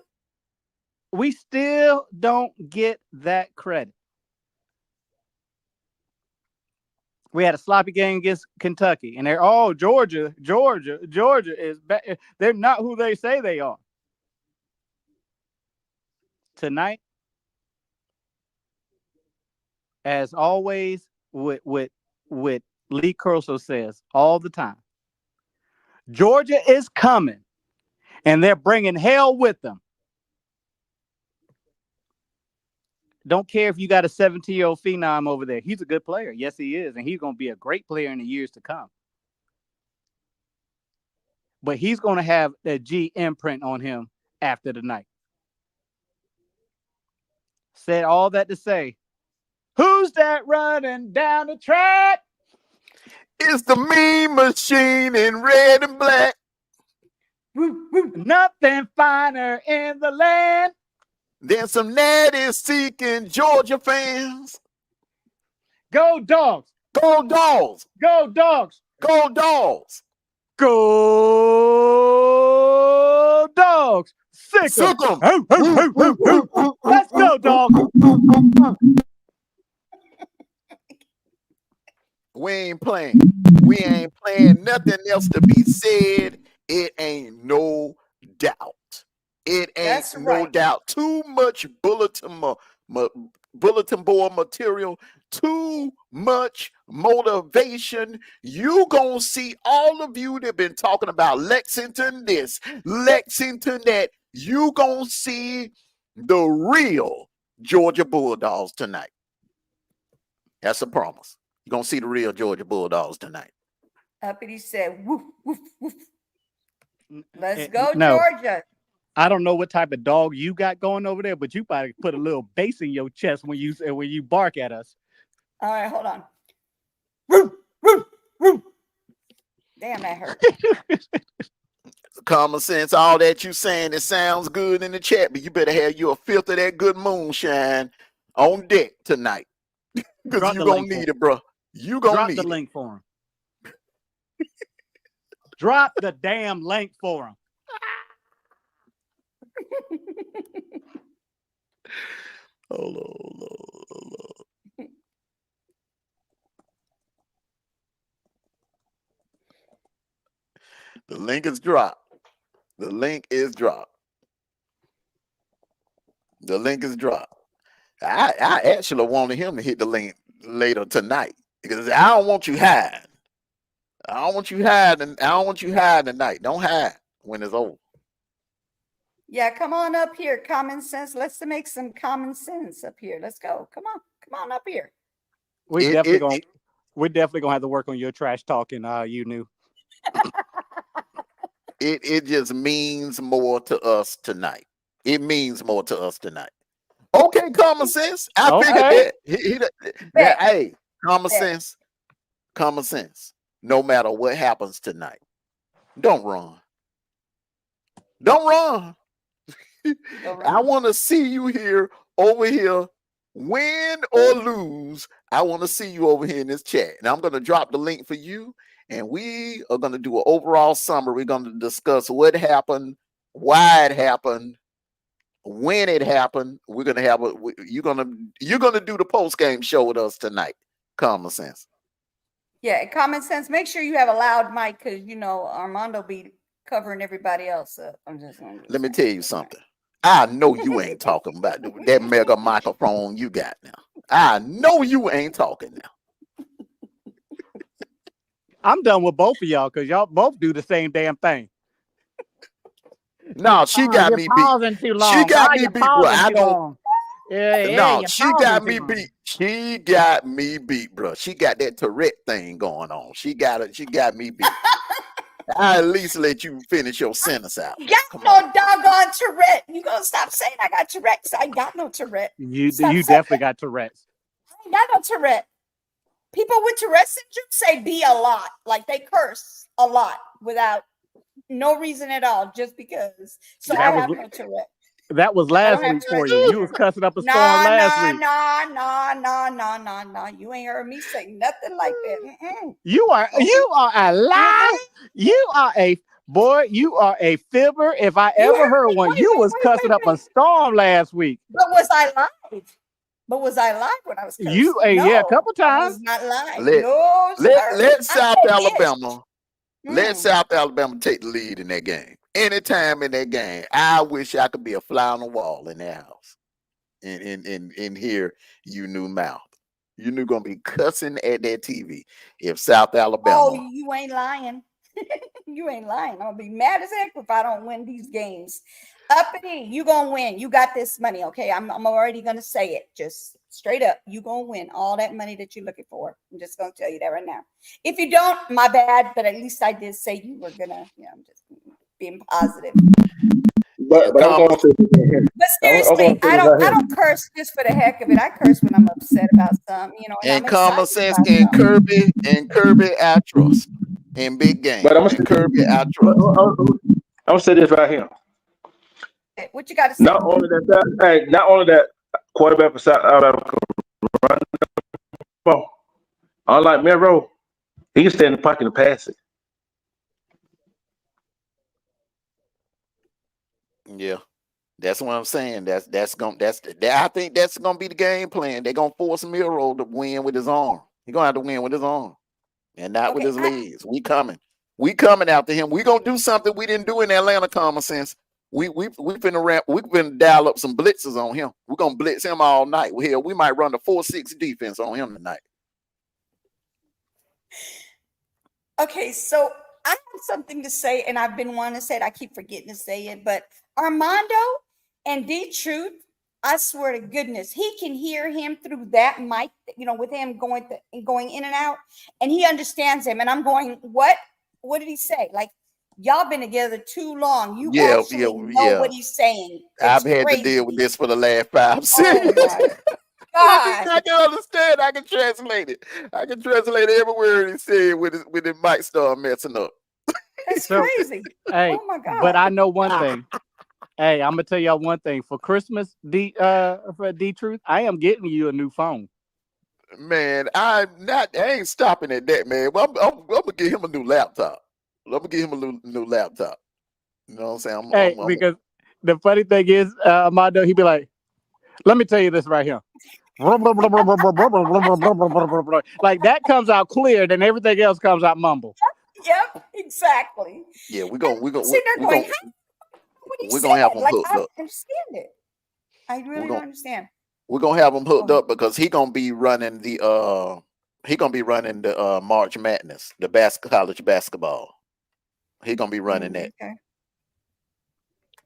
We still don't get that credit. We had a sloppy game against Kentucky, and they're Georgia is bad. They're not who they say they are. Tonight, as always, with Lee Corso says all the time, Georgia is coming, and they're bringing hell with them. Don't care if you got a 17-year-old phenom over there. He's a good player. Yes, he is. And he's going to be a great player in the years to come. But he's going to have a G imprint on him after the night. Said all that to say, who's that running down the track? It's the Mean Machine in red and black. Nothing finer in the land than some natty seeking Georgia fans. Go Dogs. Go Dogs. Go Dogs. Go Dogs. Go Dogs. Sick 'em. Let's go, Dogs. We ain't playing. We ain't playing. Nothing else to be said. It ain't no doubt. It ain't no doubt. Too much bulletin board material. Too much motivation. You gonna see all of you that been talking about Lexington this, Lexington that. You gonna see the real Georgia Bulldogs tonight. That's a promise. You're gonna see the real Georgia Bulldogs tonight. Uppity said, woof, woof, woof. Let's go, Georgia. I don't know what type of dog you got going over there, but you probably put a little bass in your chest when you bark at us. All right, hold on. Woof, woof, woof. Damn, that hurt. Common sense, all that you saying, it sounds good in the chat, but you better have you a fifth of that good moonshine on deck tonight. Because you're going to need it, bro. You going to need it. Drop the link for him. Drop the damn link for him. Hold on. The link is dropped. The link is dropped. I actually wanted him to hit the link later tonight because I don't want you hiding. I don't want you hiding. I don't want you hiding tonight. Don't hide when it's over. Yeah, come on up here. Common sense. Let's make some common sense up here. Let's go. Come on up here. We're definitely gonna have to work on your trash talking. You knew. It just means more to us tonight. It means more to us tonight. Okay, common sense. I figured that. Hey, common sense. Common sense. No matter what happens tonight, don't run. Don't run. I want to see you here, over here, win or lose. I want to see you over here in this chat. And I'm going to drop the link for you. And we are going to do an overall summary. We're going to discuss what happened, why it happened, when it happened. We're going to have you're going to do the post game show with us tonight. Common sense. Yeah, common sense. Make sure you have a loud mic because Armando be covering everybody else up. Let me tell you something. I know you ain't talking about that mega microphone you got now. I know you ain't talking now. I'm done with both of y'all because y'all both do the same damn thing. No, she got me beat. Too long. She got me beat. Bro. I don't. Long. Yeah, no, she got me beat. She got me beat, bro. She got that Tourette thing going on. She got me beat. I at least let you finish your sentence out. Got no doggone Tourette. You gonna stop saying I got Tourette's? I ain't got no Tourette. You definitely got Tourette's. I ain't got no Tourette. People with Tourette syndrome say "be" a lot, like they curse a lot without no reason at all, just because. So I have no Tourette. That was last week for you. You was cussing up a storm last week. No. You ain't heard me say nothing like that. You are a lie. You are a boy. You are a fibber. If I ever heard one, you was cussing up a storm last week. But was I live? When I was cursing? Yeah, a couple times. I was not live. Let South Alabama. Let South Alabama take the lead in that game. Anytime in that game, I wish I could be a fly on the wall in that house. And hear you new mouth. You knew gonna be cussing at that TV if South Alabama. Oh, you ain't lying. You ain't lying. I'm gonna be mad as heck if I don't win these games. Uppity, you gonna win. You got this money, okay? I'm already gonna say it. Just straight up, you gonna win all that money that you're looking for. I'm just gonna tell you that right now. If you don't, my bad. But at least I did say you were gonna. I'm just being positive. But I'm going to. But seriously, I don't curse just for the heck of it. I curse when I'm upset about something, And common sense and Kirby I trust in big games. But I'm Kirby I trust. I'm gonna say this right here. What you got to say? Not only that quarterback for South Alabama run the ball. Unlike Mero, he can stay in the pocket and pass it. Yeah, that's what I'm saying. I think that's gonna be the game plan. They're gonna force Miro to win with his arm. He's gonna have to win with his arm and not with his legs. We coming after him. We gonna do something we didn't do in Atlanta. Common sense. We've been dial up some blitzes on him. We're gonna blitz him all night. We might run the 4-6 defense on him tonight. Okay, so I have something to say, and I've been wanting to say it. I keep forgetting to say it, but Armando and D-Truth, I swear to goodness, he can hear him through that mic, with him going in and out, and he understands him. And I'm going, what? What did he say? Like, y'all been together too long. You actually know what he's saying. I've had to deal with this for the last 5 seasons. I can understand. I can translate it. I can translate every word he said when it might start messing up. It's crazy. Hey, oh my God. But I know one thing. Hey, I'm gonna tell y'all one thing. For Christmas, for D-Truth, I am getting you a new phone. Man, I ain't stopping at that, man. I'm gonna get him a new laptop. I'm gonna get him a new laptop. You know what I'm saying? Because the funny thing is, Armando, he'd be like, let me tell you this right here. Like that comes out clear, then everything else comes out mumble. Yep, exactly. Yeah, we're gonna have them hooked I up. don't understand it. I really don't understand. We're gonna have him hooked up because he gonna be running the March Madness, the college basketball. He gonna be running that. Okay.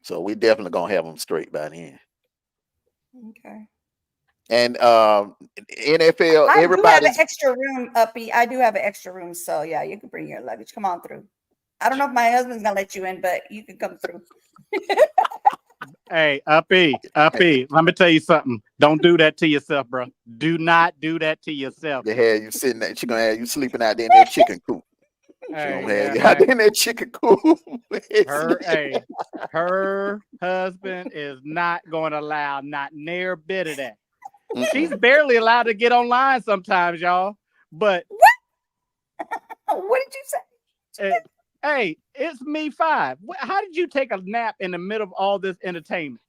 So we definitely gonna have him straight by then. Okay. And NFL, I do have everybody's an extra room, Uppy. I do have an extra room, so yeah, you can bring your luggage. Come on through. I don't know if my husband's gonna let you in, but you can come through. Hey, Uppy, let me tell you something. Don't do that to yourself, bro. Do not do that to yourself. They had you sitting there, she gonna have you sleeping out there in that chicken coop. Hey, She gonna have you out there in that chicken coop. her husband is not going to allow not near a bit of that. She's barely allowed to get online sometimes, y'all. But what did you say? Hey, it's me 5. How did you take a nap in the middle of all this entertainment?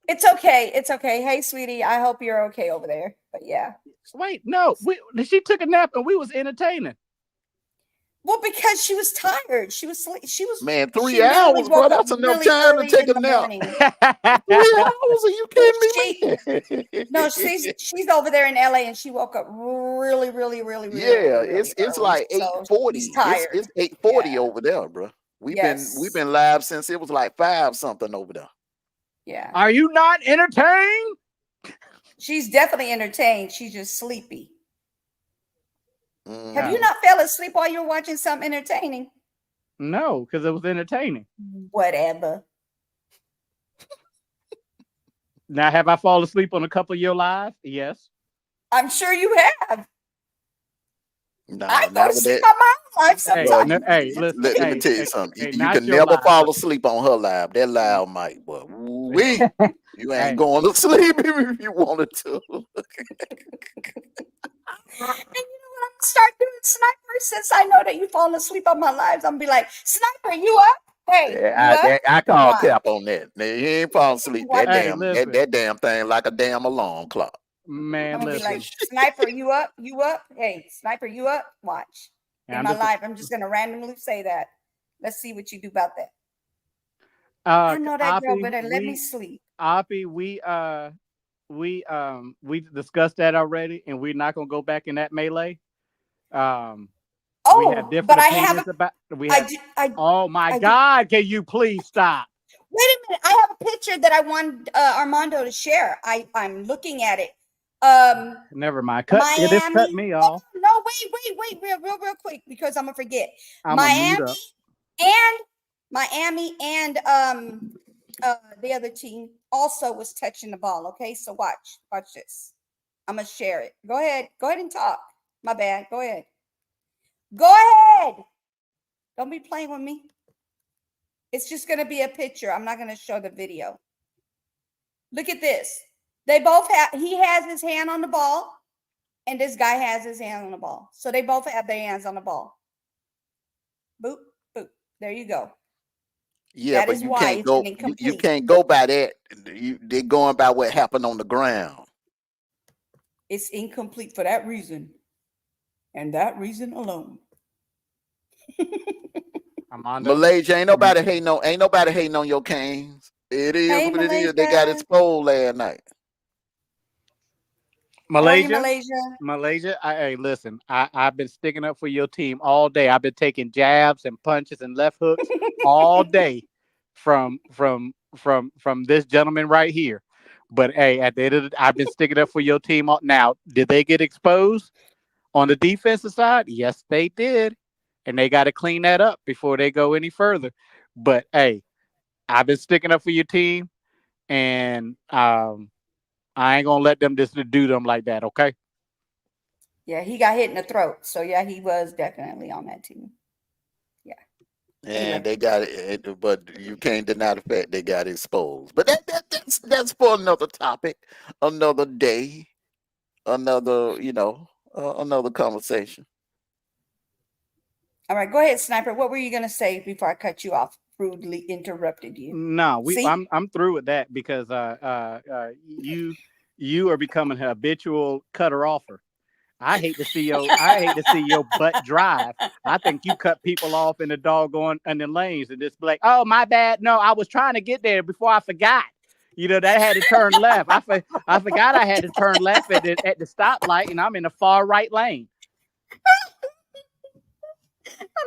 It's okay. It's okay. Hey, sweetie, I hope you're okay over there. But yeah. Wait, no, she took a nap and we was entertaining. Well, because she was tired. She was man, 3 hours, bro. That's enough time to take a nap. 3 hours? Are you kidding me? No, she's over there in LA and she woke up really, really, really, really. Yeah, really it's early, like 8:40. She's tired. It's 8:40 over there, bro. We've been live since it was like 5 something over there. Yeah. Are you not entertained? She's definitely entertained. She's just sleepy. Mm. Have you not fell asleep while you were watching something entertaining? No, because it was entertaining. Whatever. Now, have I fallen asleep on a couple of your lives? Yes. I'm sure you have. No, I go to sleep on my own life sometimes. Listen, let me tell you something. You can never fall asleep on her live. That live mic, boy. You ain't going to sleep if you wanted to. And you know what? I'm gonna start doing, Sniper, since I know that you've fallen asleep on my lives. I'm gonna be like, Sniper, you up? Hey, I call cap on that. Now, he ain't falling asleep. That damn thing like a damn alarm clock. Man, I'm gonna be like, Sniper, you up? You up? Hey, Sniper, you up? Watch. In my life, I'm just gonna randomly say that. Let's see what you do about that. I know that girl better let me sleep. Oppie, we discussed that already, and we're not gonna go back in that melee. We have different opinions about. Oh my God! Can you please stop? Wait a minute! I have a picture that I want Armando to share. I'm looking at it. Never mind. It just cut me off. No, wait, real quick, because I'm gonna forget. Miami and the other team also was touching the ball. Okay, so watch this. I'm gonna share it. Go ahead and talk. My bad. Go ahead. Don't be playing with me. It's just gonna be a picture. I'm not gonna show the video. Look at this. They both he has his hand on the ball, and this guy has his hand on the ball. So they both have their hands on the ball. Boop, boop. There you go. Yeah, but you can't go by that. They're going by what happened on the ground. It's incomplete for that reason. And that reason alone. Malaysia, ain't nobody hating on your Canes. It is what it is. They got exposed last night. Malaysia. Hey, listen. I've been sticking up for your team all day. I've been taking jabs and punches and left hooks all day from this gentleman right here. But hey, at the end of I've been sticking up for your team. Now, did they get exposed on the defensive side? Yes, they did, and they got to clean that up before they go any further. But hey, I've been sticking up for your team, and I ain't gonna let them just do them like that, okay? Yeah, he got hit in the throat. So yeah, he was definitely on that team. Yeah. And they got it, but you can't deny the fact they got exposed. But that's for another topic, another day, another another conversation. All right, go ahead, Sniper. What were you gonna say before I cut you off? Rudely interrupted you. No, I'm through with that because you are becoming an habitual cutter offer. I hate to see your butt drive. I think you cut people off in the doggone in the lanes and just be like, oh my bad. No, I was trying to get there before I forgot. You know, that had to turn left. I forgot I had to turn left at the stoplight, and I'm in the far right lane.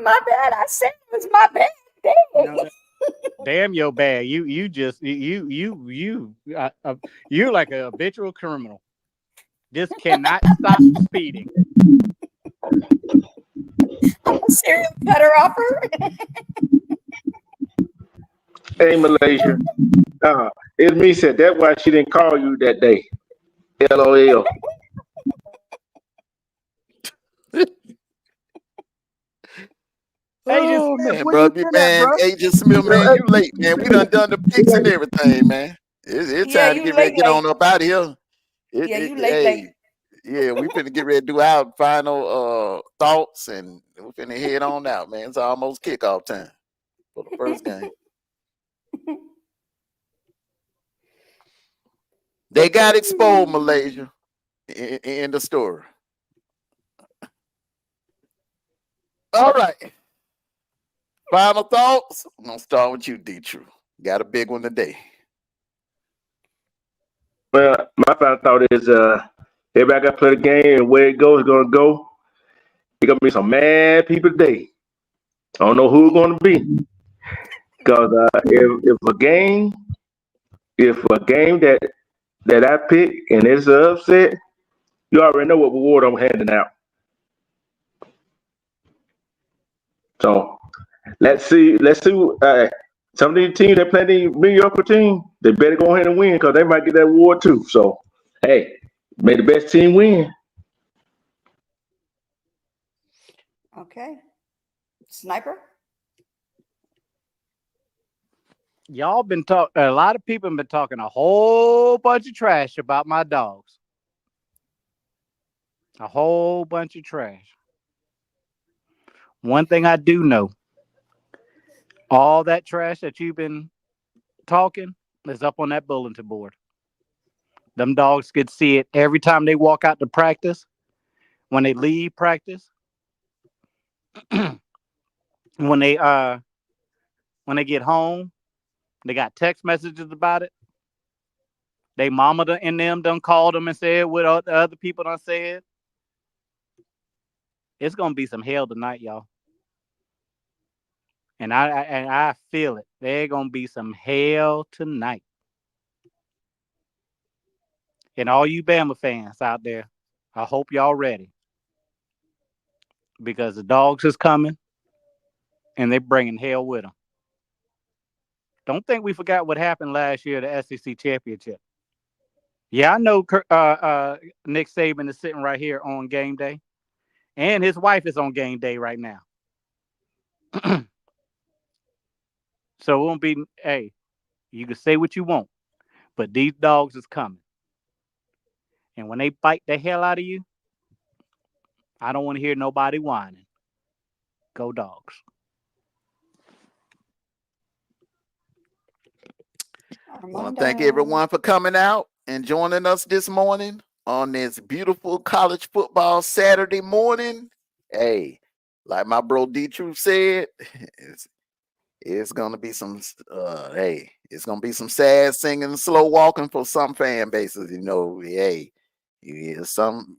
My bad. I said it was my bad. No, damn your bad. You just you're like a habitual criminal. Just cannot stop speeding. I'm a serial cutter offer. Hey, Malaysia. It's me said that's why she didn't call you that day. LOL. Oh Smith, man, where bro, you been at, man, bro? Agent Smith, man, you late, man. We done the picks and everything, man. It's Yeah, time to you get ready, late, get on up out of here. Yeah, you late. Yeah, we finna get ready to do our final thoughts, and we finna head on out, man. It's almost kickoff time for the first game. They got exposed, Malaysia, in the story. All right. Final thoughts. I'm gonna start with you, D-True. Got a big one today. Well, my final thought is everybody got to play the game, and where it goes, it's gonna go. There's gonna be some mad people today. I don't know who it's gonna be, because if a game that I pick and it's an upset, you already know what reward I'm handing out. So let's see. Some of these teams that play the mediocre team, they better go ahead and win, because they might get that award too. So hey, may the best team win. Okay. Sniper? Y'all been talking. A lot of people have been talking a whole bunch of trash about my dogs. A whole bunch of trash. One thing I do know, all that trash that you've been talking is up on that bulletin board. Them dogs could see it every time they walk out to practice, when they leave practice, when they get home, they got text messages about it. They mama and them done called them and said what the other people done said. It's gonna be some hell tonight, y'all. And I feel it. There's gonna be some hell tonight. And all you Bama fans out there, I hope y'all ready, because the Dogs is coming, and they're bringing hell with them. Don't think we forgot what happened last year, the SEC championship. Yeah, I know Nick Saban is sitting right here on game day, and his wife is on game day right now. So it won't be, hey, you can say what you want, but these Dogs is coming. And when they bite the hell out of you, I don't want to hear nobody whining. Go Dogs. I want to thank everyone for coming out and joining us this morning on this beautiful college football Saturday morning. Hey, like my bro D-True said, it's gonna be some it's gonna be some sad singing and slow walking for some fan bases. You know, we got some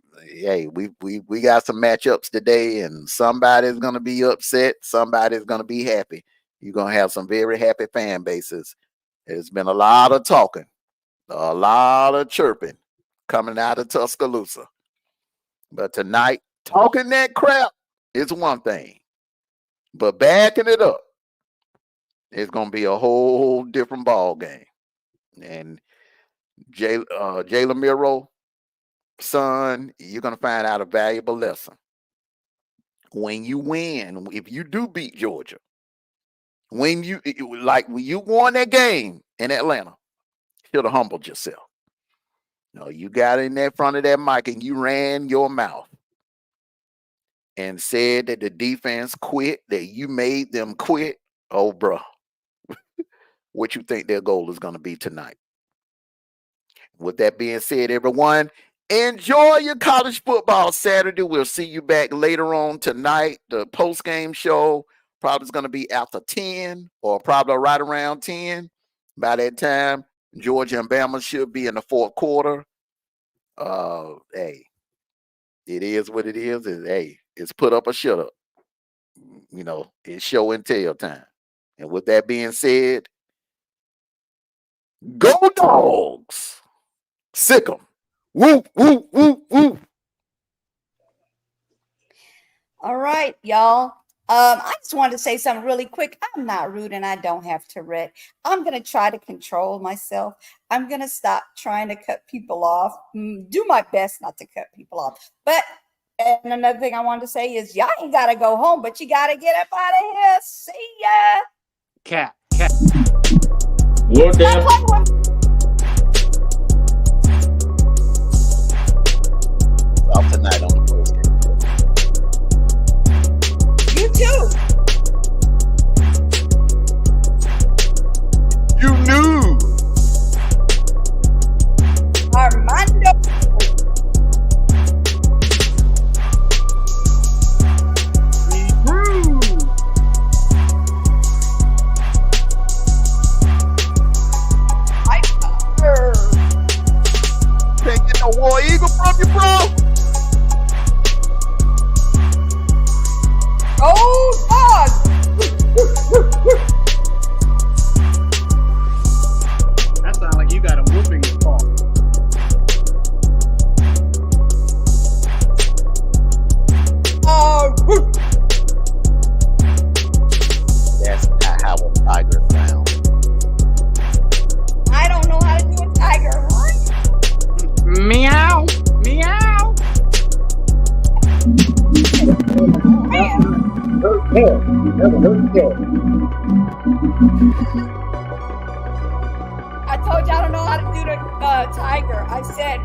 matchups today, and somebody's gonna be upset, somebody's gonna be happy. You're gonna have some very happy fan bases. There's been a lot of talking, a lot of chirping coming out of Tuscaloosa. But tonight, talking that crap is one thing, but backing it up, it's gonna be a whole different ball game. And Jalen Miro, son, you're gonna find out a valuable lesson. When you win, if you do beat Georgia, when you won that game in Atlanta, should have humbled yourself. No, you got in there front of that mic and you ran your mouth and said that the defense quit, that you made them quit. Oh, bro, what you think their goal is going to be tonight? With that being said, everyone, enjoy your college football Saturday. We'll see you back later on tonight. The post-game show probably is going to be after 10 or probably right around 10. By that time, Georgia and Bama should be in the fourth quarter. Hey, it is what it is. It's put up or shut up. It's show and tell time. And with that being said, go Dogs! Sick 'em. Woo, woo, woo, woo. All right, y'all. I just wanted to say something really quick. I'm not rude and I don't have Tourette. I'm going to try to control myself. I'm going to stop trying to cut people off. Do my best not to cut people off. And another thing I wanted to say is y'all ain't got to go home, but you got to get up out of here. See ya. Cat. Well, damn. Off tonight on the post game. You too. You knew. Armando. Can't get no War Eagle from you, bro. Oh, dog. That sounds like you got a whooping call. Oh, That's not how a tiger sounds. I don't know how to do a tiger. Meow. Meow. I told you I don't know how to do the tiger. I said